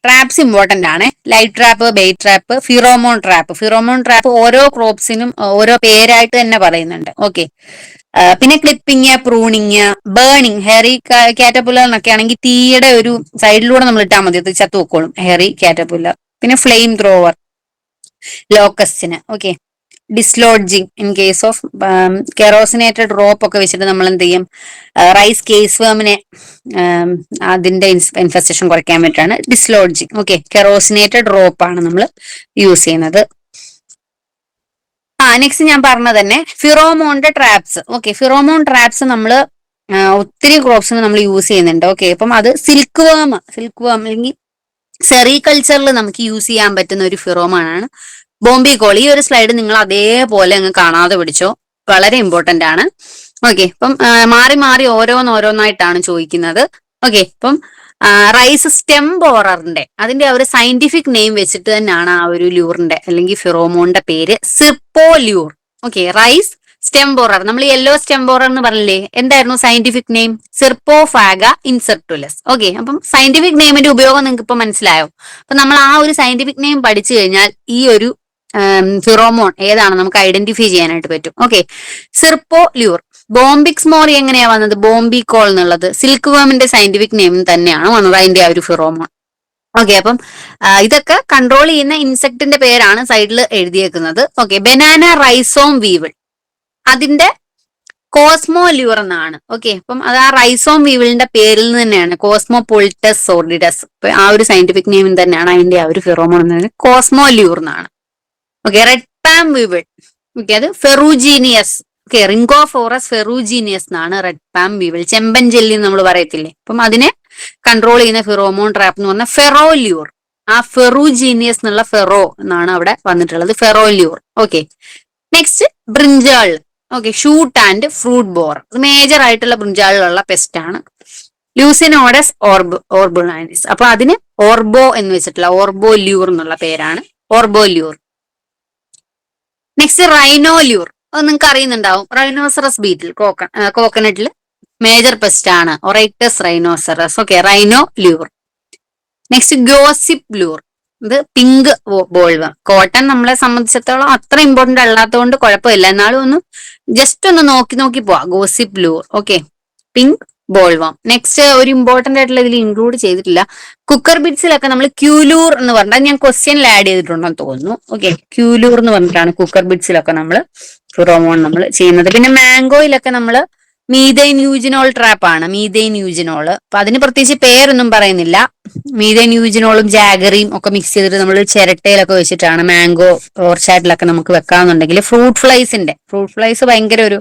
ട്രാപ്സ് ഇമ്പോർട്ടന്റ് ആണ്. Light trap, bait trap, pheromone trap. Pheromone trap ഓരോ ക്രോപ്സിനും ഓരോ പേരായിട്ട് തന്നെ പറയുന്നുണ്ട്. ഓക്കെ. പിന്നെ clipping, pruning, burning. Hairy caterpillar എന്നൊക്കെ ആണെങ്കിൽ തീയുടെ ഒരു സൈഡിലൂടെ നമ്മൾ ഇട്ടാൽ മതി, അത് ചത്തു പൊക്കോളും, ഹെയറി കാറ്റർപില്ലർ. പിന്നെ ഫ്ലെയിം ത്രോവർ ലോക്കസ്റ്റിന്. Okay. Dislodging in case of kerosenated rope ഒക്കെ വെച്ചിട്ട് നമ്മൾ എന്ത് ചെയ്യും, റൈസ് കേസ് വേമിനെ അതിന്റെ ഇൻഫെസ്റ്റേഷൻ കുറയ്ക്കാൻ വേണ്ടിയിട്ടാണ് ഡിസ്ലോഡ്ജിങ്. ഓക്കെ. കെറോസിനേറ്റഡ് റോപ്പ് ആണ് നമ്മൾ യൂസ് ചെയ്യുന്നത്. നെക്സ്റ്റ് ഞാൻ പറഞ്ഞ തന്നെ ഫിറോമോണിന്റെ ട്രാപ്സ്. ഓക്കെ. ഫിറോമോൺ ട്രാപ്സ് നമ്മൾ ഒത്തിരി ക്രോപ്സിന് നമ്മൾ യൂസ് ചെയ്യുന്നുണ്ട്. ഓക്കെ. അപ്പം അത് സിൽക്ക് വേം അല്ലെങ്കിൽ സെറികൾച്ചറിൽ നമുക്ക് യൂസ് ചെയ്യാൻ പറ്റുന്ന ഒരു ഫിറോമോണാണ് ബോംബി കോൾ. ഈ ഒരു സ്ലൈഡ് നിങ്ങൾ അതേപോലെ അങ്ങ് കാണാതെ പിടിച്ചോ, വളരെ ഇമ്പോർട്ടന്റ് ആണ്. ഓക്കെ. ഇപ്പം മാറി മാറി ഓരോന്നായിട്ടാണ് ചോദിക്കുന്നത്. ഓക്കെ. ഇപ്പം റൈസ് സ്റ്റെം ബോററിന്റെ അതിന്റെ ആ ഒരു സയന്റിഫിക് നെയിം വെച്ചിട്ട് തന്നെയാണ് ആ ഒരു ലൂറിന്റെ അല്ലെങ്കിൽ ഫിറോമോണിന്റെ പേര് സിർപ്പോല്യൂർ. ഓക്കെ. റൈസ് സ്റ്റെം ബോറർ, നമ്മൾ യെല്ലോ സ്റ്റെം ബോറർ എന്ന് പറഞ്ഞില്ലേ, എന്തായിരുന്നു സയന്റിഫിക് നെയിം? സിർപ്പോഫാഗ ഇൻസെർട്ടുലസ്. ഓക്കെ. അപ്പം സയന്റിഫിക് നെയിമിന്റെ ഉപയോഗം നിങ്ങൾക്ക് ഇപ്പൊ മനസ്സിലായോ? അപ്പൊ നമ്മൾ ആ ഒരു സയന്റിഫിക് നെയിം പഠിച്ചു കഴിഞ്ഞാൽ ഈ ഒരു ഫിറോമോൺ ഏതാണ് നമുക്ക് ഐഡന്റിഫൈ ചെയ്യാനായിട്ട് പറ്റും. ഓക്കെ. സിർപ്പോല്യൂർ. ബോംബിക്സ് മോറി എങ്ങനെയാ വന്നത്? ബോംബി കോൾ എന്നുള്ളത് സിൽക്ക് വേമിന്റെ സയന്റിഫിക് നെയിം തന്നെയാണ് വന്നത്, അതിന്റെ ആ ഒരു ഫിറോമോൺ. ഓക്കെ. അപ്പം ഇതൊക്കെ കൺട്രോൾ ചെയ്യുന്ന ഇൻസെക്ടിന്റെ പേരാണ് സൈഡിൽ എഴുതിയേക്കുന്നത്. ഓക്കെ. ബനാന റൈസോം വീവിൾ, അതിന്റെ കോസ്മോ ല്യൂർ എന്നാണ്. ഓക്കെ. അപ്പം അത് ആ റൈസോം വീവിളിന്റെ പേരിൽ നിന്ന് തന്നെയാണ്, കോസ്മോ പൊളിറ്റസ് സോർഡിഡസ്. ആ ഒരു സയന്റിഫിക് നെയിം തന്നെയാണ് അതിന്റെ ആ ഒരു ഫിറോമോൺ എന്ന് പറയുന്നത്, കോസ്മോ ല്യൂർ എന്നാണ്. Okay. Red palm weevil. Okay. അത് ഫെറൂജീനിയസ്. ഓക്കെ. റിംഗോഫോറസ് ഫെറൂജീനിയസ് എന്നാണ് റെഡ് പാം വീവിൾ. ചെമ്പൻ ജെല്ലി നമ്മൾ പറയത്തില്ലേ, അപ്പം അതിനെ കൺട്രോൾ ചെയ്യുന്ന ഫിറോമോൺ ട്രാപ്പ് എന്ന് പറഞ്ഞാൽ ഫെറോല്യൂർ. ആ ഫെറൂജീനിയസ് എന്നുള്ള ഫെറോ എന്നാണ് അവിടെ വന്നിട്ടുള്ളത്, ferolure. Okay. Next brinjal. Okay. Shoot and fruit bore, major ആയിട്ടുള്ള ബ്രിഞ്ചാളിലുള്ള പെസ്റ്റ് ആണ്. ലൂസിനോഡസ് ഓർബുലാനിസ്. അപ്പൊ അതിന് ഓർബോ എന്ന് വെച്ചിട്ടുള്ള ഓർബോല്യൂർ എന്നുള്ള പേരാണ്, ഓർബോല്യൂർ. Next rhinolure. അത് നിങ്ങൾക്ക് അറിയുന്നുണ്ടാവും, റൈനോസറസ് ബീറ്റിൽ കോക്കനട്ടിൽ മേജർ പെസ്റ്റ് ആണ്, Oryctes rhinoceros. Okay. Rhinolure. Next gossyplure. ഇത് പിങ്ക് ബോൾവം. കോട്ടൺ നമ്മളെ സംബന്ധിച്ചിടത്തോളം അത്ര ഇമ്പോർട്ടന്റ് അല്ലാത്തതുകൊണ്ട് കുഴപ്പമില്ല, എന്നാലും ഒന്ന് ജസ്റ്റ് ഒന്ന് നോക്കി പോവാ. Gossyplure. Okay. Pink bollworm. Next ഒരു ഇമ്പോർട്ടന്റ് ആയിട്ടുള്ള ഇതിൽ ഇൻക്ലൂഡ് ചെയ്തിട്ടില്ല, കുക്കർ ബിറ്റ്സിലൊക്കെ നമ്മൾ ക്യൂലൂർ എന്ന് പറഞ്ഞാൽ ഞാൻ ക്വസ്റ്റ്യനിൽ ആഡ് ചെയ്തിട്ടുണ്ടെന്ന് തോന്നുന്നു. ഓക്കെ. ക്യൂലൂർ എന്ന് പറഞ്ഞിട്ടാണ് കുക്കർ ബിറ്റ്സിലൊക്കെ നമ്മൾ ഫിറോമോൺ നമ്മൾ ചെയ്യുന്നത്. പിന്നെ മാംഗോയിലൊക്കെ നമ്മൾ മീഥൈൻ യൂജിനോൾ ട്രാപ്പ് ആണ്, മീഥൈൻ യൂജിനോൾ. അപ്പൊ അതിന് പ്രത്യേകിച്ച് പേരൊന്നും പറയുന്നില്ല. മീഥൈൻ യൂജിനോളും ജാഗറിയും ഒക്കെ മിക്സ് ചെയ്തിട്ട് നമ്മൾ ചിരട്ടയിലൊക്കെ വെച്ചിട്ടാണ് മാംഗോ ഓർച്ചാർഡിലൊക്കെ നമുക്ക് വെക്കാന്നുണ്ടെങ്കിൽ. ഫ്രൂട്ട് ഫ്ലൈസ് ഭയങ്കര ഒരു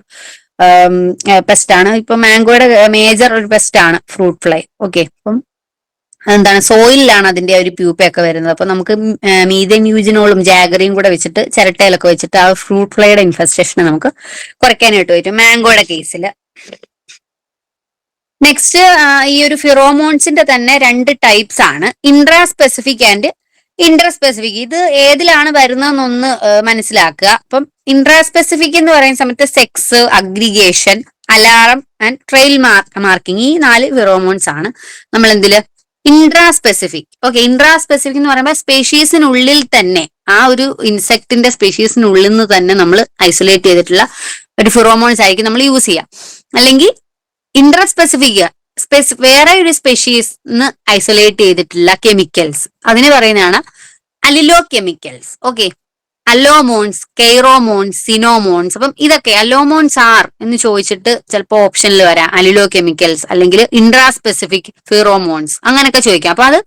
പെസ്റ്റ് ആണ്. ഇപ്പൊ മാംഗോയുടെ മേജർ ഒരു പെസ്റ്റ് ആണ് ഫ്രൂട്ട് ഫ്ലൈ. ഓക്കെ. അപ്പം എന്താണ്, സോയിലാണ് അതിന്റെ ഒരു പ്യൂപ്പയൊക്കെ വരുന്നത്. അപ്പൊ നമുക്ക് മീഥൈൻ യൂജിനോളും ജാഗറിയും കൂടെ വെച്ചിട്ട് ചിരട്ടയിലൊക്കെ വെച്ചിട്ട് ആ ഫ്രൂട്ട് ഫ്ലൈയുടെ ഇൻഫെസ്റ്റേഷനെ നമുക്ക് കുറയ്ക്കാനായിട്ട് പറ്റും മാംഗോയുടെ കേസിൽ. നെക്സ്റ്റ് ഈ ഒരു ഫിറോമോൺസിന്റെ തന്നെ രണ്ട് ടൈപ്സ് ആണ്, intra specific and Inter specific. ഇത് ഏതിലാണ് വരുന്നതെന്നൊന്ന് മനസ്സിലാക്കുക. അപ്പം ഇൻട്രാ സ്പെസിഫിക് എന്ന് പറയുന്ന സമയത്ത് sex, aggregation, alarm and trail marking, ഈ 4 ഫിറോമോൺസ് ആണ് നമ്മൾ എന്തില് intra specific. Okay. Intra specific എന്ന് പറയുമ്പോൾ സ്പെഷീസിനുള്ളിൽ തന്നെ, ആ ഒരു ഇൻസെക്ടിന്റെ സ്പെഷീസിനുള്ളിൽ നിന്ന് തന്നെ നമ്മൾ ഐസൊലേറ്റ് ചെയ്തിട്ടുള്ള ഒരു ഫിറോമോൺസ് ആയിരിക്കും നമ്മൾ യൂസ് ചെയ്യുക. അല്ലെങ്കിൽ ഇന്റർ സ്പെസിഫിക്, വേറെ ഒരു സ്പെഷീസ് ഐസൊലേറ്റ് ചെയ്തിട്ടുള്ള കെമിക്കൽസ്, അതിന് പറയുന്നതാണ് അലിലോ കെമിക്കൽസ്. ഓക്കെ. അലോമോൺസ്, കെയ്റോമോൺസ്, സിനോമോൺസ്. അപ്പം ഇതൊക്കെ അലോമോൺസ് ആർ എന്ന് ചോദിച്ചിട്ട് ചിലപ്പോൾ ഓപ്ഷനിൽ വരാം, അലിലോ കെമിക്കൽസ് അല്ലെങ്കിൽ ഇൻട്രാ സ്പെസിഫിക് ഫിറോമോൺസ് അങ്ങനെയൊക്കെ ചോദിക്കാം. അപ്പൊ അത്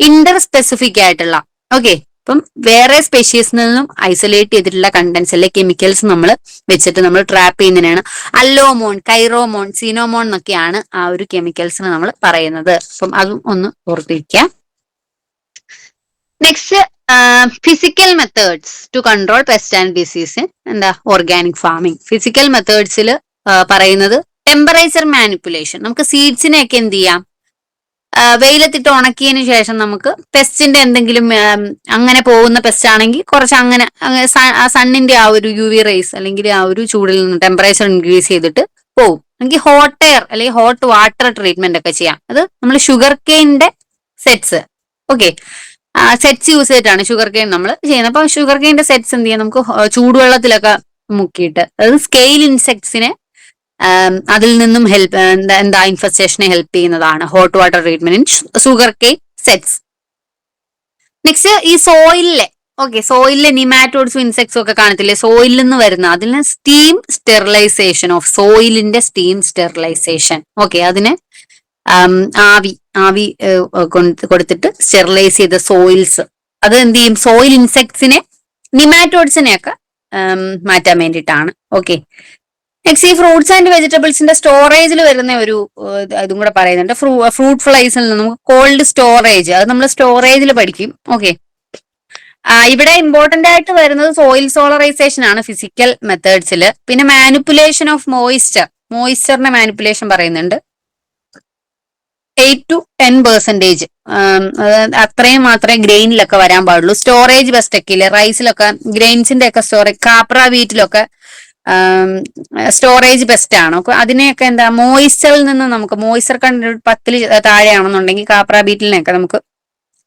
ഇന്റർ സ്പെസിഫിക് ആയിട്ടുള്ള, ഓക്കെ, അപ്പം വേറെ സ്പെഷീസിൽ നിന്നും ഐസൊലേറ്റ് ചെയ്തിട്ടുള്ള കണ്ടന്റ്സ് അല്ലെ കെമിക്കൽസ് നമ്മൾ വെച്ചിട്ട് നമ്മൾ ട്രാപ്പ് ചെയ്യുന്നതിനാണ് അല്ലോമോൺ, കൈറോമോൺ, സിനോമോൺ എന്നൊക്കെയാണ് ആ ഒരു കെമിക്കൽസിന് നമ്മൾ പറയുന്നത്. അപ്പം അതും ഒന്ന് ഓർത്തിരിക്കാം. Next physical methods to control pest and disease എന്താ ഓർഗാനിക് ഫാമിംഗ്. ഫിസിക്കൽ മെത്തേഡ്സിൽ പറയുന്നത് ടെമ്പറേച്ചർ മാനിപ്പുലേഷൻ. നമുക്ക് സീഡ്സിനെയൊക്കെ എന്ത് ചെയ്യാം, വെയിലത്തിട്ട് ഉണക്കിയതിന് ശേഷം നമുക്ക് പെസ്റ്റിന്റെ എന്തെങ്കിലും അങ്ങനെ പോകുന്ന പെസ്റ്റ് ആണെങ്കിൽ കുറച്ച് അങ്ങനെ സണ്ണിന്റെ ആ ഒരു UV റേസ് അല്ലെങ്കിൽ ആ ഒരു ചൂടിൽ നിന്ന് ടെമ്പറേച്ചർ ഇൻക്രീസ് ചെയ്തിട്ട് പോകും. അല്ലെങ്കിൽ ഹോട്ട് എയർ അല്ലെങ്കിൽ ഹോട്ട് വാട്ടർ ട്രീറ്റ്മെന്റ് ഒക്കെ ചെയ്യാം. അത് നമ്മൾ ഷുഗർ കെയിന്റെ സെറ്റ്സ്. ഓക്കെ. സെറ്റ്സ് യൂസ് ചെയ്തിട്ടാണ് ഷുഗർ കെയിൻ നമ്മൾ ചെയ്യുന്നത്. അപ്പൊ ഷുഗർ കെയിന്റെ സെറ്റ്സ് എന്ത് ചെയ്യാം, നമുക്ക് ചൂടുവെള്ളത്തിലൊക്കെ മുക്കിയിട്ട്, അതായത് സ്കെയിൽ ഇൻസെക്ട്സിനെ അതിൽ നിന്നും ഹെൽപ്പ് എന്താ ഇൻഫെസ്റ്റേഷനെ ഹെൽപ്പ് ചെയ്യുന്നതാണ് hot water treatment in sugar cane sets. Next ഈ സോയിലിലെ സോയിലിലെ നിമാറ്റോഡ്സും ഇൻസെക്ട്സും ഒക്കെ കാണത്തില്ലേ, സോയിലിൽ നിന്ന് വരുന്ന അതിന് സ്റ്റീം സ്റ്റെറിലൈസേഷൻ ഓഫ് സോയിലിന്റെ സ്റ്റീം സ്റ്റെറിലൈസേഷൻ. അതിന് ആവി ആവി കൊടുത്തിട്ട് സ്റ്റെറിലൈസ് ചെയ്ത സോയിൽസ് അത് എന്ത് ചെയ്യും, സോയിൽ ഇൻസെക്ട്സിനെ നിമാറ്റോഡ്സിനെ ഒക്കെ മാറ്റാൻ വേണ്ടിയിട്ടാണ്. നെക്സ്റ്റ് ഈ ഫ്രൂട്ട്സ് ആൻഡ് വെജിറ്റബിൾസിന്റെ സ്റ്റോറേജിൽ വരുന്ന ഒരു ഇതും കൂടെ പറയുന്നുണ്ട്. ഫ്രൂട്ട് ഫ്ലൈസിൽ നിന്ന് നമുക്ക് കോൾഡ് സ്റ്റോറേജ്, അത് നമ്മൾ സ്റ്റോറേജിൽ പഠിക്കും. ഇവിടെ ഇമ്പോർട്ടന്റ് ആയിട്ട് വരുന്നത് സോയിൽ സോളറൈസേഷൻ ആണ് ഫിസിക്കൽ മെത്തേഡ്സിൽ. പിന്നെ മാനിപ്പുലേഷൻ ഓഫ് മോയിസ്ചറിന്റെ മാനിപ്പുലേഷൻ പറയുന്നുണ്ട്. 8 to 10%, അത്രയും മാത്രമേ ഗ്രെയിനിലൊക്കെ വരാൻ പാടുള്ളൂ. സ്റ്റോറേജ് ബെസ്റ്റ് ഒക്കെ ഇല്ലേ, റൈസിലൊക്കെ ഗ്രെയിൻസിന്റെ ഒക്കെ സ്റ്റോറേജ്, കാപ്ര വീറ്റിലൊക്കെ സ്റ്റോറേജ് ബെസ്റ്റ് ആണ്. അതിനെയൊക്കെ എന്താ മോയിസ്ചറിൽ നിന്ന് നമുക്ക് മോയിസ്ചർ കണ്ടന്റ് 10 താഴെയാണെന്നുണ്ടെങ്കിൽ കാപ്ര ബീറ്റിലിനെയൊക്കെ നമുക്ക്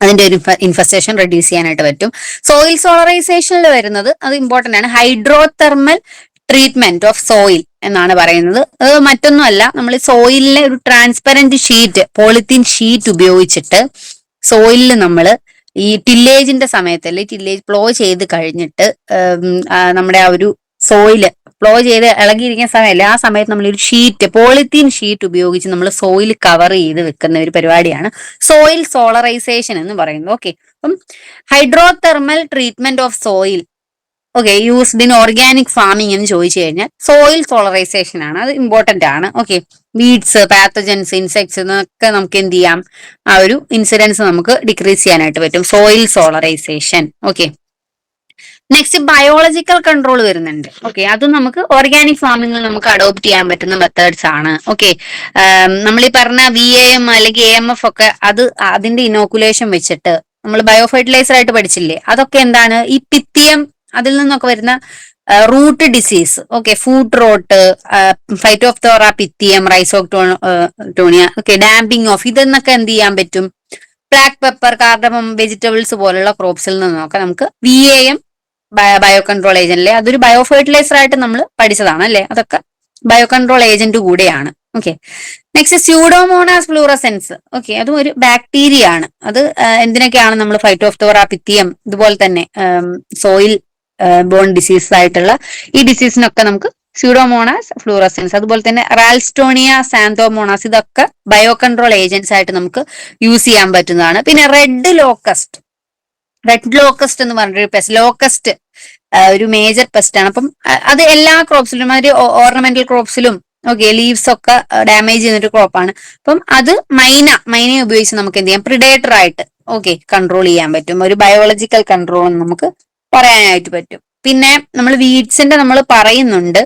അതിന്റെ ഒരു ഇൻഫെസ്റ്റേഷൻ റെഡ്യൂസ് ചെയ്യാനായിട്ട് പറ്റും. സോയിൽ സോളറൈസേഷനിൽ വരുന്നത് അത് ഇമ്പോർട്ടന്റ് ആണ്, ഹൈഡ്രോതെർമൽ ട്രീറ്റ്മെന്റ് ഓഫ് സോയിൽ എന്നാണ് പറയുന്നത്. അത് മറ്റൊന്നുമല്ല, നമ്മൾ സോയിലിലെ ഒരു ട്രാൻസ്പെറന്റ് ഷീറ്റ്, പോളിത്തീൻ ഷീറ്റ് ഉപയോഗിച്ചിട്ട് സോയിലിൽ നമ്മൾ ഈ ടില്ലേജിന്റെ സമയത്തല്ലേ, ടില്ലേജ് പ്ലോ ചെയ്ത് കഴിഞ്ഞിട്ട് നമ്മുടെ ആ ഒരു സോയില് ഫ്ലോ ചെയ്ത് ഇളകിയിരിക്കുന്ന സമയമല്ലേ, ആ സമയത്ത് നമ്മൾ ഒരു ഷീറ്റ്, പോളിത്തീൻ ഷീറ്റ് ഉപയോഗിച്ച് നമ്മൾ സോയിൽ കവർ ചെയ്ത് വെക്കുന്ന ഒരു പരിപാടിയാണ് സോയിൽ സോളറൈസേഷൻ എന്ന് പറയുന്നത്. അപ്പം hydrothermal treatment of soil used in organic farming എന്ന് ചോദിച്ചു കഴിഞ്ഞാൽ സോയിൽ സോളറൈസേഷൻ ആണ്, അത് ഇമ്പോർട്ടന്റ് ആണ്. വീഡ്സ്, പാത്തജൻസ്, ഇൻസെക്ട്സ് എന്നൊക്കെ നമുക്ക് എന്ത് ചെയ്യാം, ആ ഒരു ഇൻസിഡൻസ് നമുക്ക് ഡിക്രീസ് ചെയ്യാനായിട്ട് പറ്റും soil solarisation. Next biological control വരുന്നുണ്ട്. അത് നമുക്ക് ഓർഗാനിക് ഫാമിംഗിൽ നമുക്ക് അഡോപ്റ്റ് ചെയ്യാൻ പറ്റുന്ന മെത്തേഡ്സ് ആണ്. നമ്മൾ ഈ പറഞ്ഞ VAM അല്ലെങ്കിൽ AMF ഒക്കെ അതിന്റെ ഇനോക്കുലേഷൻ വെച്ചിട്ട് നമ്മൾ ബയോ ഫെർട്ടിലൈസർ ആയിട്ട് പഠിച്ചില്ലേ, അതൊക്കെ എന്താണ്, ഈ പിത്തിയം അതിൽ നിന്നൊക്കെ വരുന്ന root disease, foot rot, Phytophthora Pythium, Rhizoctonia, damping off ഇതെന്നൊക്കെ എന്ത് ചെയ്യാൻ പറ്റും, ബ്ലാക്ക് പെപ്പർ, കാർഡമം, വെജിറ്റബിൾസ് പോലുള്ള ക്രോപ്സിൽ നിന്നൊക്കെ നമുക്ക് VAM ബയോ കൺട്രോൾ ഏജന്റിലെ അതൊരു ബയോ ഫെർട്ടിലൈസർ ആയിട്ട് നമ്മൾ പഠിച്ചതാണ് അല്ലെ, അതൊക്കെ ബയോ കൺട്രോൾ ഏജന്റ് കൂടെയാണ്. നെക്സ്റ്റ് സ്യൂഡോമോണാസ് ഫ്ലൂറസെൻസ്, അതും ഒരു ബാക്ടീരിയ ആണ്. അത് എന്തിനൊക്കെയാണ് നമ്മൾ ഫൈറ്റോഫ്തോറ പിത്തിയം ഇതുപോലെ തന്നെ സോയിൽ ബോൺ ഡിസീസ് ആയിട്ടുള്ള ഈ ഡിസീസിനൊക്കെ നമുക്ക് സ്യൂഡോമോണാസ് ഫ്ലൂറസെൻസ്, അതുപോലെ തന്നെ റാൽസ്റ്റോണിയ സാന്തോമോണാസ്, ഇതൊക്കെ ബയോ കൺട്രോൾ ഏജന്റ്സ് ആയിട്ട് നമുക്ക് യൂസ് ചെയ്യാൻ പറ്റുന്നതാണ്. പിന്നെ റെഡ് ലോക്കസ്റ്റ് എന്ന് പറഞ്ഞൊരു പെസ്റ്റ്, ലോക്കസ്റ്റ് ഒരു മേജർ പെസ്റ്റ് ആണ്. അപ്പം അത് എല്ലാ ക്രോപ്സിലും, ഒരു ഓർണമെന്റൽ ക്രോപ്സിലും ലീവ്സ് ഒക്കെ ഡാമേജ് ചെയ്യുന്നൊരു ക്രോപ്പാണ്. അപ്പം അത് മൈനയെ ഉപയോഗിച്ച് നമുക്ക് എന്ത് ചെയ്യാം, പ്രിഡേറ്റർ ആയിട്ട് കൺട്രോൾ ചെയ്യാൻ പറ്റും. ഒരു ബയോളജിക്കൽ കൺട്രോൾ നമുക്ക് പറയാനായിട്ട് പറ്റും. പിന്നെ നമ്മൾ വീഡ്സിന്റെ നമ്മൾ പറയുന്നുണ്ട്.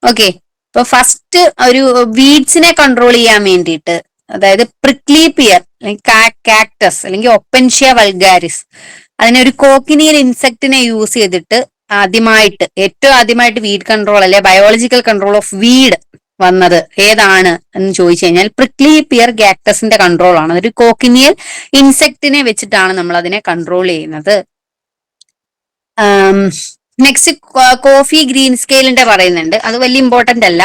ഇപ്പൊ ഫസ്റ്റ് ഒരു വീഡ്സിനെ കൺട്രോൾ ചെയ്യാൻ വേണ്ടിയിട്ട്, അതായത് പ്രിക്ലി പിയർ അല്ലെങ്കിൽ കാക്ടസ് അല്ലെങ്കിൽ ഒപ്പൻഷ്യ വൾഗാരിസ്, അതിനെ ഒരു കോക്കിനിയൽ ഇൻസെക്ടിനെ യൂസ് ചെയ്തിട്ട് ഏറ്റവും ആദ്യമായിട്ട് വീഡ് കൺട്രോൾ അല്ലെ ബയോളജിക്കൽ കൺട്രോൾ ഓഫ് വീഡ് വന്നത് ഏതാണ് എന്ന് ചോദിച്ചു കഴിഞ്ഞാൽ പ്രിക്ലി പിയർ കാക്ടസിന്റെ കൺട്രോൾ ആണ്. ഒരു കോക്കിനിയൽ ഇൻസെക്ടിനെ വെച്ചിട്ടാണ് നമ്മൾ അതിനെ കൺട്രോൾ ചെയ്യുന്നത്. നെക്സ്റ്റ് കോഫി ഗ്രീൻ സ്കെയിലിന്റെ പറയുന്നുണ്ട്, അത് വലിയ ഇമ്പോർട്ടന്റ് അല്ല.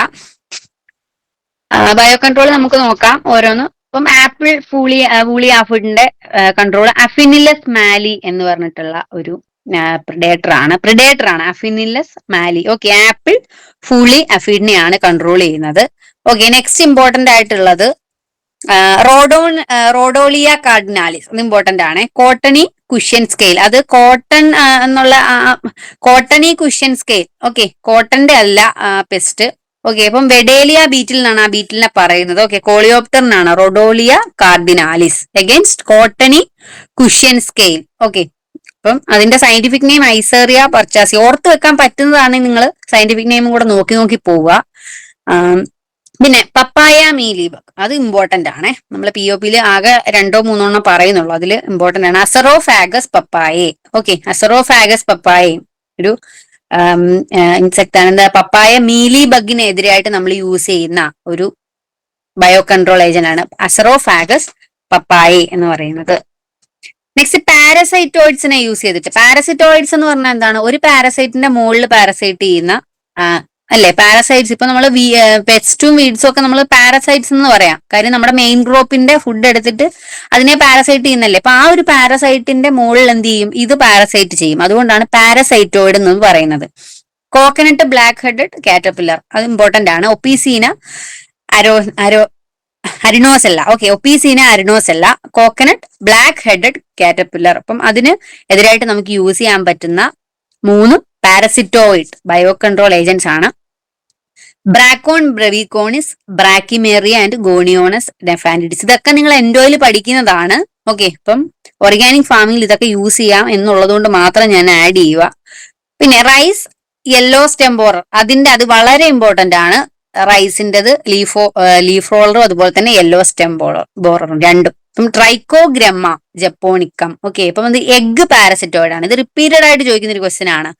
ബയോ കൺട്രോൾ നമുക്ക് നോക്കാം ഓരോന്ന്. ഇപ്പം ആപ്പിൾ വൂളി ആഫിഡിന്റെ കൺട്രോൾ അഫിനിലസ് മാലി എന്ന് പറഞ്ഞിട്ടുള്ള ഒരു പ്രിഡേറ്റർ ആണ് അഫിനിലസ് മാലി. ആപ്പിൾ ഫൂളി അഫിഡിനെയാണ് കൺട്രോൾ ചെയ്യുന്നത്. നെക്സ്റ്റ് ഇമ്പോർട്ടന്റ് ആയിട്ടുള്ളത് റോഡോളിയ കാർഡിനാലിസ്, അത് ഇമ്പോർട്ടന്റ് ആണ്. കോട്ടണി കുഷ്യൻ സ്കെയിൽ, അത് കോട്ടൺ എന്നുള്ള കോട്ടണി കുഷ്യൻ സ്കെയിൽ, കോട്ടന്റെ അല്ല പെസ്റ്റ്. അപ്പം വെഡേലിയ ബീറ്റിൽ നിന്നാണ് ആ ബീറ്റിലിനെ പറയുന്നത്. കോളിയോപ്റ്ററിനാണ് റോഡോളിയ കാർഡിനാലിസ് അഗൈൻസ്റ്റ് കോട്ടണി കുഷ്യൻ സ്കെയിൽ. അപ്പം അതിന്റെ സയന്റിഫിക് നെയിം ഐസേറിയ പർച്ചാസി. ഓർത്ത് വെക്കാൻ പറ്റുന്നതാണെങ്കിൽ നിങ്ങൾ സയന്റിഫിക് നെയിം കൂടെ നോക്കി പോവുക. പിന്നെ പപ്പായ മീലിബഗ്, അത് ഇമ്പോർട്ടന്റ് ആണ്. നമ്മൾ POP ആകെ 2-3 പറയുന്നുള്ളൂ, അതിൽ ഇമ്പോർട്ടന്റ് ആണ്. അസറോഫാഗസ് പപ്പായെ, അസറോഫാഗസ് പപ്പായെ ഒരു ഇൻസെക്ട് ആണ്. എന്താ, പപ്പായ മീലി ബഗിനെതിരായിട്ട് നമ്മൾ യൂസ് ചെയ്യുന്ന ഒരു ബയോ കൺട്രോൾ ഏജന്റ് ആണ് അസറോഫാഗസ് പപ്പായെ എന്ന് പറയുന്നത്. നെക്സ്റ്റ് പാരസൈറ്റോയിഡ്സിനെ യൂസ് ചെയ്തിട്ട്, പാരസൈറ്റോയിഡ്സ് എന്ന് പറഞ്ഞാൽ എന്താണ്, ഒരു പാരസൈറ്റിന്റെ മുകളിൽ പാരസൈറ്റ് ചെയ്യുന്ന അല്ലെ പാരസൈറ്റ്സ്. ഇപ്പൊ നമ്മൾ പെസ്റ്റും വീഡ്സും ഒക്കെ നമ്മൾ പാരസൈറ്റ്സ് എന്ന് പറയാം, കാര്യം നമ്മുടെ മെയിൻ ക്രോപ്പിന്റെ ഫുഡ് എടുത്തിട്ട് അതിനെ പാരസൈറ്റ് ചെയ്യുന്നല്ലേ. അപ്പൊ ആ ഒരു പാരസൈറ്റിന്റെ മുകളിൽ എന്ത് ചെയ്യും, ഇത് പാരസൈറ്റ് ചെയ്യും. അതുകൊണ്ടാണ് പാരസൈറ്റോയിഡ് എന്ന് പറയുന്നത്. കോക്കനട്ട് ബ്ലാക്ക് ഹെഡഡ് കാറ്റർപില്ലർ, അത് ഇമ്പോർട്ടന്റ് ആണ്. Opisina aro aro arenosella, okay, Opisina arenosella, coconut black headed caterpillar. അപ്പം അതിന് എതിരായിട്ട് നമുക്ക് യൂസ് ചെയ്യാൻ പറ്റുന്ന 3 പാരസിറ്റോയിഡ് ബയോ കൺട്രോൾ ഏജന്റ്സ് ആണ്. ബ്രാക്കോൺ ബ്രവിക്കോണിസ്, ബ്രാക്കിമേറിയ ആൻഡ് ഗോണിയോണസ് നെഫാൻഡിഡിസ്. ഇതൊക്കെ നിങ്ങൾ എൻഡോയിൽ പഠിക്കുന്നതാണ്. ഓക്കെ, ഇപ്പം ഓർഗാനിക് ഫാമിംഗിൽ ഇതൊക്കെ യൂസ് ചെയ്യാം എന്നുള്ളത് കൊണ്ട് മാത്രം ഞാൻ ആഡ് ചെയ്യുക. പിന്നെ റൈസ് യെല്ലോ സ്റ്റെംബോറർ, അത് വളരെ ഇമ്പോർട്ടന്റ് ആണ്. റൈസിൻ്റെത് ലീഫ് റോളറും അതുപോലെ തന്നെ യെല്ലോ ബോററും രണ്ടും. ഇപ്പം ട്രൈക്കോഗ്രമ്മ ജപ്പോണിക്കം, ഓക്കെ. ഇപ്പം ഇത് എഗ് പാരസിറ്റോയിഡ് ആണ്. ഇത് റിപ്പീറ്റഡ് ആയിട്ട് ചോദിക്കുന്ന ഒരു ക്വസ്റ്റ്യൻ ആണ്.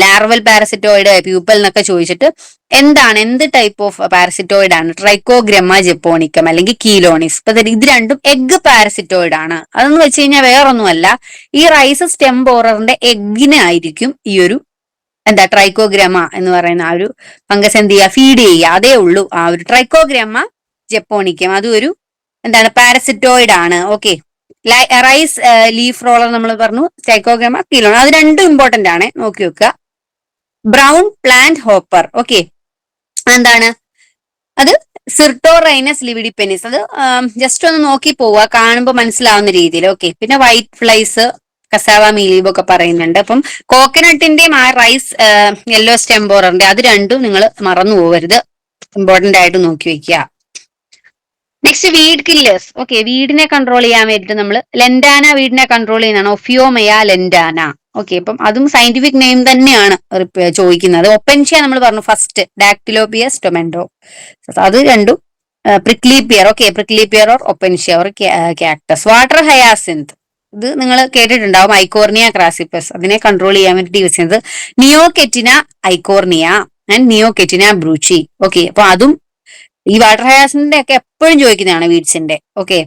ലാർവൽ പാരസിറ്റോയിഡ്, പ്യൂപ്പൽ എന്നൊക്കെ ചോദിച്ചിട്ട് എന്ത് ടൈപ്പ് ഓഫ് പാരസിറ്റോയിഡ് ആണ് ട്രൈക്കോഗ്രമ്മ ജപ്പോണിക്കം അല്ലെങ്കിൽ കീലോണിസ്. ഇപ്പൊ ഇത് രണ്ടും എഗ് പാരസിറ്റോയിഡ് ആണ്. അതെന്ന് വെച്ച് കഴിഞ്ഞാൽ വേറൊന്നുമല്ല, ഈ റൈസ് സ്റ്റെം ബോററിന്റെ എഗ്ഗിനായിരിക്കും ഈ ഒരു ട്രൈക്കോഗ്രമ എന്ന് പറയുന്ന ആ ഒരു ഫംഗസ് എന്ത് ചെയ്യുക, ഫീഡ് ചെയ്യുക. അതേ ഉള്ളൂ ആ ഒരു ട്രൈക്കോഗ്രമ ജപ്പോണിക്കം. അതും ഒരു പാരസിറ്റോയിഡ് ആണ്. ഓക്കെ, റൈസ് ലീഫ് റോളർ നമ്മൾ പറഞ്ഞു, ട്രൈക്കോഗ്രമ കീലോൺ, അത് രണ്ടും ഇമ്പോർട്ടന്റ് ആണ്, നോക്കി വെക്കുക. ബ്രൗൺ പ്ലാന്റ് ഹോപ്പർ, ഓക്കെ, എന്താണ് അത്, സിർട്ടോറൈനസ് ലിവിഡിപ്പെനിസ്. അത് ജസ്റ്റ് ഒന്ന് നോക്കി പോവുക, കാണുമ്പോൾ മനസ്സിലാവുന്ന രീതിയിൽ. ഓക്കെ, പിന്നെ വൈറ്റ് ഫ്ലൈസ്, കസാവ മീലീബ് ഒക്കെ പറയുന്നുണ്ട്. അപ്പം കോക്കനട്ടിന്റെയും ആ റൈസ് യെല്ലോ സ്റ്റെംബോററിന്റെ അത് രണ്ടും നിങ്ങൾ മറന്നു പോകരുത്, ഇമ്പോർട്ടന്റ് ആയിട്ട് നോക്കി വെക്കുക. Next weed killers, okay. വീടിനെ കൺട്രോൾ ചെയ്യാൻ വേണ്ടിയിട്ട് നമ്മൾ ലെൻഡാന വീടിനെ കൺട്രോൾ ചെയ്യുന്നതാണ്, ഒഫിയോമയ ലെൻഡാന. ഓക്കെ, അപ്പം അതും സയന്റിഫിക് നെയിം തന്നെയാണ് ചോദിക്കുന്നത്. ഒപ്പൻഷ്യ നമ്മൾ പറഞ്ഞു ഫസ്റ്റ്, ഡാക്ടിലോപിയസ് ടൊമെൻഡോ, അത് രണ്ടും. Prickly pear, okay, prickly pear or Opuntia or cactus. Water hyacinth, ഇത് നിങ്ങൾ കേട്ടിട്ടുണ്ടാവും, ഐക്കോർണിയ ക്രാസിപ്പസ്. അതിനെ കൺട്രോൾ ചെയ്യാൻ വേണ്ടി യൂസ് ചെയ്യുന്നത് നിയോകെറ്റിന ഐക്കോർണിയ ആൻഡ് നിയോകെറ്റിന ബ്രൂച്ചി. ഓക്കെ, അപ്പൊ അതും ഈ വാട്ടർ ഹയാസിന്റെ ഒക്കെ എപ്പോഴും ചോദിക്കുന്നതാണ് വീഡ്സിന്റെ. ഓക്കെ,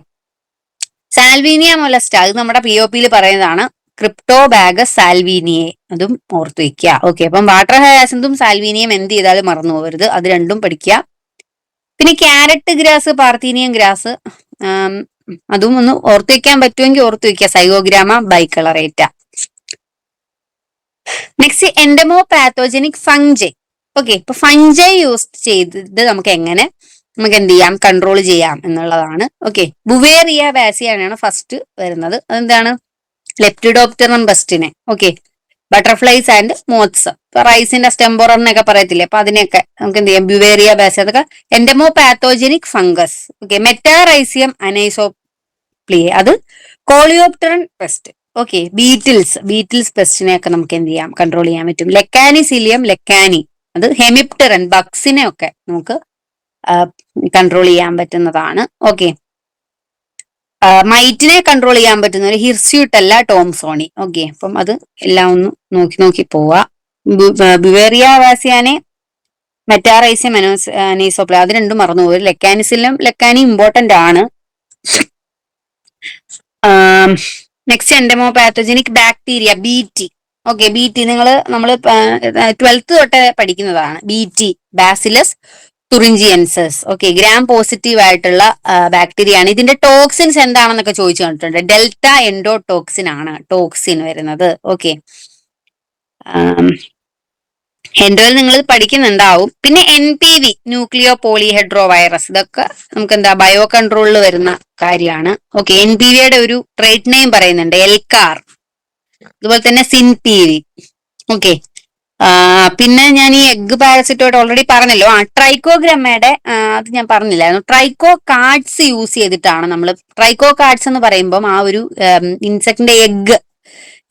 സാൽവീനിയ മൊലസ്റ്റ, അത് നമ്മുടെ POPയിൽ പറയുന്നതാണ്, ക്രിപ്റ്റോബാഗസ് സാൽവീനിയെ, അതും ഓർത്തു വെക്കുക. ഓക്കെ, അപ്പം വാട്ടർ ഹയാസിന്തും സാൽവീനിയം എന്ത് ചെയ്താലും മറന്നു പോകരുത്, അത് രണ്ടും പഠിക്കുക. പിന്നെ ക്യാരറ്റ് ഗ്രാസ്, പാർത്തീനിയം ഗ്രാസ്, അതും ഒന്ന് ഓർത്തു വെക്കാൻ പറ്റുമെങ്കിൽ ഓർത്തു വെക്കുക, Zygogramma bicolorata. Next entomopathogenic fungi. Okay, ഇപ്പൊ ഫംഗൈ യൂസ് ചെയ്തിട്ട് നമുക്ക് എന്ത് ചെയ്യാം, കൺട്രോൾ ചെയ്യാം എന്നുള്ളതാണ്. ഓക്കെ, ബുവേറിയ ബാസിയാണ് ഫസ്റ്റ് വരുന്നത്. അതെന്താണ്, ലെപ്റ്റിഡോപ്റ്ററം ബസ്റ്റിനെ. ഓക്കെ, ബട്ടർഫ്ലൈസ് ആൻഡ് മോത്ത്സ്, റൈസിന്റെ സ്റ്റെംബോററിനൊക്കെ പറയത്തില്ലേ, അപ്പൊ അതിനെയൊക്കെ നമുക്ക് എന്ത് ചെയ്യാം, ബുവേറിയ ബാസി, അതൊക്കെ എൻഡമോ പാത്തോജനിക് ഫംഗസ്. ഓക്കെ, മെറ്റാറൈസിയം അനൈസോപ്ലിയെ, അത് കോളിയോപ്റ്ററൻ പെസ്റ്റ്. ഓക്കെ, ബീറ്റിൽസ് പെസ്റ്റിനെയൊക്കെ നമുക്ക് എന്ത് ചെയ്യാം, കൺട്രോൾ ചെയ്യാൻ പറ്റും. ലെക്കാനിസിലിയം ലെക്കാനി, അത് ഹെമിപ്റ്ററൻ ബക്സിനെ ഒക്കെ നമുക്ക് കൺട്രോൾ ചെയ്യാൻ പറ്റുന്നതാണ്. ഓക്കെ, മൈറ്റിനെ കൺട്രോൾ ചെയ്യാൻ പറ്റുന്ന ഒരു ഹിർസ്യൂട്ടല്ല ടോംസോണി. ഓക്കെ, അപ്പം അത് എല്ലാം ഒന്ന് നോക്കി പോവുക. ബുവേറിയ വാസിയാനെ, മെറ്റാറൈസിയം അനൈസോപ്ലിയ, അത് രണ്ടും മറന്നു പോകും. ലെക്കാനി ഇമ്പോർട്ടന്റ് ആണ്. Next entomopathogenic bacteria, BT. Okay, BT നമ്മൾ 12th തൊട്ട് പഠിക്കുന്നതാണ്. BT, Bacillus thuringiensis. Okay, gram positive ആയിട്ടുള്ള ബാക്ടീരിയ ആണ്. ഇതിന്റെ ടോക്സിൻസ് എന്താണെന്നൊക്കെ ചോദിച്ചു കണ്ടിട്ടുണ്ട്. ഡെൽറ്റ എൻഡോടോക്സിൻ ആണ് ടോക്സിൻ വരുന്നത്. ഓക്കെ, എൻഡോയിൽ നിങ്ങൾ പഠിക്കുന്നുണ്ടാവും. പിന്നെ NPV, ന്യൂക്ലിയോ പോളിഹെഡ്രോ വൈറസ്, ഇതൊക്കെ നമുക്ക് ബയോ കൺട്രോളിൽ വരുന്ന കാര്യമാണ്. ഓക്കെ, NPVയുടെ ഒരു ട്രേഡ് നെയിം പറയുന്നുണ്ട്, എൽക്കാർ. അതുപോലെ തന്നെ SynPV. ഓക്കെ, പിന്നെ ഞാൻ ഈ എഗ് പാരസിറ്റോയിഡ് ഓൾറെഡി പറഞ്ഞല്ലോ. ട്രൈക്കോഗ്രമ്മയുടെ അത് ഞാൻ പറഞ്ഞില്ലായിരുന്നു. ട്രൈക്കോ കാർഡ്സ് യൂസ് ചെയ്തിട്ടാണ് നമ്മൾ, ട്രൈക്കോ കാർഡ്സ് എന്ന് പറയുമ്പോൾ ആ ഒരു ഇൻസെക്ടിന്റെ എഗ്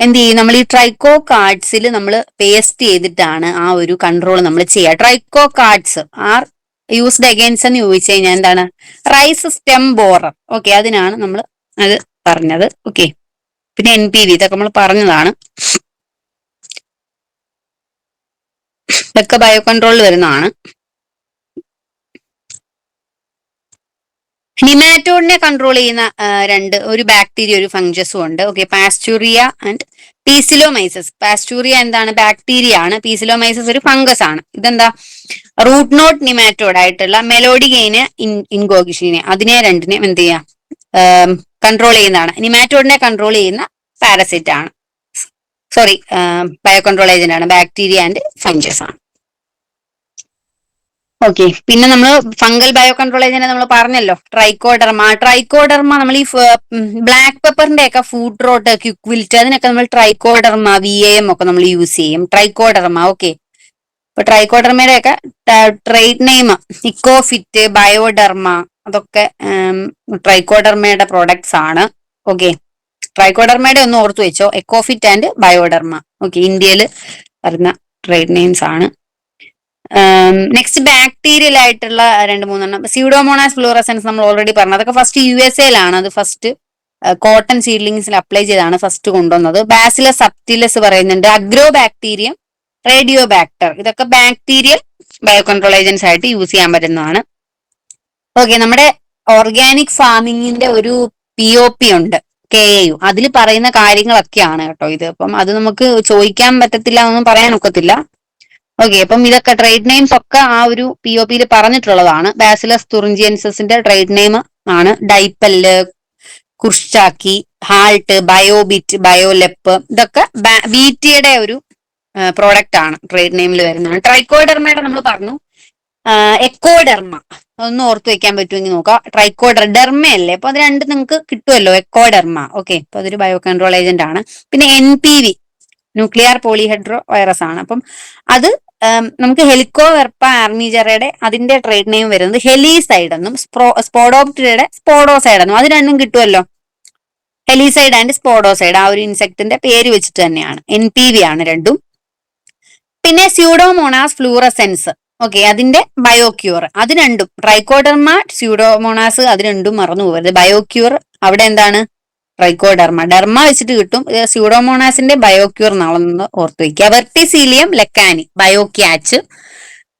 എന്ത് ചെയ്യും, നമ്മൾ ഈ ട്രൈക്കോ കാർഡ്സിൽ നമ്മൾ പേസ്റ്റ് ചെയ്തിട്ടാണ് ആ ഒരു കൺട്രോൾ നമ്മൾ ചെയ്യുക. Tricho cards are used against എന്ന് ചോദിച്ചു കഴിഞ്ഞാൽ എന്താണ്, റൈസ് സ്റ്റെം ബോറർ. ഓക്കെ, അതിനാണ് നമ്മൾ അത് പറഞ്ഞത്. ഓക്കെ, പിന്നെ NPV ഇതൊക്കെ നമ്മൾ പറഞ്ഞതാണ്. ഇതൊക്കെ ബയോ കൺട്രോളിൽ വരുന്നതാണ്. നിമാറ്റോഡിനെ കൺട്രോൾ ചെയ്യുന്ന ഒരു ബാക്ടീരിയ ഒരു ഫംഗസും ഉണ്ട്. Okay, പാസ്ചൂറിയ and പീസിലോമൈസസ്. പാസ്ചൂറിയ എന്താണ്? ബാക്ടീരിയ ആണ്. പീസിലോമൈസസ് ഒരു ഫംഗസ് ആണ്. ഇതെന്താ? റൂട്ട് നോട്ട് നിമാറ്റോഡ് ആയിട്ടുള്ള മെലോഡിഗൈന് ഇൻഗോഗിഷീനെ അതിനെ രണ്ടിനെയും എന്ത് ചെയ്യാം? കൺട്രോൾ ചെയ്യുന്നതാണ്. നിമാറ്റോഡിനെ കൺട്രോൾ ചെയ്യുന്ന പാരസൈറ്റ് ആണ്. സോറി, ബയോ കൺട്രോൾ ഏജന്റ് ആണ്. ബാക്ടീരിയ ആൻഡ് ഫംഗസ് ആണ്. ഓക്കെ, പിന്നെ നമ്മൾ ഫംഗൽ ബയോ കൺട്രോൾ ഏജന്റ് നമ്മൾ പറഞ്ഞല്ലോ, ട്രൈക്കോഡർമ നമ്മൾ ഈ ബ്ലാക്ക് പെപ്പറിന്റെ ഒക്കെ ഫുഡ് റോട്ട്, ക്വിക്ക് വിൽറ്റ്, അതിനൊക്കെ നമ്മൾ ട്രൈക്കോഡർമ VAM ഒക്കെ നമ്മൾ യൂസ് ചെയ്യും. ട്രൈക്കോഡർമ. ഓക്കെ, ഇപ്പൊ ട്രൈക്കോഡർമയുടെ ഒക്കെ ട്രേഡ് നെയിം ഇക്കോഫിറ്റ്, ബയോഡർമ, അതൊക്കെ ട്രൈക്കോഡർമയുടെ പ്രോഡക്ട്സ് ആണ്. ഓക്കെ, ട്രൈക്കോഡർമയുടെ ഒന്ന് ഓർത്തു വെച്ചോ, എക്കോഫിറ്റ് ആൻഡ് ബയോഡർമ. ഓക്കെ, ഇന്ത്യയിൽ വരുന്ന ട്രേഡ് നെയിംസ് ആണ്. നെക്സ്റ്റ് ബാക്ടീരിയൽ ആയിട്ടുള്ള 2-3 സ്യൂഡോമോണാസ് ഫ്ലൂറസെൻസ് നമ്മൾ ഓൾറെഡി പറഞ്ഞു. അതൊക്കെ ഫസ്റ്റ് USA അത് ഫസ്റ്റ് കോട്ടൺ സീഡ്ലിങ്സിൽ അപ്ലൈ ചെയ്താണ് ഫസ്റ്റ് കൊണ്ടുവന്നത്. ബാസിലസ് സബ്റ്റിലസ് പറയുന്നുണ്ട്, അഗ്രോ ബാക്ടീരിയം, റേഡിയോബാക്ടർ, ഇതൊക്കെ ബാക്ടീരിയൽ ബയോ കൺട്രോൾ ഏജൻസ് ആയിട്ട് യൂസ് ചെയ്യാൻ പറ്റുന്നതാണ്. ഓക്കെ, നമ്മുടെ ഓർഗാനിക് ഫാമിങ്ങിന്റെ ഒരു POP ഉണ്ട്, KAU. അതിൽ പറയുന്ന കാര്യങ്ങളൊക്കെയാണ് കേട്ടോ ഇത്. അപ്പം അത് നമുക്ക് ചോദിക്കാൻ പറ്റത്തില്ല, ഒന്നും പറയാൻ ഒക്കത്തില്ല. ഓക്കെ, അപ്പം ഇതൊക്കെ ട്രേഡ് നെയിംസ് ഒക്കെ ആ ഒരു POPയിൽ പറഞ്ഞിട്ടുള്ളതാണ്. ബാസിലസ് തുറിഞ്ചിയൻസിന്റെ ട്രേഡ് നെയിം ആണ് ഡൈപ്പല്ല്, കുർച്ചാക്കി, ഹാൾട്ട്, ബയോബിറ്റ്, ബയോലെപ്പ്, ഇതൊക്കെ BTയുടെ ഒരു പ്രോഡക്റ്റ് ആണ്, ട്രേഡ് നെയിമിൽ വരുന്നതാണ്. ട്രൈക്കോഡർമയുടെ നമ്മൾ പറഞ്ഞു. എക്കോഡർമ അതൊന്ന് ഓർത്ത് വെക്കാൻ പറ്റുമെങ്കിൽ നോക്കാം. ഡെർമ അല്ലേ, അപ്പൊ അത് രണ്ട് നിങ്ങൾക്ക് കിട്ടുമല്ലോ, എക്കോഡർമ. ഓക്കെ, അപ്പൊ അതൊരു ബയോ കൺട്രോൾ ഏജന്റ് ആണ്. പിന്നെ NPV ന്യൂക്ലിയർ പോളിഹെഡ്രോ വൈറസ് ആണ്. അപ്പം അത് നമുക്ക് ഹെലിക്കോവെർപ്പ ആർമിജറയുടെ അതിന്റെ ട്രേഡ് നെയിം വരുന്നത് ഹെലിസൈഡ് എന്നും സ്പോഡോപ്റ്ററയുടെ സ്പോഡോസൈഡ് എന്നും, അത് രണ്ടും കിട്ടുമല്ലോ. ഹെലിസൈഡ് ആൻഡ് സ്പോഡോസൈഡ് ആ ഒരു ഇൻസെക്ടിന്റെ പേര് വെച്ചിട്ട് തന്നെയാണ്. NPV ആണ് രണ്ടും. പിന്നെ സ്യൂഡോമോണാസ് ഫ്ലൂറസെൻസ്, ഓക്കെ, അതിന്റെ ബയോക്യൂർ, അത് രണ്ടും ട്രൈക്കോഡർമ, സ്യൂഡോമോണാസ്, അത് രണ്ടും മറന്നു പോകരുത്. ബയോക്യൂർ അവിടെ എന്താണ്? ട്രൈക്കോഡർമ. ഡെർമ വെച്ചിട്ട് കിട്ടും. സ്യൂഡോമോണാസിന്റെ ബയോക്യൂർ നാളെന്ന് ഓർത്ത് വയ്ക്കുക. Verticillium lecanii, biocatch.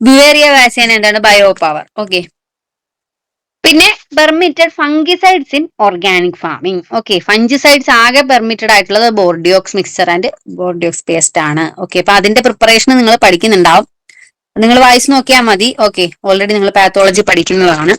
Beauveria bassiana എന്താണ്? Bio power. ഓക്കെ, പിന്നെ permitted fungicides in organic farming. Okay, fungicides ആകെ പെർമിറ്റഡ് ആയിട്ടുള്ളത് Bordeaux mixture and Bordeaux paste ആണ്. ഓക്കെ, അപ്പൊ അതിന്റെ പ്രിപ്പറേഷൻ നിങ്ങൾ പഠിക്കുന്നുണ്ടാവും, നിങ്ങൾ വായിച്ചു നോക്കിയാൽ മതി. ഓക്കെ, ഓൾറെഡി നിങ്ങൾ പാത്തോളജി പഠിക്കുന്നതാണ്.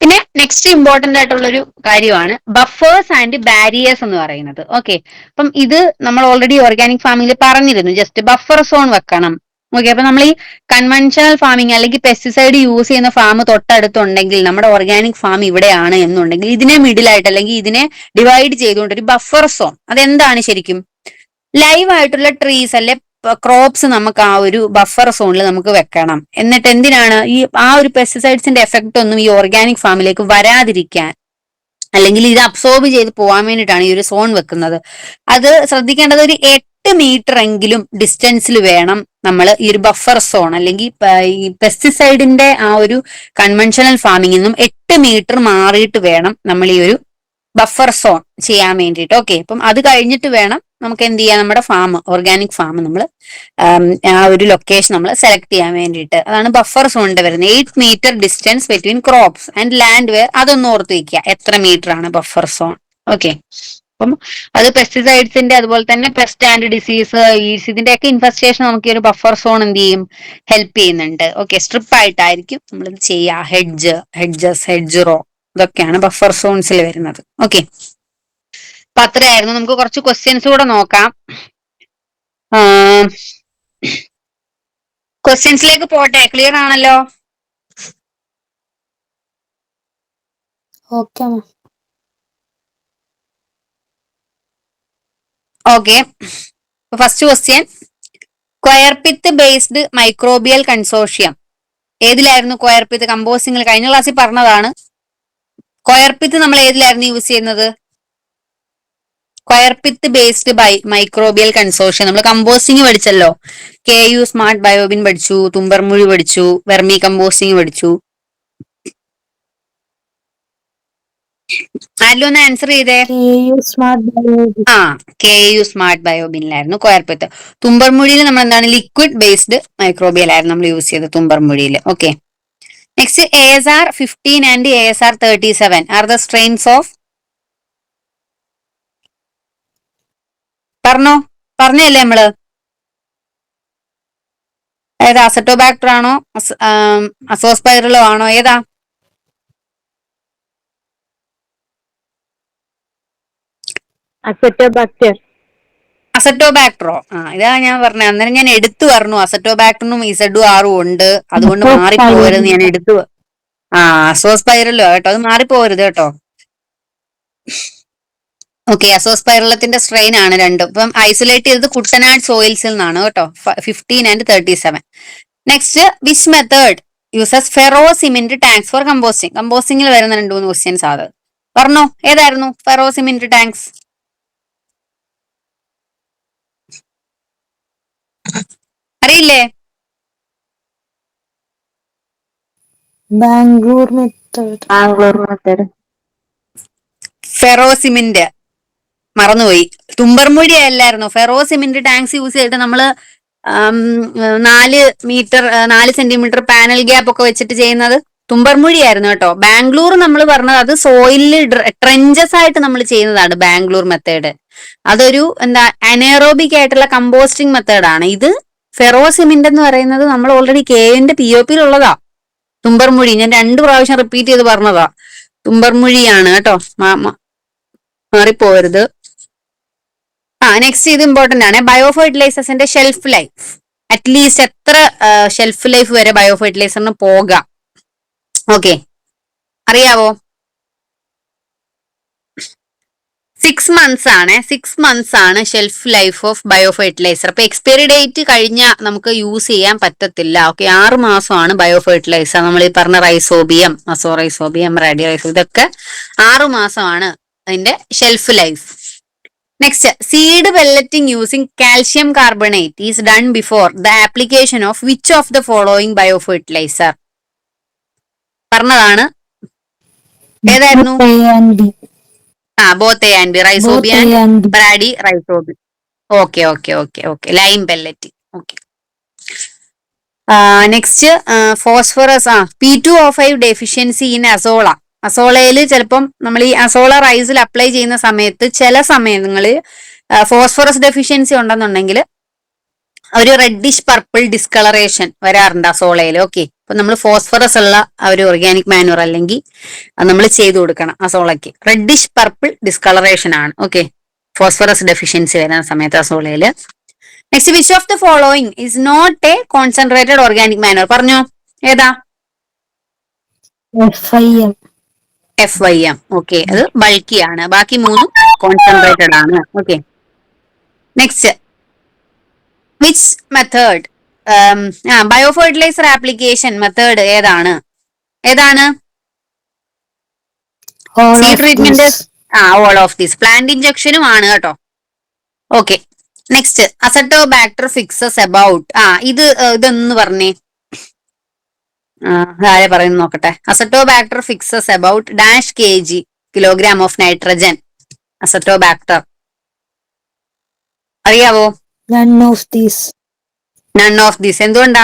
പിന്നെ നെക്സ്റ്റ് ഇമ്പോർട്ടന്റ് ആയിട്ടുള്ള ഒരു കാര്യമാണ് ബഫേഴ്സ് ആൻഡ് ബാരിയേഴ്സ് എന്ന് പറയുന്നത്. ഓക്കെ, അപ്പം ഇത് നമ്മൾ ഓൾറെഡി ഓർഗാനിക് ഫാമിംഗിൽ പറഞ്ഞിരുന്നു, ജസ്റ്റ് ബഫർ സോൺ വെക്കണം. ഓക്കെ, അപ്പൊ നമ്മൾ ഈ കൺവെൻഷണൽ ഫാമിംഗ് അല്ലെങ്കിൽ പെസ്റ്റിസൈഡ് യൂസ് ചെയ്യുന്ന ഫാം തൊട്ടടുത്തുണ്ടെങ്കിൽ, നമ്മുടെ ഓർഗാനിക് ഫാം ഇവിടെയാണ് എന്നുണ്ടെങ്കിൽ, ഇതിനെ മിഡിലായിട്ട് അല്ലെങ്കിൽ ഇതിനെ ഡിവൈഡ് ചെയ്തുകൊണ്ട് ഒരു ബഫർ സോൺ, അതെന്താണ് ശരിക്കും? ലൈവ് ആയിട്ടുള്ള ട്രീസ് അല്ലെ ക്രോപ്സ് നമുക്ക് ആ ഒരു ബഫർ സോണിൽ നമുക്ക് വെക്കണം. എന്നിട്ട് എന്തിനാണ്? ഈ ആ ഒരു പെസ്റ്റിസൈഡ്സിന്റെ എഫക്റ്റ് ഒന്നും ഈ ഓർഗാനിക് ഫാമിലേക്ക് വരാതിരിക്കാൻ, അല്ലെങ്കിൽ ഇത് അബ്സോർബ് ചെയ്ത് പോകാൻ വേണ്ടിയിട്ടാണ് ഈ ഒരു സോൺ വെക്കുന്നത്. അത് ശ്രദ്ധിക്കേണ്ടത്, ഒരു 8 മീറ്റർ എങ്കിലും ഡിസ്റ്റൻസിൽ വേണം നമ്മൾ ഈ ഒരു ബഫർ സോൺ, അല്ലെങ്കിൽ ഈ പെസ്റ്റിസൈഡിന്റെ ആ ഒരു കൺവെൻഷണൽ ഫാമിംഗിൽ നിന്നും 8 മീറ്റർ മാറിയിട്ട് വേണം നമ്മൾ ഈ ഒരു ബഫർ സോൺ ചെയ്യാൻ വേണ്ടിയിട്ട്. ഓക്കെ, അപ്പം അത് കഴിഞ്ഞിട്ട് വേണം നമുക്ക് എന്ത് ചെയ്യാം, നമ്മുടെ ഫാം, ഓർഗാനിക് ഫാം നമ്മൾ ആ ഒരു ലൊക്കേഷൻ നമ്മൾ സെലക്ട് ചെയ്യാൻ വേണ്ടിയിട്ട്. അതാണ് ബഫർ സോണിന്റെ വരുന്നത്. 8 metre distance between crops and land where. അതൊന്ന് ഓർത്ത് വയ്ക്കുക, എത്ര മീറ്റർ ആണ് ബഫർ സോൺ. ഓക്കെ, അപ്പം അത് പെസ്റ്റിസൈഡ്സിന്റെ അതുപോലെ തന്നെ പെസ്റ്റ് ആൻഡ് ഡിസീസ്, ഇതിന്റെ ഒക്കെ ഇൻഫെസ്റ്റേഷൻ നമുക്ക് ഈ ഒരു ബഫർ സോൺ എന്ത് ചെയ്യും, ഹെൽപ്പ് ചെയ്യുന്നുണ്ട്. ഓക്കെ, സ്ട്രിപ്പ് ആയിട്ടായിരിക്കും നമ്മളിത് ചെയ്യുക. ഹെഡ്ജ് റോ, ഇതൊക്കെയാണ് ബഫർ സോൺസിൽ വരുന്നത്. ഓക്കെ, അപ്പൊ അത്രയായിരുന്നു. നമുക്ക് കുറച്ച് ക്വസ്റ്റ്യൻസ് കൂടെ നോക്കാം. ക്വസ്റ്റ്യൻസിലേക്ക് പോട്ടെ. ക്ലിയർ ആണല്ലോ? Okay, first question, coir pith based microbial consortium ഏതിലായിരുന്നു? ക്വയർപിത്ത് കമ്പോസിംഗിൽ കഴിഞ്ഞ ക്ലാസ്സിൽ പറഞ്ഞതാണ്. ക്വയർപിത്ത് നമ്മൾ ഏതിലായിരുന്നു യൂസ് ചെയ്യുന്നത്? Coir pith based by microbial consortium നമ്മൾ കമ്പോസ്റ്റിംഗ് പഠിച്ചല്ലോ. KU സ്മാർട്ട് ബയോബിൻ പഠിച്ചു, തുമ്പർമുഴി പഠിച്ചു, വെർമി കമ്പോസ്റ്റിംഗ് പഠിച്ചു. ആരിലും ഒന്ന് ആൻസർ ചെയ്തേ. KU smart ബയോബിനിലായിരുന്നു ക്വയർപിത്ത്. തുമ്പർമുഴിയിൽ നമ്മൾ എന്താണ് ലിക്വിഡ് ബേസ്ഡ് മൈക്രോബിയൽ ആയിരുന്നു നമ്മൾ യൂസ് ചെയ്തത് തുമ്പർമുഴിയിൽ. Okay, Next, ASR 15 and ASR 37 are the strains of. പറഞ്ഞല്ലേ നമ്മള്? ഏതാ? അസറ്റോബാക്ടർ ആണോ അസോസ്പൈറലോ ആണോ? ഏതാ? അസറ്റോബാക്ടറോ? ഇതാ ഞാൻ പറഞ്ഞത്. അന്നേരം ഞാൻ എടുത്തു പറഞ്ഞു അസറ്റോബാക്ടറിനും ഇസഡും ആറും ഉണ്ട്, അതുകൊണ്ട് മാറിപ്പോരുത്. ഞാൻ എടുത്തു. അസോസ്പൈറലോ കേട്ടോ, അത് മാറിപ്പോരുത് കേട്ടോ. ഓക്കെ, അസോസ്പൈറലത്തിന്റെ സ്ട്രെയിൻ ആണ് രണ്ടും. ഇപ്പം ഐസൊലേറ്റ് ചെയ്തത് കുട്ടനാട് സോയിൽസിൽ നിന്നാണ് കേട്ടോ, 15 and 37. Next, which method uses ferro cement tanks for composting? കമ്പോസ്റ്റിംഗിൽ വരുന്ന 2-3 ക്വസ്റ്റ്യൻസ് അത് പറഞ്ഞോ. ഏതായിരുന്നു ഫെറോ സിമെന്റ് ടാങ്ക്സ്? അറിയില്ലേ? ബാംഗ്ലൂർ മെത്തേഡ്. ഫെറോ സിമെന്റ് മറന്നുപോയി. തുമ്പർമൊഴി അല്ലായിരുന്നു. ഫെറോ സിമെന്റ് ടാങ്ക്സ് യൂസ് ചെയ്തിട്ട് നമ്മള് 4 മീറ്റർ 4 സെന്റിമീറ്റർ പാനൽ ഗ്യാപ്പ് ഒക്കെ വെച്ചിട്ട് ചെയ്യുന്നത് തുമ്പർമൊഴി ആയിരുന്നു കേട്ടോ. ബാംഗ്ലൂർ നമ്മൾ പറഞ്ഞത് അത് സോയിലിൽ ട്രെഞ്ചസ് ആയിട്ട് നമ്മൾ ചെയ്യുന്നതാണ് ബാംഗ്ലൂർ മെത്തേഡ്. അതൊരു അനേറോബിക് ആയിട്ടുള്ള കമ്പോസ്റ്റിംഗ് മെത്തേഡാണ്. ഇത് ഫെറോ സിമെന്റ് എന്ന് പറയുന്നത് നമ്മൾ ഓൾറെഡി കെന്റെ POP ഉള്ളതാ. തുമ്പർമൊഴി ഞാൻ 2 പ്രാവശ്യം റിപ്പീറ്റ് ചെയ്ത് പറഞ്ഞതാ. തുമ്പർമൊഴിയാണ് കേട്ടോ, മാറിപ്പോരുത്. നെക്സ്റ്റ്, ഇത് ഇമ്പോർട്ടന്റ് ആണ്. ബയോ ഫെർട്ടിലൈസേഴ്സിന്റെ ഷെൽഫ് ലൈഫ് അറ്റ്ലീസ്റ്റ് എത്ര ഷെൽഫ് ലൈഫ് വരെ ബയോ ഫെർട്ടിലൈസറിന് പോകാം? ഓക്കെ, അറിയാവോ? 6 months ആണ്. 6 months ആണ് shelf life of bio fertiliser. അപ്പൊ എക്സ്പയറി ഡേറ്റ് കഴിഞ്ഞാൽ നമുക്ക് യൂസ് ചെയ്യാൻ പറ്റത്തില്ല. ഓക്കെ, 6 മാസമാണ് ബയോ ഫെർട്ടിലൈസർ. നമ്മൾ ഈ പറഞ്ഞ റൈസോബിയം, അസോറൈസോബിയം, റാഡിയോറൈസോബിയം, ഇതൊക്കെ 6 മാസമാണ് അതിന്റെ shelf life. Next, seed pelleting using calcium carbonate is done before the application of which of the following bio fertiliser? പറഞ്ഞതാണ്. ഏതായിരുന്നു? Both A and B, rhizobium and bradyrhizobium. Okay. Lime pelleting. Okay. Next, phosphorus P2O5 deficiency in Azolla. അസോളയിൽ ചിലപ്പം നമ്മൾ ഈ അസോള റൈസിൽ അപ്ലൈ ചെയ്യുന്ന സമയത്ത് ചില സമയങ്ങളിൽ ഫോസ്ഫറസ് ഡെഫിഷ്യൻസി ഉണ്ടെന്നുണ്ടെങ്കിൽ ഒരു റെഡിഷ് പർപ്പിൾ ഡിസ്കളറേഷൻ വരാറുണ്ട് അസോളയിൽ. ഓക്കെ, അപ്പൊ നമ്മൾ ഫോസ്ഫറസ് ഉള്ള ഒരു ഓർഗാനിക് മാനുവർ അല്ലെങ്കിൽ നമ്മൾ ചെയ്തു കൊടുക്കണം അസോളയ്ക്ക്. റെഡിഷ് പർപ്പിൾ ഡിസ്കളറേഷൻ ആണ്. ഓക്കെ, ഫോസ്ഫറസ് ഡെഫിഷ്യൻസി വരുന്ന സമയത്ത് അസോളയിൽ. Next, which of the following is not a concentrated organic manure? പറഞ്ഞോ, ഏതാ? FYM. ഓക്കെ, അത് ബൾക്കി ആണ്. ബാക്കി 3 കോൺസെൻട്രേറ്റഡ് ആണ്. Okay. Next, which method bio fertiliser application method ഏതാണ്? Seed treatment. All of these. Plant ഇഞ്ചക്ഷനും ആണ് കേട്ടോ. Okay. Next, Azotobacter fixes about. ഇതൊന്ന് പറഞ്ഞേ. ആരെ പറയുന്നു നോക്കട്ടെ. Azotobacter fixes about dash kg of nitrogen. Azotobacter അറിയാവോ? None of these. എന്തുകൊണ്ടാ?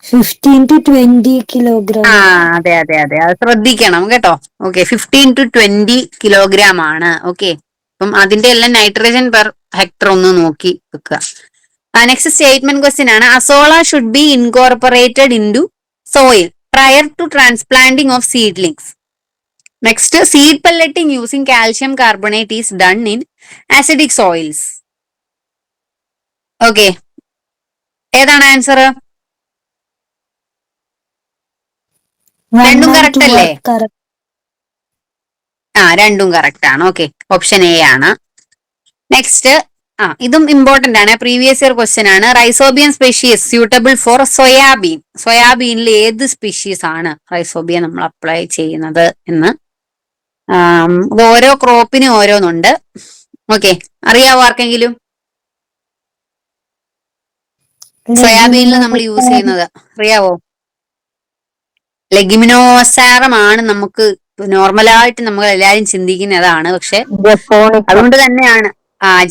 15 to 20 kilogram. അതെ, അത് ശ്രദ്ധിക്കണം കേട്ടോ. ഓക്കെ, 15 to 20 kilogram ആണ്. ഓക്കെ, അപ്പം അതിന്റെ എല്ലാം നൈട്രജൻ പെർ ഹെക്ടർ ഒന്ന് നോക്കി വെക്കുക. നെക്സ്റ്റ് സ്റ്റേറ്റ്മെന്റ് ക്വസ്റ്റ്യൻ ആണ്. Azolla should be incorporated in to soil prior to transplanting of seedlings. Next, seed pelleting using calcium carbonate is done in acidic soils. Okay, ഏതാണ് ആൻസർ? രണ്ടും കറക്റ്റ് അല്ലേ? രണ്ടും കറക്റ്റ് ആണ്. ഓക്കെ, ഓപ്ഷൻ എ ആണ്. നെക്സ്റ്റ്, ഇതും ഇമ്പോർട്ടന്റ് ആണ്. പ്രീവിയസ് ഇയർ ക്വസ്റ്റ്യൻ ആണ്. Rhizobium സ്പെഷീസ് suitable for soybean. സോയാബീനിൽ ഏത് സ്പീഷീസ് ആണ് റൈസോബിയം നമ്മൾ അപ്ലൈ ചെയ്യുന്നത് എന്ന്? ഓരോ ക്രോപ്പിനും ഓരോന്നുണ്ട്. ഓക്കെ, അറിയാവോ ആർക്കെങ്കിലും? സോയാബീനിൽ നമ്മൾ യൂസ് ചെയ്യുന്നത് അറിയാവോ? ലെഗിമിനോസാറമാണ് നമുക്ക് നോർമലായിട്ട് നമ്മൾ എല്ലാവരും ചിന്തിക്കുന്നതാണ്. പക്ഷെ അതുകൊണ്ട് തന്നെയാണ്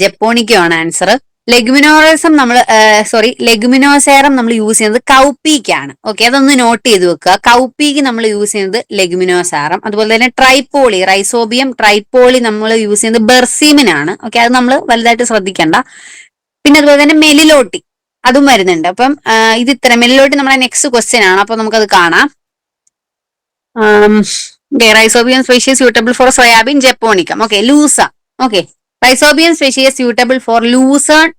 ജപ്പോണിക്കോ ആണ് ആൻസർ. ലെഗുമിനോറസം നമ്മൾ ലെഗുമിനോസേറം നമ്മൾ യൂസ് ചെയ്യുന്നത് കൗപ്പീക്കാണ്. ഓക്കെ, അതൊന്ന് നോട്ട് ചെയ്ത് വെക്കുക. കൗപ്പീക്ക് നമ്മൾ യൂസ് ചെയ്യുന്നത് ലെഗുമിനോസാറം. അതുപോലെ തന്നെ ട്രൈപ്പോളി, റൈസോബിയം ട്രൈപ്പോളി നമ്മൾ യൂസ് ചെയ്യുന്നത് ബെർസീമിനാണ്. ഓക്കെ, അത് നമ്മൾ വലുതായിട്ട് ശ്രദ്ധിക്കണ്ട. പിന്നെ അതുപോലെ തന്നെ മെലിലോട്ടി അതും വരുന്നുണ്ട്. അപ്പം ഇത് ഇത്ര മെലിലോട്ടി നമ്മുടെ നെക്സ്റ്റ് ക്വസ്റ്റ്യൻ ആണ്. അപ്പൊ നമുക്കത് കാണാം. Rhizobium species suitable for soybean japonicum. Okay, ലൂസ. Okay, rhizobium species suitable for lucerne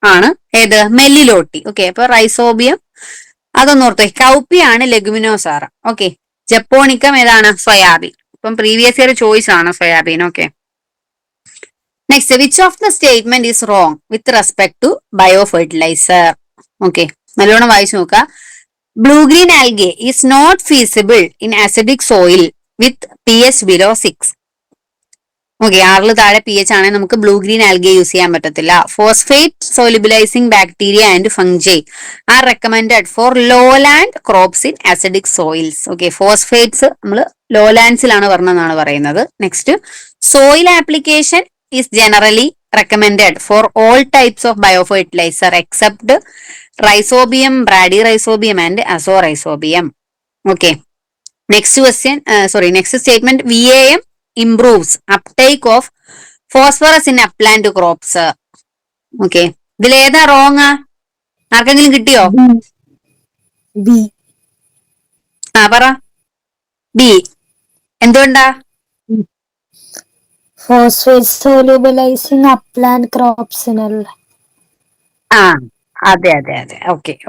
ആണ് ഏത്? മെല്ലിലോട്ടി. ഓക്കെ, അപ്പൊ റൈസോബിയം അതൊന്നോർത്തോ. കൗപ്പിയാണ് ലെഗുമിനോസാറ. ഓക്കെ, ജപ്പോണിക്കം ഏതാണ്? സോയാബീൻ. ഇപ്പം പ്രീവിയസ് ഇയർ ചോയ്സ് ആണ് soybean. Okay, next, which of the statement is wrong with respect to bio fertiliser? Okay, നല്ലോണം വായിച്ചു നോക്കുക. Blue green algae is not feasible in acidic soil with pH below 6. Okay, 6 താഴെ pH ആണെങ്കിൽ നമുക്ക് ബ്ലൂ ഗ്രീൻ ആൽഗെ യൂസ് ചെയ്യാൻ പറ്റത്തില്ല. Phosphate സോലിബിലൈസിംഗ് bacteria and fungi are recommended for lowland crops in acidic soils. Okay, phosphates നമ്മൾ ലോലാൻഡ്സിലാണ് പറഞ്ഞതെന്നാണ് പറയുന്നത്. Next, soil application is generally recommended for all types of biofertiliser except rhizobium, bradyrhizobium and azorhizobium. Okay, next statement, VAM improves uptake of phosphorus in upland crops. Okay, ഇതിലേതാ റോങ്? ആർക്കെങ്കിലും കിട്ടിയോ? ബി. പറ. ബി. എന്തുകൊണ്ടാ? ഫോസ്ഫേറ്റ് സോലുബിലൈസിങ് അപ്ലാന്റ് ക്രോപ്സിനല്ല. അതെ.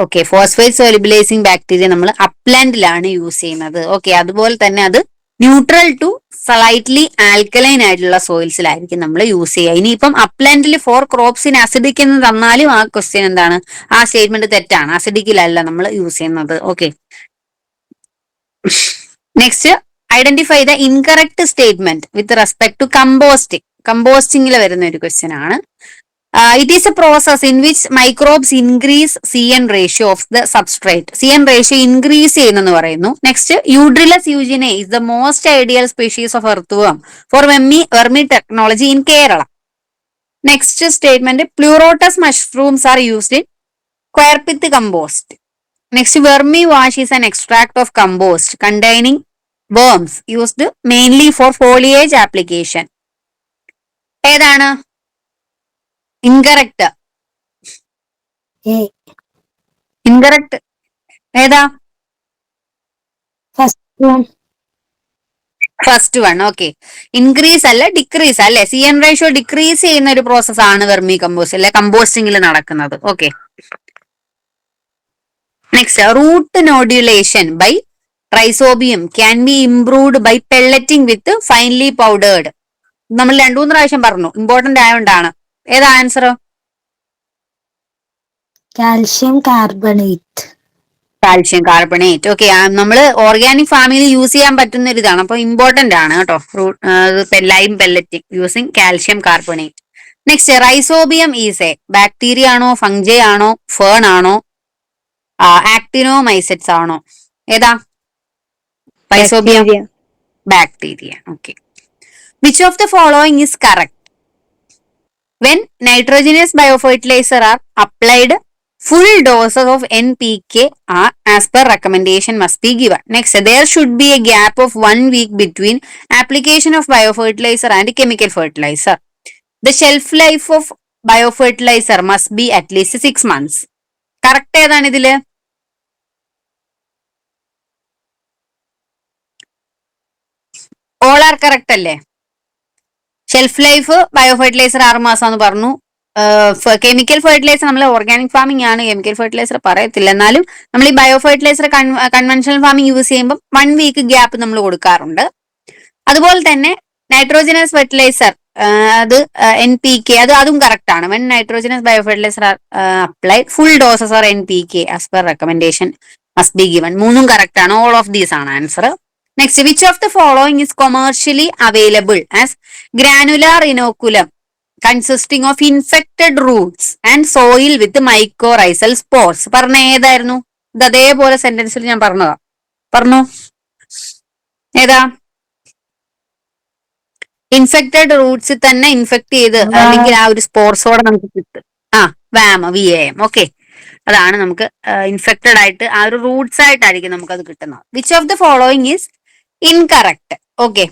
ഓക്കെ, ഫോസ്ഫേറ്റ് സോലിബിലൈസിംഗ് ബാക്ടീരിയ നമ്മൾ അപ്ലാന്റിലാണ് യൂസ് ചെയ്യുന്നത്. ഓക്കെ, അതുപോലെ തന്നെ അത് ന്യൂട്രൽ ടു സ്ലൈറ്റ്ലി ആൽക്കലൈൻ ആയിട്ടുള്ള സോയിൽസിലായിരിക്കും നമ്മൾ യൂസ് ചെയ്യുക. ഇനിയിപ്പം അപ്ലാന്റിൽ ഫോർ ക്രോപ്സ് ഇൻ അസിഡിക് എന്ന് തന്നാലും ആ ക്വസ്റ്റ്യൻ എന്താണ്? ആ സ്റ്റേറ്റ്മെന്റ് തെറ്റാണ്. അസിഡിക്കിലല്ല നമ്മൾ യൂസ് ചെയ്യുന്നത്. Okay, next, identify the incorrect statement with respect to composting. കമ്പോസ്റ്റിംഗിൽ വരുന്ന ഒരു ക്വസ്റ്റ്യൻ ആണ്. It is a process in which microbes increase CN ratio of the substrate. CN ratio increase ചെയ്യുന്നെന്ന് പറയുന്നു. Next, Eudrilus eugene is the most ideal species of earthworm for vermi technology in Kerala. Next statement, pleurotus mushrooms are used in square pit compost. Next, vermi wash is an extract of compost containing worms used mainly for foliage application. ഏതാണ്? ഇൻകറക്റ്റ്. ഇൻകറക്റ്റ് ഏതാ? First one. ഓക്കെ, ഇൻക്രീസ് അല്ല ഡിക്രീസ് അല്ലെ? CN റേഷ്യോ ഡിക്രീസ് ചെയ്യുന്ന ഒരു പ്രോസസ് ആണ് വെർമി കമ്പോസ്റ്റ് അല്ലെ കമ്പോസ്റ്റിംഗിൽ നടക്കുന്നത്. Okay, next, root nodulation by rhizobium can be improved by pelleting with finely powdered. നമ്മൾ 2-3 പ്രാവശ്യം പറഞ്ഞു, ഇമ്പോർട്ടന്റ് ആയതുകൊണ്ടാണ്. ഏതാ answer? Calcium carbonate. Calcium carbonate. Okay, നമ്മൾ ഓർഗാനിക് ഫാമിൽ യൂസ് ചെയ്യാൻ പറ്റുന്ന ഒരു ഇതാണ്. അപ്പൊ ഇമ്പോർട്ടന്റ് ആണ് കേട്ടോ. Lime pelleting using calcium carbonate. Next, rhizobium is A bacteria ആണോ, ഫംഗൈ ആണോ, ഫേൺ ആണോ, ആക്ടിനോമൈസെറ്റ്സ് ആണോ? ഏതാ? Rhizobium bacteria. Okay, which of the following is correct? When nitrogenous biofertilizer are applied, full doses of NPK are as per recommendation must be given. Next, there should be a gap of 1 week between application of biofertilizer and chemical fertilizer. The shelf life of biofertilizer must be at least 6 months. Correct ഏതാണ് ഇതില്? All are correct അല്ലേ? ഷെൽഫ് ലൈഫ് ബയോഫെർട്ടിലൈസർ 6 മാസം എന്ന് പറഞ്ഞു. കെമിക്കൽ ഫെർട്ടിലൈസർ നമ്മൾ ഓർഗാനിക് ഫാമിംഗ് ആണ്, കെമിക്കൽ ഫെർട്ടിലൈസർ പറയത്തില്ല. എന്നാലും നമ്മൾ ഈ ബയോഫെർട്ടിലൈസർ കൺവെൻഷണൽ ഫാമിംഗ് യൂസ് ചെയ്യുമ്പോൾ 1 വീക്ക് ഗ്യാപ്പ് നമ്മൾ കൊടുക്കാറുണ്ട്. അതുപോലെ തന്നെ നൈട്രോജനസ് ഫെർട്ടിലൈസർ അത് NPK അതും കറക്റ്റ് ആണ്. When nitrogenous biofertiliser applied full doses or NPK as per recommendation must be given. 3ഉം കറക്റ്റ് ആണ്. ഓൾ ഓഫ് ദീസ് ആണ് answer. Next, which of the following is commercially available as granular inoculum consisting of infected roots and soil with mycorrhizal spores? പറഞ്ഞ ഏതായിരുന്നു? ഇത് അതേപോലെ സെന്റൻസിൽ ഞാൻ പറഞ്ഞതാ. പറഞ്ഞു ഏതാ? ഇൻഫെക്റ്റഡ് റൂട്ട്സിൽ തന്നെ ഇൻഫെക്ട് ചെയ്ത് അല്ലെങ്കിൽ ആ ഒരു സ്പോർസോടെ നമുക്ക് കിട്ടും. VAM. ഓക്കെ, അതാണ് നമുക്ക് ഇൻഫെക്റ്റഡ് ആയിട്ട് ആ ഒരു റൂട്ട്സ് ആയിട്ടായിരിക്കും നമുക്ക് അത് കിട്ടുന്നത്. Which of the following is incorrect? Okay,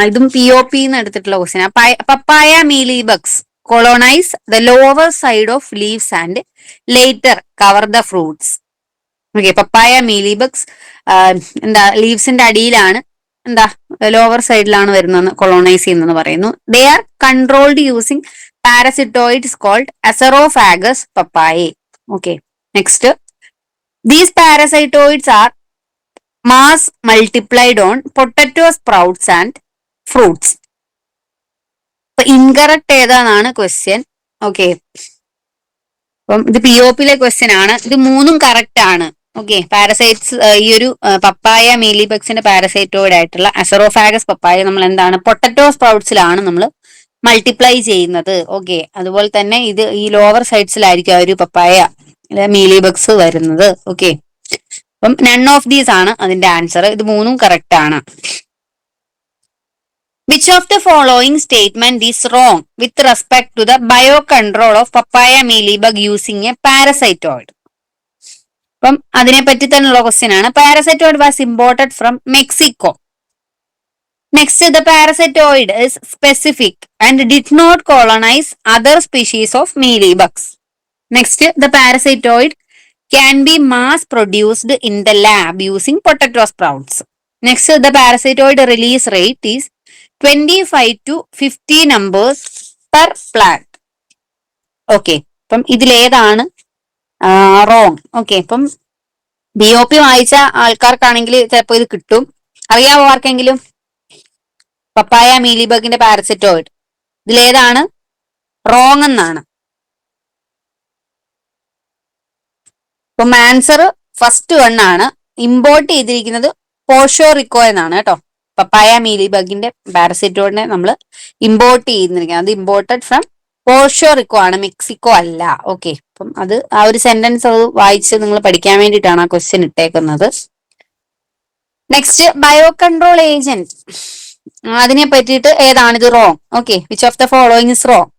ഇതും POP എന്ന് എടുത്തിട്ടുള്ള question. Papaya mealybugs colonise the lower side of leaves and later cover the fruits. Okay, papaya mealybugs എന്താ ലീവ്സിന്റെ അടിയിലാണ്, എന്താ ലോവർ സൈഡിലാണ് വരുന്നതെന്ന് കൊളോണൈസ് ചെയ്യുന്നെന്ന് പറയുന്നു. They are controlled using parasitoids called Acerophagus papaya. Okay, next, these parasitoids are mass multiplied on potato sprouts and fruits. അപ്പൊ ഇൻകറക്റ്റ് ഏതാണെന്നാണ് ക്വസ്റ്റ്യൻ. ഓക്കെ, അപ്പം ഇത് POPയിലെ ക്വസ്റ്റ്യൻ ആണ്. ഇത് മൂന്നും കറക്റ്റ് ആണ്. ഓക്കെ, പാരസൈറ്റ്സ് ഈ ഒരു പപ്പായ മീലിബഗ്സിന്റെ പാരസൈറ്റോയിഡ് ആയിട്ടുള്ള അസറോഫാഗസ് പപ്പായ നമ്മൾ എന്താണ് പൊട്ടറ്റോ സ്പ്രൗട്ട്സിലാണ് നമ്മൾ മൾട്ടിപ്ലൈ ചെയ്യുന്നത്. ഓക്കെ, അതുപോലെ തന്നെ ഇത് ഈ ലോവർ സൈഡ്സിലായിരിക്കും ആ ഒരു പപ്പായ മീലിബഗ്സ് വരുന്നത്. ഓക്കെ, അപ്പം നൺ ഓഫ് ദീസ് ആണ് അതിന്റെ ആൻസർ. ഇത് മൂന്നും കറക്റ്റ് ആണ്. Which of the following statement is wrong with respect to the biocontrol of papaya mealybug using a parasitoid? അപ്പം അതിനെ പറ്റി തന്നെയുള്ള ക്വസ്റ്റ്യൻ ആണ്. Parasitoid was imported from Mexico. Next, the parasitoid is specific and did not colonise other species of mealybugs. Next, the parasitoid can be mass produced in the lab using potato sprouts. Next, the parasitoid release rate is 25 to 50 numbers per plant. Okay, അപ്പം ഇതിലേതാണ് റോങ്? ഓക്കെ, അപ്പം BOP വായിച്ച ആൾക്കാർക്കാണെങ്കിൽ ചിലപ്പോൾ ഇത് കിട്ടും. അറിയാമോ ആർക്കെങ്കിലും? പപ്പായ മീലിബഗിന്റെ പാരസൈറ്റോയിഡ് ഇതിലേതാണ് റോങ് എന്നാണ്. അപ്പം ആൻസർ ഫസ്റ്റ് വൺ ആണ്. ഇമ്പോർട്ട് ചെയ്തിരിക്കുന്നത് പോർഷോറിക്കോ എന്നാണ് കേട്ടോ. പപ്പായ മീലിബഗിന്റെ പാരസൈറ്റോയിഡിനെ നമ്മൾ ഇമ്പോർട്ട് ചെയ്തിരിക്കുന്നത്, അത് ഇമ്പോർട്ടഡ് ഫ്രം പോർഷോറിക്കോ ആണ്, മെക്സിക്കോ അല്ല. ഓക്കെ, അപ്പം അത് ആ ഒരു സെന്റൻസ് അത് വായിച്ച് നിങ്ങൾ പഠിക്കാൻ വേണ്ടിയിട്ടാണ് ആ ക്വസ്റ്റ്യൻ ഇട്ടേക്കുന്നത്. നെക്സ്റ്റ്, ബയോ കൺട്രോൾ ഏജന്റ്, അതിനെ പറ്റിയിട്ട് ഏതാണിത് wrong? Okay, which of the following is wrong?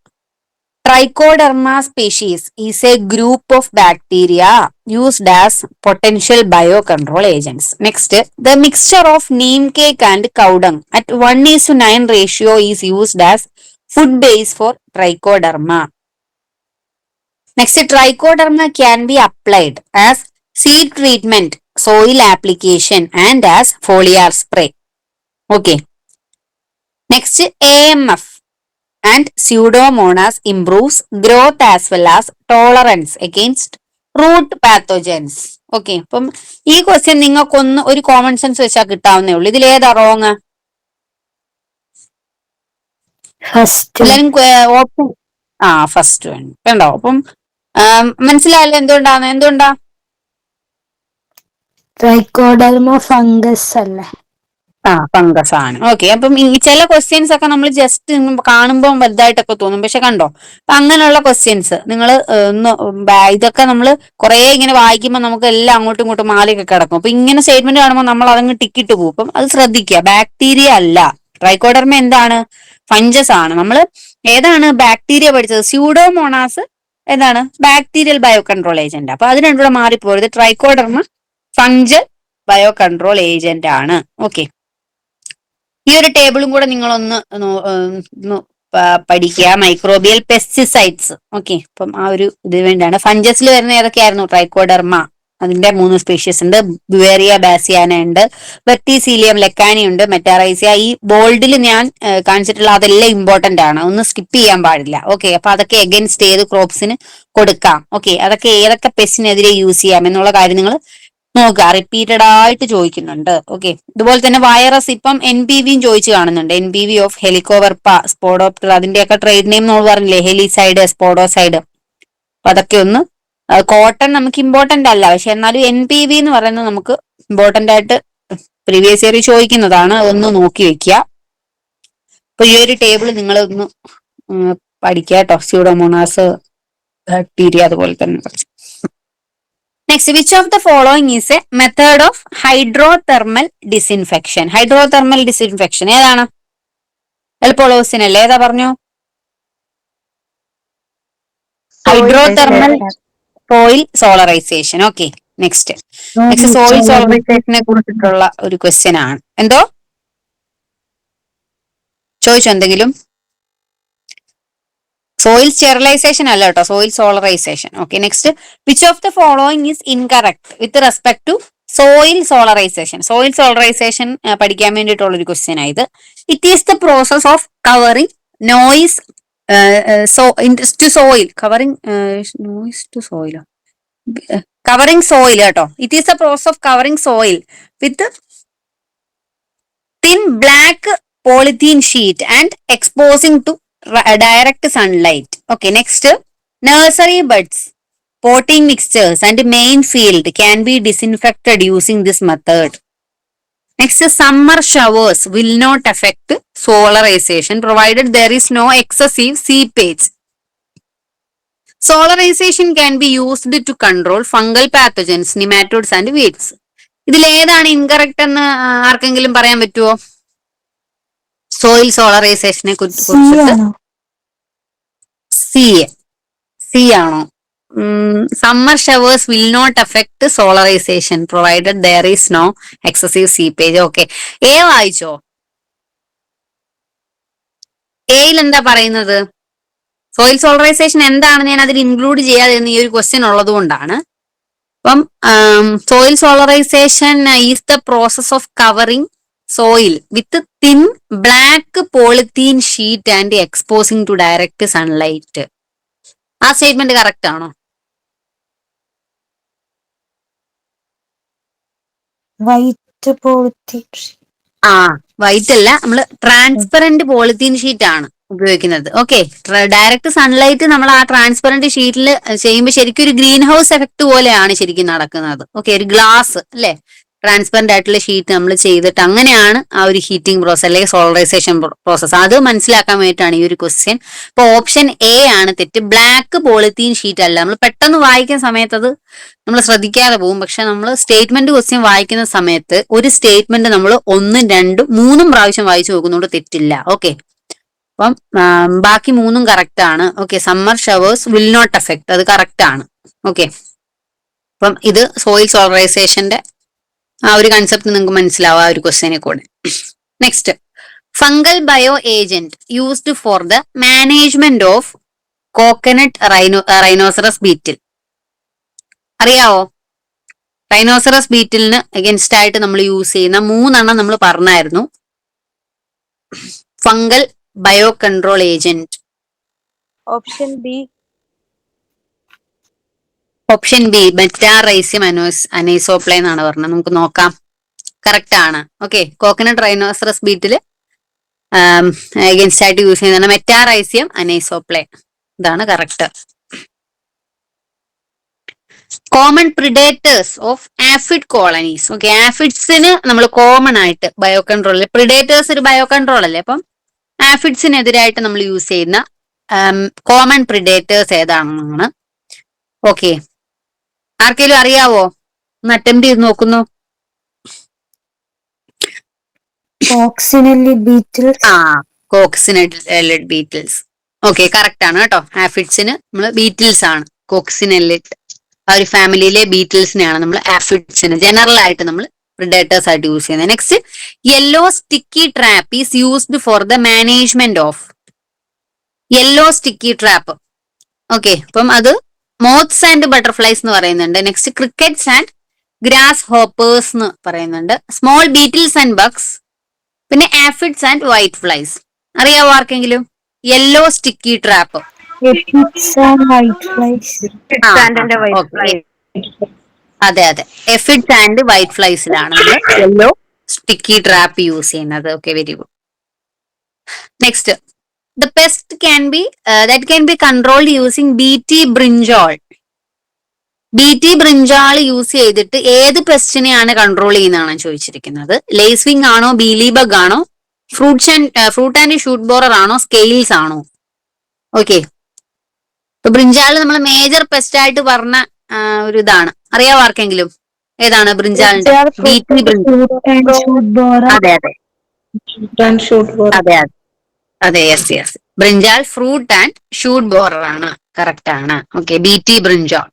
Trichoderma species is a group of bacteria used as potential biocontrol agents. Next, the mixture of neem cake and cow dung at 1:9 ratio is used as food base for trichoderma. Next, trichoderma can be applied as seed treatment, soil application and as foliar spray. Okay. Next, AMF and Pseudomonas improves growth as well as tolerance against root pathogens. Okay, അപ്പം ഈ ക്വസ്റ്റ്യൻ നിങ്ങൾക്കൊന്ന് ഒരു കോമൺ സെൻസ് വെച്ചാൽ കിട്ടാവുന്നേ ഉള്ളൂ. ഇതിലേതാ റോങ്? എല്ലാരും ഓപ്ഷൻ ഫസ്റ്റ് വൺ കണ്ടോ? അപ്പം മനസ്സിലായല്ലോ എന്തുകൊണ്ടാ? ട്രൈക്കോഡർമ ഫംഗസ് അല്ലേ? ഫംഗസ് ആണ്. ഓക്കെ, അപ്പം ഈ ചില ക്വസ്റ്റ്യൻസ് ഒക്കെ നമ്മൾ ജസ്റ്റ് കാണുമ്പോൾ വലുതായിട്ടൊക്കെ തോന്നും, പക്ഷെ കണ്ടോ അപ്പൊ അങ്ങനെയുള്ള ക്വസ്റ്റ്യൻസ് നിങ്ങൾ ഇതൊക്കെ നമ്മൾ കുറെ ഇങ്ങനെ വായിക്കുമ്പോൾ നമുക്ക് എല്ലാം അങ്ങോട്ടും ഇങ്ങോട്ടും മാലിയൊക്കെ കിടക്കും. അപ്പൊ ഇങ്ങനെ സ്റ്റേറ്റ്മെന്റ് കാണുമ്പോൾ നമ്മൾ അതങ്ങ് ടിക്കിട്ട് പോകും. അപ്പം അത് ശ്രദ്ധിക്കുക. ബാക്ടീരിയ അല്ല, ട്രൈക്കോഡർമ എന്താണ്? ഫംഗസ് ആണ്. നമ്മൾ ഏതാണ് ബാക്ടീരിയ പഠിച്ചത്? സ്യൂഡോമോണാസ് എന്താണ്? Bacterial bio control agent. അപ്പൊ അത് രണ്ടുകൂടെ മാറിപ്പോയത്. Trichoderma fungal bio control agent ആണ്. ഓക്കെ, ഈ ഒരു ടേബിളും കൂടെ നിങ്ങളൊന്ന് പഠിക്കുക. Microbial pesticides. ഓക്കെ, അപ്പം ആ ഒരു ഇതിന് വേണ്ടിയാണ്. ഫംഗസിൽ വരുന്ന ഏതൊക്കെയായിരുന്നു? ട്രൈക്കോഡർമ, അതിന്റെ 3 സ്പീഷീസ് ഉണ്ട്. ബുവേറിയ ബാസിയാന ഉണ്ട്, വെർട്ടിസീലിയം ലെക്കാനി ഉണ്ട്, മെറ്റാറൈസിയ. ഈ ബോൾഡിൽ ഞാൻ കാണിച്ചിട്ടുള്ള അതെല്ലാം ഇമ്പോർട്ടന്റ് ആണ്, ഒന്ന് സ്കിപ്പ് ചെയ്യാൻ പാടില്ല. ഓക്കെ, അപ്പൊ അതൊക്കെ എഗൻസ്റ്റ് ഏത് ക്രോപ്സിന് കൊടുക്കാം. ഓക്കെ, അതൊക്കെ ഏതൊക്കെ പെസ്റ്റിനെതിരെ യൂസ് ചെയ്യാം എന്നുള്ള കാര്യം നിങ്ങൾ നോക്കുക. റിപ്പീറ്റഡ് ആയിട്ട് ചോദിക്കുന്നുണ്ട്. ഓക്കെ, ഇതുപോലെ തന്നെ വൈറസ് ഇപ്പം NPVയും ചോദിച്ചു കാണുന്നുണ്ട്. NPV ഓഫ് ഹെലിക്കോവർപ്പ സ്പോഡോപ്റ്റർ, അതിന്റെയൊക്കെ ട്രേഡ് നെയിം നമ്മൾ പറഞ്ഞില്ലേ, ഹെലിസൈഡ്, സ്പോഡോസൈഡ്. അപ്പൊ അതൊക്കെ ഒന്ന്, കോട്ടൺ നമുക്ക് ഇമ്പോർട്ടന്റ് അല്ല, പക്ഷെ എന്നാലും NPV എന്ന് പറയുന്നത് നമുക്ക് ഇമ്പോർട്ടന്റ് ആയിട്ട് പ്രീവിയസ് ഇയർ ചോദിക്കുന്നതാണ്. അതൊന്ന് നോക്കി വെക്കുക. അപ്പൊ ഈ ഒരു ടേബിൾ നിങ്ങൾ ഒന്ന് പഠിക്കുക കേട്ടോ. സ്യൂഡോമോണാസ്, ബാക്ടീരിയ, അതുപോലെ തന്നെ. Next, which of the following is a method of hydrothermal disinfection? Hydrothermal disinfection ഏതാണ്? എളുപ്പമുള്ള ക്വസ്റ്റ്യൻ അല്ലേ? ഏതാ പറഞ്ഞു? Hydrothermal soil solarisation. Okay, next soil സോളറൈസേഷനെ കുറിച്ചിട്ടുള്ള ഒരു ക്വസ്റ്റ്യൻ ആണ്. എന്തോ ചോദിച്ചോ എന്തെങ്കിലും? സോയിൽ സ്റ്റെറിലൈസേഷൻ അല്ല കേട്ടോ, soil solarisation. Okay, next which of the following is incorrect with respect to soil solarisation. Soil solarisation പഠിക്കാൻ വേണ്ടിയിട്ടുള്ള ഒരു ക്വസ്റ്റ്യൻ ആയത്. It is the process of covering noise to soil, covering noise to സോയിലോ, കവറിംഗ് സോയിൽ കേട്ടോ. It is the process of covering soil with thin black polythene sheet and exposing to direct sunlight. Okay, next nursery buds, potting mixtures and main field can be disinfected using this method. Next, summer showers will not affect solarization provided there is no excessive seepage. Solarization can be used to control fungal pathogens, nematodes and weeds. ഇതിൽ ഏതാണ് ഇൻകറക്റ്റ് എന്ന് ആർക്കെങ്കിലും പറയാൻ പറ്റുമോ? സോയിൽ സോളറൈസേഷനെ കുറിച്ചിട്ട് സി ആണോ? Summer showers will not affect solarisation provided there is no excessive seepage. Okay, A വായിച്ചോ? എയിൽ എന്താ പറയുന്നത്? സോയിൽ സോളറൈസേഷൻ എന്താണ് ഞാൻ അതിൽ ഇൻക്ലൂഡ് ചെയ്യാതെ ഈ ഒരു ക്വസ്റ്റ്യൻ ഉള്ളത് കൊണ്ടാണ്. അപ്പം soil solarisation is the process of covering soil with thin black polythene sheet and exposing to direct sunlight. ആ സ്റ്റേറ്റ്മെന്റ് കറക്റ്റ് ആണോ? വൈറ്റ് പോളിത്തീൻ, വൈറ്റ് അല്ല, നമ്മള് ട്രാൻസ്പെറന്റ് പോളിത്തീൻ ഷീറ്റ് ആണ് ഉപയോഗിക്കുന്നത്. ഓക്കെ, ഡയറക്റ്റ് സൺലൈറ്റ് നമ്മൾ ആ ട്രാൻസ്പെറന്റ് ഷീറ്റിൽ ചെയ്യുമ്പോൾ ശരിക്കും ഒരു ഗ്രീൻ ഹൗസ് എഫക്ട് പോലെയാണ് ശരിക്കും നടക്കുന്നത്. ഓക്കെ, ഒരു ഗ്ലാസ് അല്ലെ, ട്രാൻസ്പെറന്റ് ആയിട്ടുള്ള ഷീറ്റ് നമ്മൾ ചെയ്തിട്ട് അങ്ങനെയാണ് ആ ഒരു ഹീറ്റിംഗ് പ്രോസസ് അല്ലെങ്കിൽ സോളറൈസേഷൻ പ്രോസസ്. അത് മനസ്സിലാക്കാൻ വേണ്ടിയിട്ടാണ് ഈ ഒരു ക്വസ്റ്റ്യൻ. ഇപ്പൊ ഓപ്ഷൻ എ ആണ് തെറ്റ്. ബ്ലാക്ക് പോളിത്തീൻ ഷീറ്റ് അല്ല. നമ്മൾ പെട്ടെന്ന് വായിക്കുന്ന സമയത്ത് അത് നമ്മൾ ശ്രദ്ധിക്കാതെ പോകും. പക്ഷെ നമ്മൾ സ്റ്റേറ്റ്മെന്റ് ക്വസ്റ്റ്യൻ വായിക്കുന്ന സമയത്ത് ഒരു സ്റ്റേറ്റ്മെന്റ് നമ്മൾ 1, 2, 3 പ്രാവശ്യം വായിച്ചു നോക്കുന്നതുകൊണ്ട് തെറ്റില്ല. ഓക്കെ, അപ്പം ബാക്കി 3 കറക്റ്റ് ആണ്. Okay, summer showers will not affect, അത് കറക്റ്റ് ആണ്. ഓക്കെ, അപ്പം ഇത് സോയിൽ സോളറൈസേഷന്റെ ആ ഒരു കൺസെപ്റ്റ് നിങ്ങൾക്ക് മനസ്സിലാവും ആ ഒരു ക്വസ്റ്റ്യനെ കൂടെ. Next, fungal bio agent used for the management of coconut rhinoceros beetle. അറിയാവോ? റൈനോസറസ് ബീറ്റിലിന് അഗൻസ്റ്റ് ആയിട്ട് നമ്മൾ യൂസ് ചെയ്യുന്ന 3 നമ്മൾ പറഞ്ഞായിരുന്നു. Fungal bio control agent. Option B Metarhizium anisopliae എന്നാണ് പറഞ്ഞത്. നമുക്ക് നോക്കാം, കറക്റ്റ് ആണ്. Okay, coconut rhinoceros beetle against ആയിട്ട് യൂസ് ചെയ്യുന്നതാണ് മെറ്റാറൈസിയം അനൈസോപ്ലേ. ഇതാണ് correct. Common predators of aphid colonies. Okay, ആഫിഡ്സിന് നമ്മൾ കോമൺ ആയിട്ട് ബയോ കൺട്രോൾ, പ്രിഡേറ്റേഴ്സ് ഒരു ബയോ കൺട്രോൾ അല്ലേ, അപ്പം ആഫിഡ്സിനെതിരായിട്ട് നമ്മൾ യൂസ് ചെയ്യുന്ന കോമൺ പ്രിഡേറ്റേഴ്സ് ഏതാണെന്നാണ്. ഓക്കെ, ആർക്കെങ്കിലും അറിയാവോ? ഒന്ന് അറ്റംപ്റ്റ് ചെയ്ത് നോക്കുന്നു. കോക്സിനെല്ലി ബീറ്റിൽസ്. കോക്സിനെല്ലഡ് ബീറ്റിൽസ്. ഓക്കെ, കറക്റ്റ് ആണ് കേട്ടോ. ആഫിഡ്സിന് നമ്മൾ ബീറ്റിൽസ് ആണ്, കോക്സിനെല്ലഡ് ആ ഒരു ഫാമിലിയിലെ ബീറ്റിൽസിനെയാണ് നമ്മൾ ആഫിഡ്സിന് ജനറൽ ആയിട്ട് നമ്മൾ പ്രിഡേറ്റേഴ്സ് ആയിട്ട് യൂസ് ചെയ്യുന്നത്. Next, yellow sticky trap is used for the management of. Yellow sticky trap. Okay, അപ്പം അത് മോത്ത്സ് ആൻഡ് ബട്ടർഫ്ലൈസ് എന്ന് പറയുന്നുണ്ട്. Next, crickets and grass hoppers എന്ന് പറയുന്നുണ്ട്. സ്മോൾ ബീറ്റിൽസ് ആൻഡ് ബഗ്സ്, പിന്നെ ആഫിഡ്സ് ആൻഡ് വൈറ്റ് ഫ്ലൈസ്. അറിയാവോ ആർക്കെങ്കിലും? Yellow sticky trap. അതെ, എഫിഡ്സ് ആൻഡ് വൈറ്റ് ഫ്ലൈസിലാണ് നമ്മൾ യെല്ലോ സ്റ്റിക്കി ട്രാപ്പ് യൂസ് ചെയ്യുന്നത്. Okay, very good. Next, the pest can be controlled using BT brinjal. BT brinjal use ചെയ്തിട്ട് ഏത് പെസ്റ്റിനെയാണ് കൺട്രോൾ ചെയ്യുന്നതാണ് ചോദിച്ചിരിക്കുന്നത്. ലേസ്വിംഗ് ആണോ, ബീലി ബഗ് ആണോ, ഫ്രൂട്ട് ആൻഡ് ഷൂട്ട് ബോറർ ആണോ, സ്കെയിൽസ് ആണോ? ഓക്കെ, ഇപ്പൊ ബ്രിഞ്ചാൾ നമ്മൾ മേജർ പെസ്റ്റ് ആയിട്ട് പറഞ്ഞ ഒരു ഇതാണ്. അറിയാവോ ആർക്കെങ്കിലും? ഏതാണ് ബ്രിഞ്ചാളിന്റെ? BT brinjal. അതെ, yes. Brinjal fruit and shoot borer ആണ്, കറക്റ്റ് ആണ്. Okay, BT brinjal.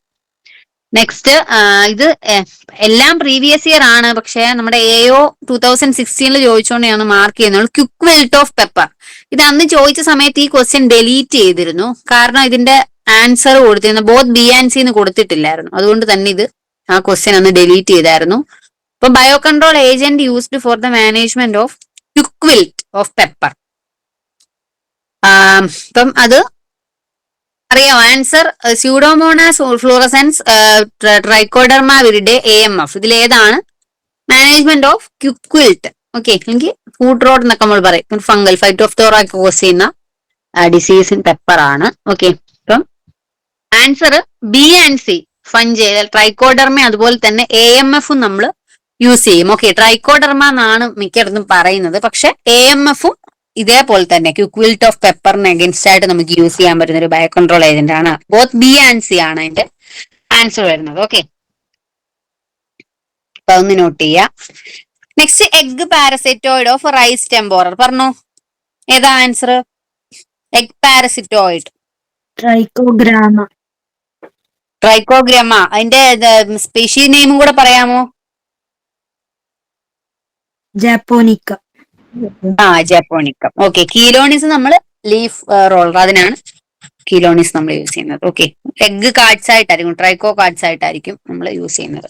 നെക്സ്റ്റ് ഇത് എല്ലാം പ്രീവിയസ് ഇയർ ആണ്, പക്ഷെ നമ്മുടെ AO 2016 ചോദിച്ചുകൊണ്ട് ഞാൻ മാർക്ക് ചെയ്യുന്നത് ക്വിക്ക് വിൽട്ട് ഓഫ് പെപ്പർ. ഇത് അന്ന് ചോദിച്ച സമയത്ത് ഈ ക്വസ്റ്റ്യൻ ഡെലീറ്റ് ചെയ്തിരുന്നു, കാരണം ഇതിന്റെ ആൻസർ കൊടുത്തിരുന്നു ബോത്ത് B and C എന്ന് കൊടുത്തിട്ടില്ലായിരുന്നു. അതുകൊണ്ട് തന്നെ ഇത് ആ ക്വസ്റ്റ്യൻ അന്ന് ഡെലീറ്റ് ചെയ്തായിരുന്നു. ഇപ്പൊ bio control agent used for the management of quick wilt of pepper. ഇപ്പം അത് അറിയാം answer. Pseudomonas fluorescens Trichoderma viride AMF. ഇതിലേതാണ് management of quick wilt? Okay, അല്ലെങ്കിൽ ഫുഡ് റോഡ് എന്നൊക്കെ നമ്മൾ പറയും. ഫംഗൽ ഫൈറ്റോഫ്തോറ കോസ് ചെയ്യുന്ന ഡിസീസ് ഇൻ പെപ്പർ ആണ്. ഓക്കെ, അപ്പം answer B and C fungi Trichoderma, അതുപോലെ തന്നെ AMF നമ്മൾ യൂസ് ചെയ്യും. ഓക്കെ, ട്രൈക്കോഡർമ എന്നാണ് മിക്കയിടത്തും പറയുന്നത്, പക്ഷെ AMF ഇതേപോലെ തന്നെ ക്വിക്ക് വിൽട്ട് ഓഫ് പെപ്പറിന് അഗൻസ്റ്റ് ആയിട്ട് നമുക്ക് യൂസ് ചെയ്യാൻ പറ്റുന്ന ഒരു ബയോ കൺട്രോൾ ഏജന്റ് ആണ്. ബോത്ത് B and C ആണ് അതിന്റെ ആൻസർ വരുന്നത്. ഓക്കെ, അപ്പൊ ഒന്ന് നോട്ട് ചെയ്യാം. Next egg parasitoid of rice stem borer. പറഞ്ഞോ, ഏതാ answer? Egg parasitoid Trichogramma. Trichogramma. അതിന്റെ സ്പീഷീസ് നെയിമും കൂടെ പറയാമോ? ജാപ്പോനിക്ക. ജാപ്പോണിക്കം. ഓക്കെ, കീലോണിസ് നമ്മൾ ലീഫ് റോളർ, അതിനാണ് കീലോണിസ് നമ്മൾ യൂസ് ചെയ്യുന്നത്. ഓക്കെ, എഗ് കാർഡ്സ് ആയിട്ടായിരിക്കും, ട്രൈക്കോ കാർഡ്സ് ആയിട്ടായിരിക്കും നമ്മൾ യൂസ് ചെയ്യുന്നത്.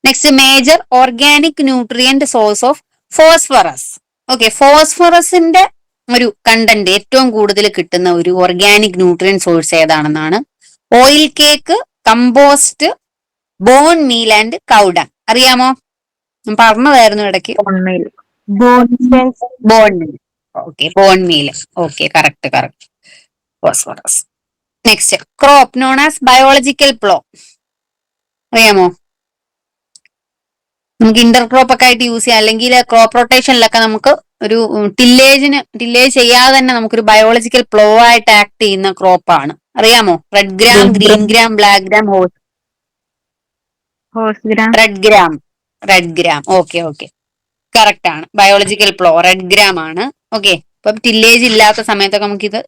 Next major organic nutrient source of phosphorus. Okay, ഫോസ്ഫറസിന്റെ ഒരു കണ്ടന്റ് ഏറ്റവും കൂടുതൽ കിട്ടുന്ന ഒരു ഓർഗാനിക് ന്യൂട്രിയൻ സോഴ്സ് ഏതാണെന്നാണ്. Oil cake, compost, bone meal and cow dung. അറിയാമോ? പറഞ്ഞതായിരുന്നു ഇടയ്ക്ക്. Bone meal. Okay, bone meal. Okay, correct. Phosphorus. Next crop known as biological plough. അറിയാമോ? നമുക്ക് ഇന്റർക്രോപ്പ് ഒക്കെ ആയിട്ട് യൂസ് ചെയ്യാം, അല്ലെങ്കിൽ ക്രോപ്പ് റൊട്ടേഷനിലൊക്കെ നമുക്ക് ഒരു ടില്ലേജ് ചെയ്യാതെ തന്നെ നമുക്കൊരു ബയോളജിക്കൽ പ്ലോ ആയിട്ട് ആക്ട് ചെയ്യുന്ന ക്രോപ്പാണ്. അറിയാമോ? Red gram, green gram, black gram, red gram. Okay, correct ആണ്. ബയോളജിക്കൽ പ്ലോ റെഡ് ഗ്രാം ആണ്. ഓക്കെ, ഇപ്പം ടില്ലേജ് ഇല്ലാത്ത സമയത്തൊക്കെ നമുക്കിത്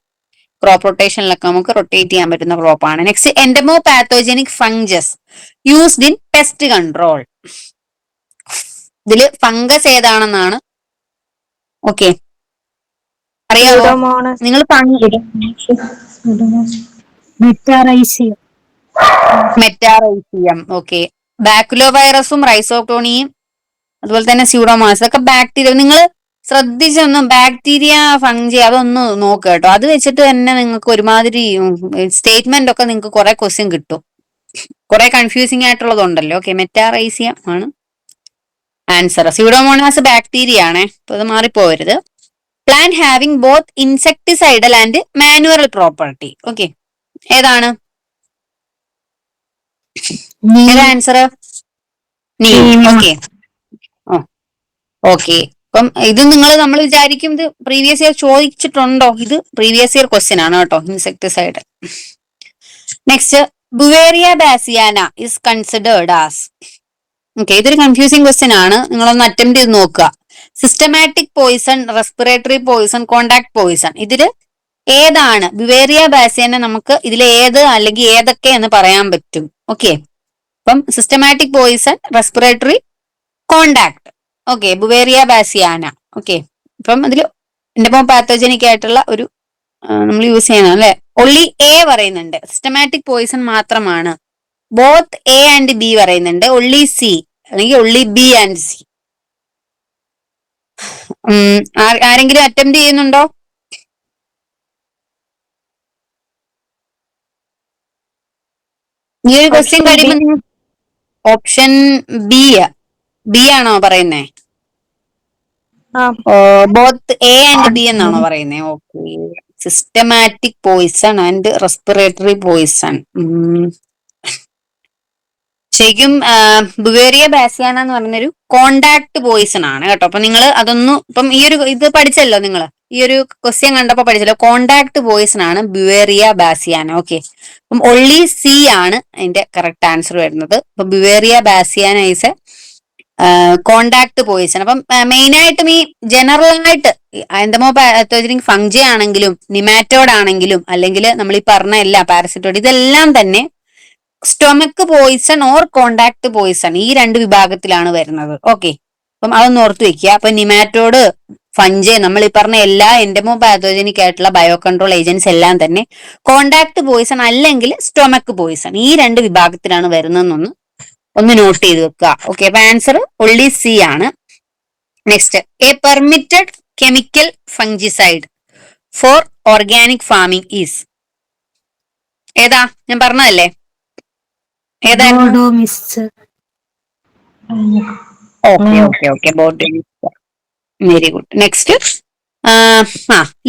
ക്രോപ്പ് റൊട്ടേഷനിലൊക്കെ നമുക്ക് റൊട്ടേറ്റ് ചെയ്യാൻ പറ്റുന്ന ക്രോപ്പാണ്. Next entomopathogenic fungus used in pest control. ഇതില് ഫംഗസ് ഏതാണെന്നാണ്. ഓക്കെ, അറിയാമോ നിങ്ങൾ? മെറ്റാറൈസിയം. ഓക്കെ, ബാക്കുലോ വൈറസും റൈസോക്ടോണിയും അതുപോലെ തന്നെ സ്യൂഡോമോണസ് ഒക്കെ ബാക്ടീരിയ. നിങ്ങൾ ശ്രദ്ധിച്ചൊന്നും ബാക്ടീരിയ, ഫംഗി അതൊന്ന് നോക്കുക കേട്ടോ. അത് വെച്ചിട്ട് തന്നെ നിങ്ങൾക്ക് ഒരുമാതിരി സ്റ്റേറ്റ്മെന്റ് ഒക്കെ നിങ്ങൾക്ക് കുറെ ക്വസ്റ്റ്യൻ കിട്ടും. കുറെ കൺഫ്യൂസിംഗ് ആയിട്ടുള്ളതുണ്ടല്ലോ. ഓക്കെ, മെറ്റാറൈസിയം ആണ് ആൻസർ. സ്യൂഡോമോണാസ് ബാക്ടീരിയ ആണേ, അപ്പൊ അത് മാറിപ്പോവരുത്. Plant having both insecticidal and manual property. Okay, ഏതാണ് ആൻസർ? Okay, okay. അപ്പം ഇത് നമ്മൾ വിചാരിക്കും ഇത് പ്രീവിയസ് ഇയർ ചോദിച്ചിട്ടുണ്ടോ? ഇത് പ്രീവിയസ് ഇയർ ക്വസ്റ്റ്യൻ ആണ് കേട്ടോ, insecticide. Next Beauveria bassiana is considered as. Okay, ഇതൊരു കൺഫ്യൂസിംഗ് ക്വസ്റ്റ്യൻ ആണ്, നിങ്ങളൊന്ന് അറ്റംപ്റ്റ് ചെയ്ത് നോക്കുക. Systematic poison, respiratory poison, contact poison. ഇതില് ഏതാണ് ബുവേറിയ ബാസിയാന? നമുക്ക് ഇതിൽ ഏത് അല്ലെങ്കിൽ ഏതൊക്കെ എന്ന് പറയാൻ പറ്റും. ഓക്കെ, അപ്പം systematic poison, respiratory, contact. Okay, Beauveria bassiana. Okay, അപ്പം അതിൽ എൻഡമോ പാത്തോജനിക് ആയിട്ടുള്ള ഒരു നമ്മൾ യൂസ് ചെയ്യണം അല്ലെ. ഒള്ളി A പറയുന്നുണ്ട്, സിസ്റ്റമാറ്റിക് പോയിസൺ മാത്രമാണ്. ബോത്ത് A ആൻഡ് B പറയുന്നുണ്ട്. ഒള്ളി C അല്ലെങ്കിൽ ഒള്ളി B ആൻഡ് C. ആരെങ്കിലും അറ്റംപ്റ്റ് ചെയ്യുന്നുണ്ടോ? ഈ ഒരു ക്വസ്റ്റ്യൻ കഴിയുമ്പോൾ ഓപ്ഷൻ ബി ആണോ പറയുന്നേ? ബോത്ത് A ആൻഡ് B എന്നാണോ പറയുന്നത്? Okay, systematic poison and respiratory poison. ശരിക്കും ബുവേറിയ ബാസിയാന എന്ന് പറയുന്നൊരു കോണ്ടാക്ട് പോയിസൺ ആണ് കേട്ടോ. അപ്പൊ നിങ്ങൾ അതൊന്നും ഇപ്പം ഈ ഒരു ഇത് പഠിച്ചല്ലോ, നിങ്ങൾ ഈ ഒരു ക്വസ്റ്റ്യൻ കണ്ടപ്പോ പഠിച്ചല്ലോ, കോണ്ടാക്ട് പോയിസൺ ആണ് ബുവേറിയ ബാസിയാന. ഓക്കെ, അപ്പം ഒള്ളി C ആണ് അതിന്റെ കറക്റ്റ് ആൻസർ വരുന്നത്. അപ്പൊ Beauveria bassiana is a contact poison. അപ്പം മെയിൻ ആയിട്ടും ഈ ജനറൽ ആയിട്ട് എന്തമോ പാത്തോജനിക് ഫംഗി ആണെങ്കിലും നിമാറ്റോഡ് ആണെങ്കിലും അല്ലെങ്കിൽ നമ്മൾ ഈ പറഞ്ഞ എല്ലാ പാരസിറ്റോഡ് ഇതെല്ലാം തന്നെ stomach poison or contact poison ഈ രണ്ട് വിഭാഗത്തിലാണ് വരുന്നത്. ഓക്കെ, അപ്പം അതൊന്ന് ഓർത്ത് വെക്കുക. അപ്പൊ നിമാറ്റോഡ് ഫംഗി നമ്മൾ ഈ പറഞ്ഞ എല്ലാ എൻഡമോ പാത്തോജനിക് ആയിട്ടുള്ള ബയോ കൺട്രോൾ ഏജൻസ് എല്ലാം തന്നെ കോണ്ടാക്ട് പോയിസൺ അല്ലെങ്കിൽ സ്റ്റൊമക്ക് പോയിസൺ ഈ രണ്ട് വിഭാഗത്തിലാണ് വരുന്നതെന്നൊന്ന് ഒന്ന് നോട്ട് ചെയ്ത് വെക്കുക. ഓക്കെ, അപ്പൊ ആൻസർ ഒള്ളി സി ആണ്. Next, a permitted chemical fungicide for organic farming is. ഏതാ ഞാൻ പറഞ്ഞതല്ലേ? ഏതായിരുന്നു? ബോഡോമിസ്. Okay okay okay, very good. Next,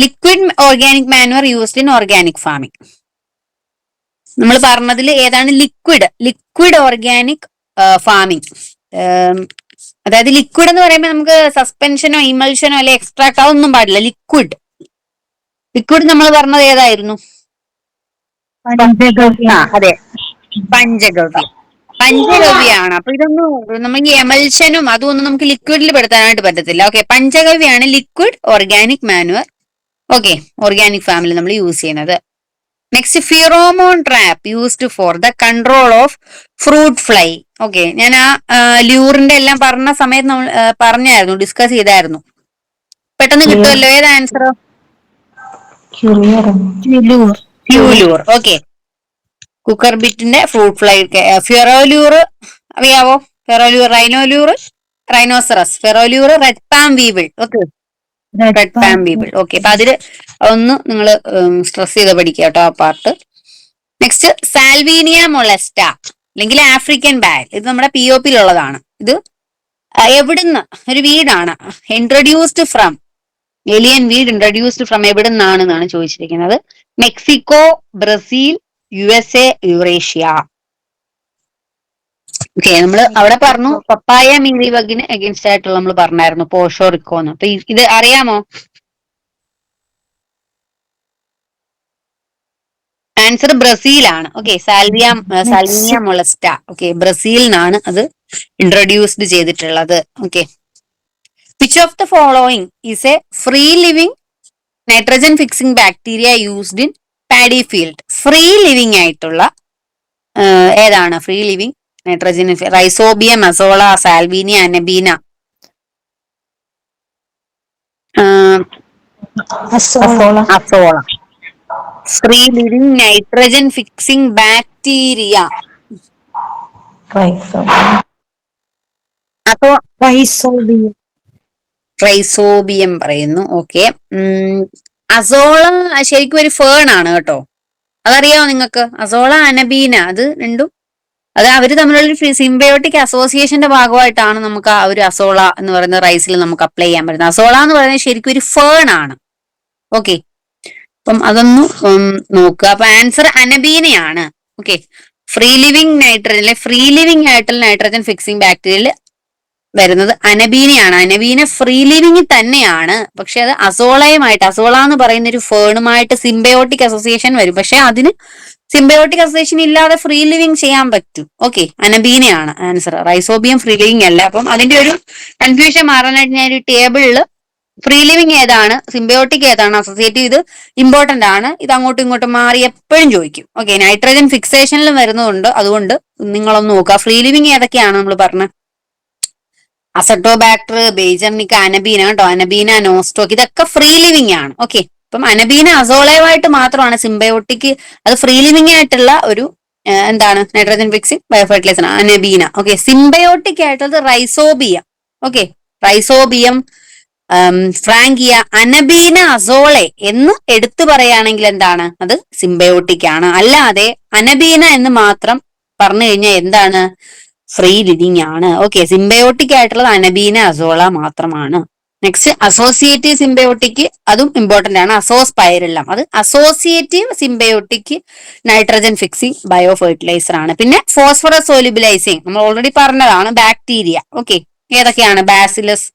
liquid organic manure used in organic farming. നമ്മൾ പറഞ്ഞതിൽ ഏതാണ് ലിക്വിഡ് ഓർഗാനിക് ഫാമിംഗ്? അതായത് ലിക്വിഡ് എന്ന് പറയുമ്പോൾ നമുക്ക് സസ്പെൻഷനോ ഇമൽഷനോ അല്ലെ എക്സ്ട്രാക്ട് അതൊന്നും പാടില്ല. ലിക്വിഡ് നമ്മൾ പറഞ്ഞത് ഏതായിരുന്നു? അതെ, പഞ്ചഗവ്യാണ്. അപ്പൊ ഇതൊന്നും നമുക്ക് എമൽഷനും അതൊന്നും നമുക്ക് ലിക്വിഡിൽ പെടുത്താനായിട്ട് പറ്റത്തില്ല. ഓക്കെ, പഞ്ചഗവ്യാണ് liquid organic manure. Okay, organic family നമ്മൾ യൂസ് ചെയ്യുന്നത്. Next, pheromone trap used for the control of fruit fly. Okay, ഞാൻ ആ ല്യൂറിന്റെ എല്ലാം പറഞ്ഞ സമയത്ത് നമ്മൾ പറഞ്ഞായിരുന്നു, ഡിസ്കസ് ചെയ്തായിരുന്നു. പെട്ടെന്ന് കിട്ടുമല്ലോ. ഏത് ആൻസർ? ഫ്യൂലൂർ. ഓക്കെ, കുക്കർ ബിറ്റിന്റെ ഫ്രൂട്ട് ഫ്ലൈ. ഫെറോലൂർ അറിയാവോ? Ferolure, rhinolure, rhinoceros, ferolure, red palm weevil. Okay, red palm weevil. Okay, അപ്പൊ അതില് ഒന്ന് നിങ്ങൾ സ്ട്രെസ് ചെയ്ത് പഠിക്കുക കേട്ടോ ആ പാർട്ട്. നെക്സ്റ്റ്, സാൽവീനിയ മൊളസ്റ്റ അല്ലെങ്കിൽ ആഫ്രിക്കൻ ബാൽ. ഇത് നമ്മുടെ POP യിലുള്ളതാണ്. ഇത് എവിടുന്ന് ഒരു വീടാണ് introduced from, alien weed introduced from എവിടുന്നാണെന്നാണ് ചോദിച്ചിരിക്കുന്നത്. Mexico, Brazil, USA, Eurasia. Okay, നമ്മൾ അവിടെ പറഞ്ഞു പപ്പായ മീലി ബഗിന് അഗേൻസ്റ്റ് ആയിട്ടുള്ള നമ്മൾ പറഞ്ഞായിരുന്നു പോഷോറിക്കോന്ന്. അപ്പൊ ഇത് അറിയാമോ? ആൻസർ ബ്രസീലാണ്. Okay, Salvinia molesta. ഓക്കെ, ബ്രസീലിനാണ് അത് ഇൻട്രൊഡ്യൂസ്ഡ് ചെയ്തിട്ടുള്ളത്. Okay, which of the following is a free living nitrogen fixing bacteria used in paddy field? Free living ആയിട്ടുള്ള ഏതാണ് free living nitrogen? Rhizobium, Azolla, Salvinia, Anabaena. Azolla. Free living nitrogen fixing bacteria. അപ്പോ റൈസോബിയം പറയുന്നു. ഓക്കെ, അസോള ശരിക്കും ഒരു ഫേൺ ആണ് കേട്ടോ. അതറിയാമോ നിങ്ങൾക്ക്? അസോള, അനബീന, അത് രണ്ടും അത് അവര് തമ്മിലുള്ള സിംബയോട്ടിക് അസോസിയേഷന്റെ ഭാഗമായിട്ടാണ് നമുക്ക് ആ ഒരു അസോള എന്ന് പറയുന്ന റൈസിൽ നമുക്ക് അപ്ലൈ ചെയ്യാൻ പറ്റുന്നത്. അസോള എന്ന് പറയുന്നത് ശരിക്കും ഒരു ഫേൺ ആണ്. ഓക്കെ, അപ്പം അതൊന്ന് നോക്കുക. അപ്പൊ ആൻസർ അനബീനയാണ്. ഓക്കെ, ഫ്രീ ലിവിംഗ് ആയിട്ടുള്ള നൈട്രജൻ ഫിക്സിംഗ് ബാക്ടീരിയയിൽ വരുന്നത് അനബീനയാണ്. അനബീന ഫ്രീ ലിവിംഗ് തന്നെയാണ്, പക്ഷെ അത് അസോള എന്ന് പറയുന്ന ഒരു ഫേണുമായിട്ട് സിംബയോട്ടിക് അസോസിയേഷൻ വരും. പക്ഷെ അതിന് സിംബയോട്ടിക് അസോസിയേഷൻ ഇല്ലാതെ ഫ്രീ ലിവിംഗ് ചെയ്യാൻ പറ്റും. ഓക്കെ, അനബീനയാണ് ആൻസർ. റൈസോബിയം ഫ്രീ ലിവിംഗ് അല്ല. അപ്പം അതിന്റെ ഒരു കൺഫ്യൂഷൻ മാറാനായിട്ട് ഞാൻ ഒരു ടേബിളിൽ ഫ്രീ ലിവിംഗ് ഏതാണ്, സിംബയോട്ടിക് ഏതാണ്, അസോസിയേറ്റീവ് ഇത് ഇമ്പോർട്ടന്റ് ആണ്. ഇത് അങ്ങോട്ടും ഇങ്ങോട്ടും മാറി എപ്പോഴും ചോദിക്കും. ഓക്കെ, നൈട്രജൻ ഫിക്സേഷനിലും വരുന്നതുകൊണ്ട് അതുകൊണ്ട് നിങ്ങളൊന്ന് നോക്കുക. ഫ്രീ ലിവിംഗ് ഏതൊക്കെയാണ് നമ്മൾ പറഞ്ഞത്? അസറ്റോബാക്ടർ, ബേജർനിക്ക, അനബീന കേട്ടോ. അനബീന, നോസ്റ്റോക്ക് ഇതൊക്കെ ഫ്രീ ലിവിംഗ് ആണ്. ഓക്കെ, അപ്പം അനബീന അസോളയുമായിട്ട് മാത്രമാണ് സിംബയോട്ടിക്, അത് ഫ്രീ ലിവിംഗ് ആയിട്ടുള്ള ഒരു എന്താണ് nitrogen fixing biofertiliser അനബീന. Okay, symbiotic ആയിട്ടുള്ളത് റൈസോബിയം. ഓക്കെ, റൈസോബിയം, ഫ്രാങ്കിയ, അനബീന, അസോളെ എന്ന് എടുത്തു പറയുകയാണെങ്കിൽ എന്താണ് അത് സിംബയോട്ടിക് ആണ്. അല്ലാതെ അനബീന എന്ന് മാത്രം പറഞ്ഞു കഴിഞ്ഞാൽ എന്താണ് ഫ്രീ ലിവിംഗ് ആണ്. ഓക്കെ, സിംബയോട്ടിക് ആയിട്ടുള്ളത് അനബീന, അസോള മാത്രമാണ്. നെക്സ്റ്റ്, അസോസിയേറ്റീവ് സിംബയോട്ടിക് അതും ഇമ്പോർട്ടന്റ് ആണ്. അസോസ്പൈറില്ലം അത് associative symbiotic nitrogen fixing bio fertiliser ആണ്. പിന്നെ ഫോസ്ഫറസ് സോലിബിലൈസിങ് നമ്മൾ ഓൾറെഡി പറഞ്ഞതാണ് ബാക്ടീരിയ. ഓക്കെ, ഏതൊക്കെയാണ്? ബാസിലസ്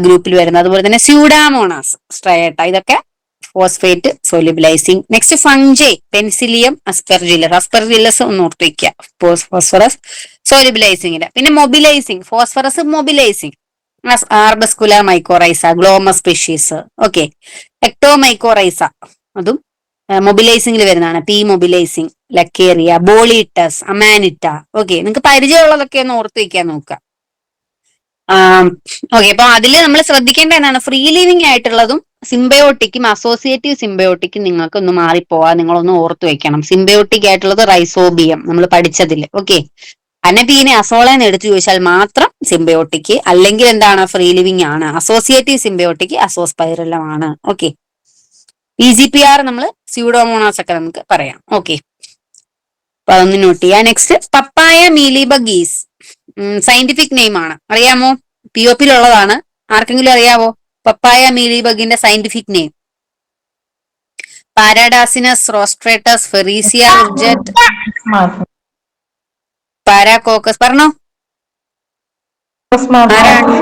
ഗ്രൂപ്പിൽ വരുന്നത്. അതുപോലെ തന്നെ സ്യൂഡാമോണാസ്, സ്ട്രയേട്ട ഇതൊക്കെ phosphate solubilising. Next fungi, Penicillium Aspergillus ഒന്ന് ഓർത്ത് വയ്ക്കുക, ഫോസ്ഫറസ് സോലിബിലൈസിങ്ങിന്റെ. പിന്നെ mobilising, phosphorus mobilising, arbuscular mycorrhiza, Glomus species. Okay, ectomycorrhiza അതും മൊബിലൈസിംഗിൽ വരുന്നതാണ്. P mobilising, Laccaria, Boletus, Amanita. Okay, നിങ്ങൾക്ക് പരിചയമുള്ളതൊക്കെ ഒന്ന് ഓർത്ത് വയ്ക്കാൻ നോക്കുക. ഓക്കെ, അപ്പൊ അതില് നമ്മൾ ശ്രദ്ധിക്കേണ്ട എന്താണ്, ഫ്രീ ലിവിംഗ് ആയിട്ടുള്ളതും സിംബയോട്ടിക്കും അസോസിയേറ്റീവ് സിംബയോട്ടിക്കും നിങ്ങൾക്ക് ഒന്ന് മാറിപ്പോവാ, നിങ്ങളൊന്ന് ഓർത്ത് വെക്കണം. സിംബയോട്ടിക് ആയിട്ടുള്ളത് റൈസോബിയം നമ്മൾ പഠിച്ചതില്. ഓക്കെ, അനബീനെ അസോളേന്ന് എടുത്തു ചോദിച്ചാൽ മാത്രം സിംബയോട്ടിക്, അല്ലെങ്കിൽ എന്താണ് ഫ്രീ ലിവിംഗ് ആണ്. അസോസിയേറ്റീവ് സിംബയോട്ടിക് അസോസ്പൈറലം ആണ്. ഓക്കെ, EGPR നമ്മൾ സ്യൂഡോമോണാസ് ഒക്കെ നമുക്ക് പറയാം. ഓക്കെ, അപ്പൊ അതൊന്ന് നോട്ട് ചെയ്യാം. നെക്സ്റ്റ് പപ്പായ മീലിബഗീസ്, സയന്റിഫിക് നെയിം ആണ്, അറിയാമോ? POP ഉള്ളതാണ്. ആർക്കെങ്കിലും അറിയാവോ പപ്പായ മീലിബഗിന്റെ സയന്റിഫിക് നെയിം? പാരാഡാസിനസ് റോസ്ട്രേറ്റസ്, ഫെറീസിയ റിജറ്റ്, പാരാകോക്കസ്. പറഞ്ഞോ, ആരാണ്?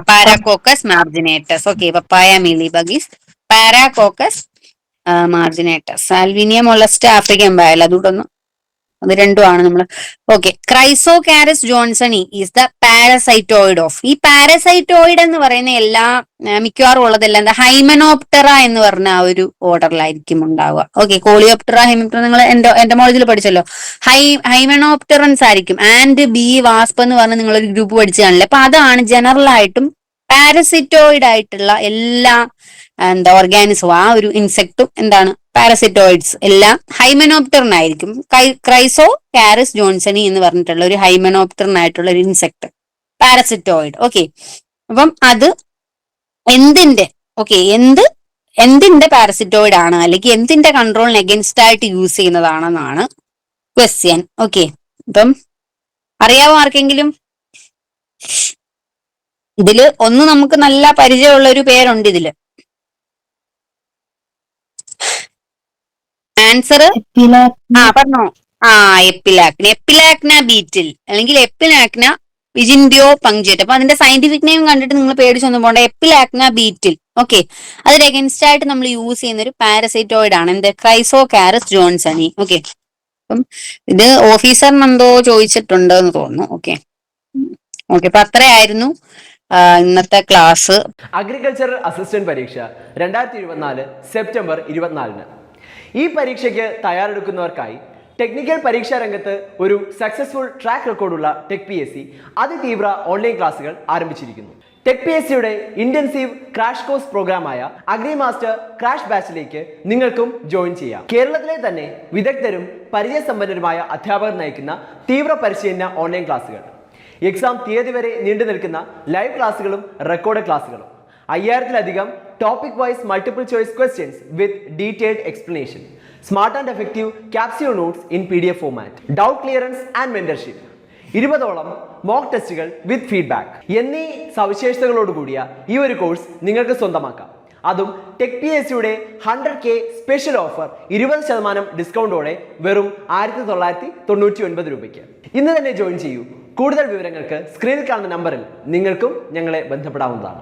Paracoccus marginatus. Okay, papaya mealybugs, Paracoccus marginatus. Salvinia molesta African ബയൽ, അതുകൊണ്ടൊന്നും അത് രണ്ടുമാണ് നമ്മൾ. Okay, Chrysocharis johnsoni is the parasitoid of. ഈ പാരസൈറ്റോയിഡ് എന്ന് പറയുന്ന എല്ലാ മിക്കവാറും ഉള്ളതെല്ലാം എന്താ, ഹൈമനോപ്റ്ററ എന്ന് പറഞ്ഞ ആ ഒരു ഓർഡറിലായിരിക്കും ഉണ്ടാവുക. ഓക്കെ, കോളിയോപ്റ്ററ, ഹൈമനോപ്റ്ററ നിങ്ങൾ എന്റമോളജിയിൽ പഠിച്ചല്ലോ. ഹൈമനോപ്റ്ററൻസ് ആയിരിക്കും. ആൻഡ് ബി വാസ്പ് എന്ന് പറഞ്ഞ് നിങ്ങളൊരു ഗ്രൂപ്പ് പഠിച്ചു കാണില്ലേ? അപ്പൊ അതാണ് ജനറൽ ആയിട്ടും പാരസിറ്റോയിഡ് ആയിട്ടുള്ള എല്ലാ ഓർഗാനിസവും, ആ ഒരു ഇൻസെക്റ്റും എന്താണ്, പാരസിറ്റോയിഡ്സ് എല്ലാം ഹൈമനോപ്റ്ററിനായിരിക്കും. ക്രൈസോ കാരസ് ജോൺസണി എന്ന് പറഞ്ഞിട്ടുള്ള ഒരു ഹൈമനോപ്റ്ററിനായിട്ടുള്ള ഒരു ഇൻസെക്ട്, പാരസിറ്റോയിഡ്. ഓക്കെ, അപ്പം അത് എന്തിന്റെ എന്തിന്റെ പാരസിറ്റോയിഡ് ആണ്, അല്ലെങ്കിൽ എന്തിന്റെ കൺട്രോളിന് എഗൻസ്റ്റ് ആയിട്ട് യൂസ് ചെയ്യുന്നതാണെന്നാണ് ക്വസ്റ്റ്യൻ. ഓക്കെ, അപ്പം അറിയാവോ ആർക്കെങ്കിലും? ഇതില് ഒന്ന് നമുക്ക് നല്ല പരിചയമുള്ള ഒരു പേരുണ്ട് ഇതില്. ആൻസർ പറഞ്ഞോ. എപ്പിലാക്ന ബീറ്റിൽ, അല്ലെങ്കിൽ എപ്പിലാക്ന വിജിൻഡിയോ പങ്ക്ചുവേറ്റ്. അപ്പൊ അതിന്റെ സയന്റിഫിക് നെയിം കണ്ടിട്ട് നിങ്ങൾ പേടിച്ചൊന്നും പോകണ്ട. എപ്പിലാക്ന ബീറ്റിൽ. ഓക്കെ, അതിന് എഗൻസ്റ്റ് ആയിട്ട് നമ്മൾ യൂസ് ചെയ്യുന്ന ഒരു പാരസൈറ്റോയിഡ് ആണ് എന്ത്, ക്രൈസോകാരസ് ജോൺസണി. ഓക്കെ, അപ്പം ഇത് ഓഫീസറിന് എന്തോ ചോദിച്ചിട്ടുണ്ട് എന്ന് തോന്നുന്നു. ഓക്കെ, അപ്പൊ അത്രയായിരുന്നു ഇന്നത്തെ ക്ലാസ്. അഗ്രികൾച്ചറൽ അസിസ്റ്റന്റ് പരീക്ഷ 2024 സെപ്റ്റംബർ 24. ഈ പരീക്ഷയ്ക്ക് തയ്യാറെടുക്കുന്നവർക്കായി ടെക്നിക്കൽ പരീക്ഷാ രംഗത്ത് ഒരു സക്സസ്ഫുൾ ട്രാക്ക് റെക്കോർഡുള്ള ടെക് PSC അതിതീവ്ര ഓൺലൈൻ ക്ലാസുകൾ ആരംഭിച്ചിരിക്കുന്നു. ടെക് PSCയുടെ ഇന്റൻസീവ് ക്രാഷ് കോഴ്സ് പ്രോഗ്രാമായ അഗ്രി മാസ്റ്റർ ക്രാഷ് ബാച്ചിലേക്ക് നിങ്ങൾക്കും ജോയിൻ ചെയ്യാം. കേരളത്തിലെ തന്നെ വിദഗ്ധരും പരിചയസമ്പന്നരുമായ അധ്യാപകർ നയിക്കുന്ന തീവ്ര പരിശീലന ഓൺലൈൻ ക്ലാസുകൾ, എക്സാം തീയതി വരെ നീണ്ടു നിൽക്കുന്ന ലൈവ് ക്ലാസുകളും റെക്കോർഡ് ക്ലാസുകളും, 5000-ലധികം topic wise multiple choice questions with detailed explanation, smart and effective capsule notes in PDF format, doubt clearance and mentorship, 20ഓളം മോക്ക് ടെസ്റ്റുകൾ വിത്ത് ഫീഡ്ബാക്ക് എന്നീ സവിശേഷതകളോടുകൂടിയ ഈ ഒരു കോഴ്സ് നിങ്ങൾക്ക് സ്വന്തമാക്കാം. അതും ടെക് PSCയുടെ 100K സ്പെഷ്യൽ ഓഫർ 20% ഡിസ്കൗണ്ടോടെ വെറും 1999 രൂപയ്ക്ക്. ഇന്ന് തന്നെ ജോയിൻ ചെയ്യൂ. കൂടുതൽ വിവരങ്ങൾക്ക് സ്ക്രീനിൽ കാണുന്ന നമ്പറിൽ നിങ്ങൾക്കും ഞങ്ങളെ ബന്ധപ്പെടാവുന്നതാണ്.